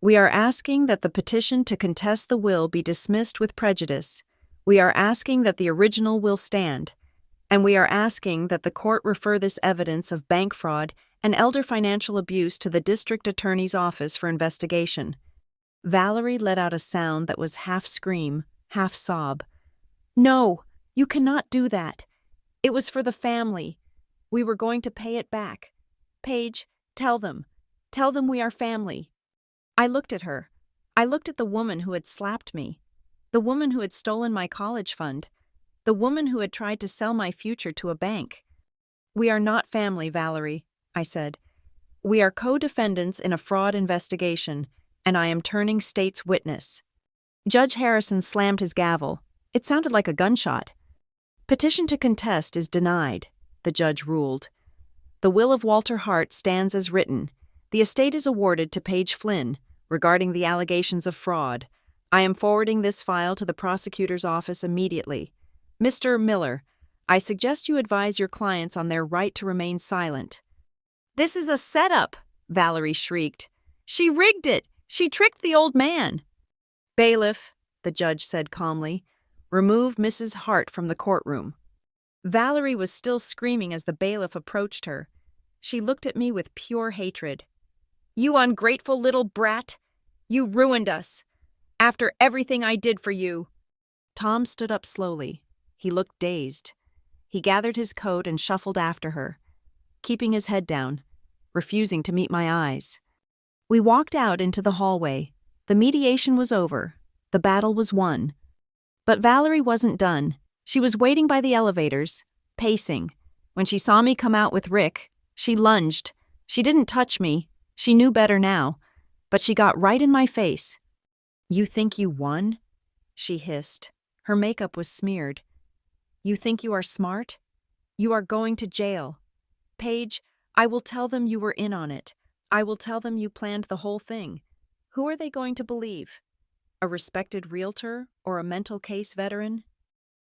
we are asking that the petition to contest the will be dismissed with prejudice. We are asking that the original will stand. And we are asking that the court refer this evidence of bank fraud and elder financial abuse to the district attorney's office for investigation. Valerie let out a sound that was half scream, half sob. No, you cannot do that. It was for the family. We were going to pay it back. Paige, tell them. Tell them we are family. I looked at her. I looked at the woman who had slapped me, the woman who had stolen my college fund, the woman who had tried to sell my future to a bank. We are not family, Valerie, I said. We are co-defendants in a fraud investigation, and I am turning state's witness. Judge Harrison slammed his gavel. It sounded like a gunshot. Petition to contest is denied, the judge ruled. The will of Walter Hart stands as written. The estate is awarded to Paige Flynn regarding the allegations of fraud. I am forwarding this file to the prosecutor's office immediately. Mr. Miller, I suggest you advise your clients on their right to remain silent. This is a setup, Valerie shrieked. She rigged it. She tricked the old man. Bailiff, the judge said calmly, remove Mrs. Hart from the courtroom. Valerie was still screaming as the bailiff approached her. She looked at me with pure hatred. You ungrateful little brat! You ruined us! After everything I did for you! Tom stood up slowly. He looked dazed. He gathered his coat and shuffled after her, keeping his head down, refusing to meet my eyes. We walked out into the hallway. The mediation was over. The battle was won. But Valerie wasn't done. She was waiting by the elevators, pacing. When she saw me come out with Rick, she lunged. She didn't touch me. She knew better now. But she got right in my face. "You think you won?" she hissed. Her makeup was smeared. "You think you are smart? You are going to jail. Paige, I will tell them you were in on it. I will tell them you planned the whole thing. Who are they going to believe? A respected realtor or a mental case veteran?"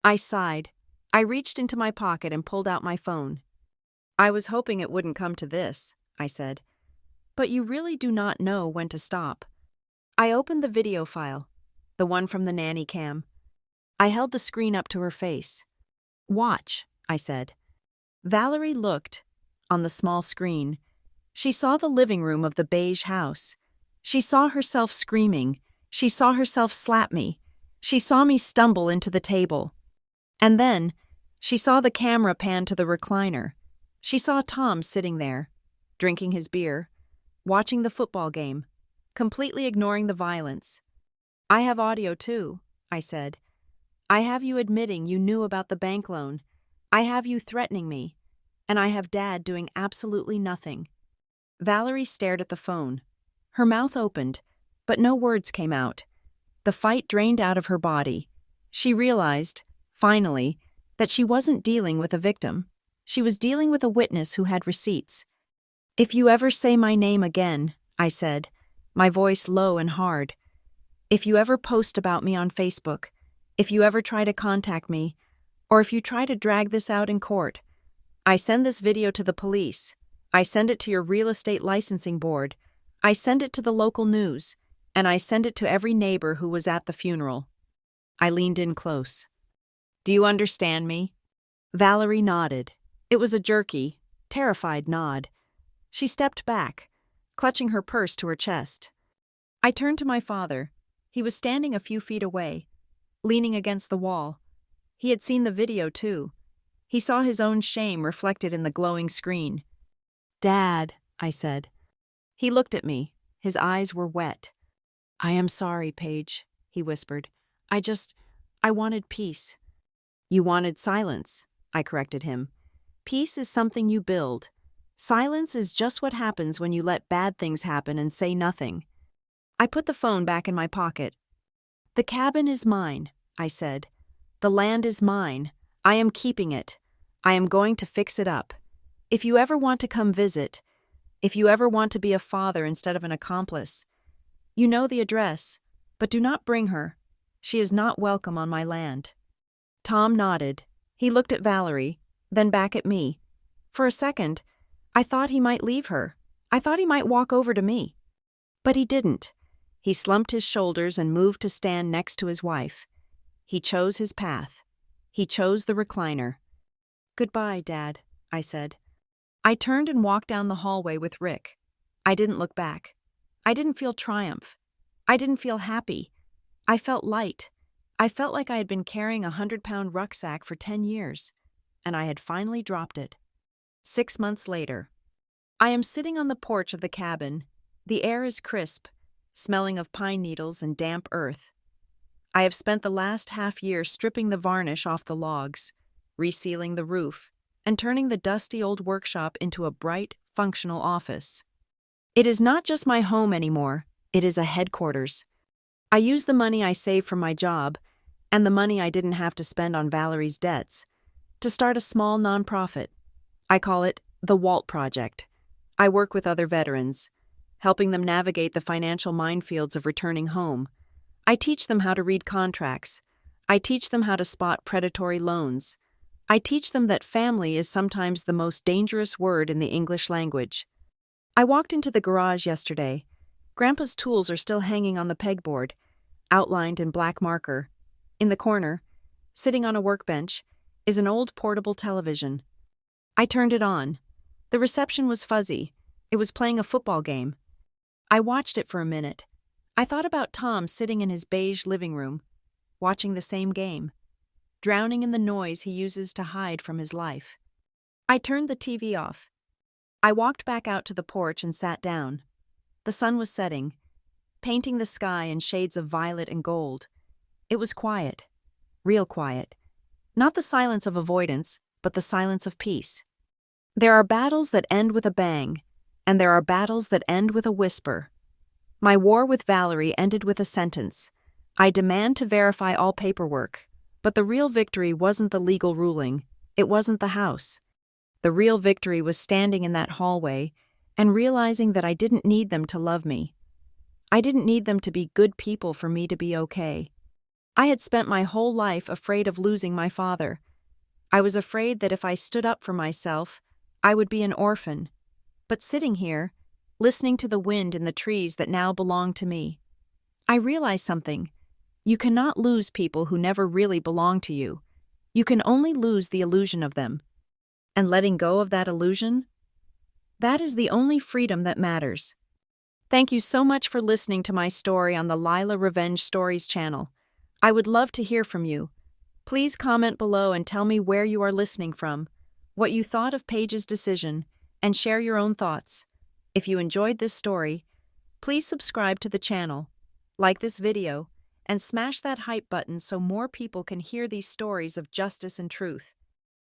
I sighed. I reached into my pocket and pulled out my phone. "I was hoping it wouldn't come to this," I said. "But you really do not know when to stop." I opened the video file, the one from the nanny cam. I held the screen up to her face. "Watch," I said. Valerie looked. On the small screen, she saw the living room of the beige house. She saw herself screaming. She saw herself slap me. She saw me stumble into the table. And then, she saw the camera pan to the recliner. She saw Tom sitting there, drinking his beer, watching the football game, completely ignoring the violence. "I have audio too," I said. "I have you admitting you knew about the bank loan. I have you threatening me. And I have Dad doing absolutely nothing." Valerie stared at the phone. Her mouth opened, but no words came out. The fight drained out of her body. She realized, finally, that she wasn't dealing with a victim. She was dealing with a witness who had receipts. "If you ever say my name again," I said, my voice low and hard. "If you ever post about me on Facebook, if you ever try to contact me, or if you try to drag this out in court, I send this video to the police. I send it to your real estate licensing board. I send it to the local news, and I send it to every neighbor who was at the funeral." I leaned in close. "Do you understand me?" Valerie nodded. It was a jerky, terrified nod. She stepped back, clutching her purse to her chest. I turned to my father. He was standing a few feet away, leaning against the wall. He had seen the video too. He saw his own shame reflected in the glowing screen. "Dad," I said. He looked at me. His eyes were wet. "I am sorry, Paige," he whispered. I wanted peace." "You wanted silence," I corrected him. "Peace is something you build. Silence is just what happens when you let bad things happen and say nothing." I put the phone back in my pocket. "The cabin is mine," I said. "The land is mine. I am keeping it. I am going to fix it up. If you ever want to come visit, if you ever want to be a father instead of an accomplice, you know the address, but do not bring her. She is not welcome on my land." Tom nodded. He looked at Valerie, then back at me. For a second, I thought he might leave her. I thought he might walk over to me. But he didn't. He slumped his shoulders and moved to stand next to his wife. He chose his path. He chose the recliner. "Goodbye, Dad," I said. I turned and walked down the hallway with Rick. I didn't look back. I didn't feel triumph. I didn't feel happy. I felt light. I felt like I had been carrying a 100-pound rucksack for 10 years, and I had finally dropped it. 6 months later. I am sitting on the porch of the cabin. The air is crisp, smelling of pine needles and damp earth. I have spent the last half year stripping the varnish off the logs, resealing the roof, and turning the dusty old workshop into a bright, functional office. It is not just my home anymore, it is a headquarters. I use the money I saved from my job, and the money I didn't have to spend on Valerie's debts, to start a small nonprofit. I call it the Walt Project. I work with other veterans, helping them navigate the financial minefields of returning home. I teach them how to read contracts. I teach them how to spot predatory loans. I teach them that family is sometimes the most dangerous word in the English language. I walked into the garage yesterday. Grandpa's tools are still hanging on the pegboard, outlined in black marker. In the corner, sitting on a workbench, is an old portable television. I turned it on. The reception was fuzzy. It was playing a football game. I watched it for a minute. I thought about Tom sitting in his beige living room, watching the same game, drowning in the noise he uses to hide from his life. I turned the TV off. I walked back out to the porch and sat down. The sun was setting, painting the sky in shades of violet and gold. It was quiet, real quiet. Not the silence of avoidance, but the silence of peace. There are battles that end with a bang, and there are battles that end with a whisper. My war with Valerie ended with a sentence. I demand to verify all paperwork. But the real victory wasn't the legal ruling. It wasn't the house. The real victory was standing in that hallway and realizing that I didn't need them to love me. I didn't need them to be good people for me to be okay. I had spent my whole life afraid of losing my father. I was afraid that if I stood up for myself, I would be an orphan. But sitting here, listening to the wind in the trees that now belong to me, I realized something. You cannot lose people who never really belong to you. You can only lose the illusion of them. And letting go of that illusion? That is the only freedom that matters. Thank you so much for listening to my story on the Lila Revenge Stories channel. I would love to hear from you. Please comment below and tell me where you are listening from, what you thought of Paige's decision, and share your own thoughts. If you enjoyed this story, please subscribe to the channel, like this video, and smash that hype button so more people can hear these stories of justice and truth.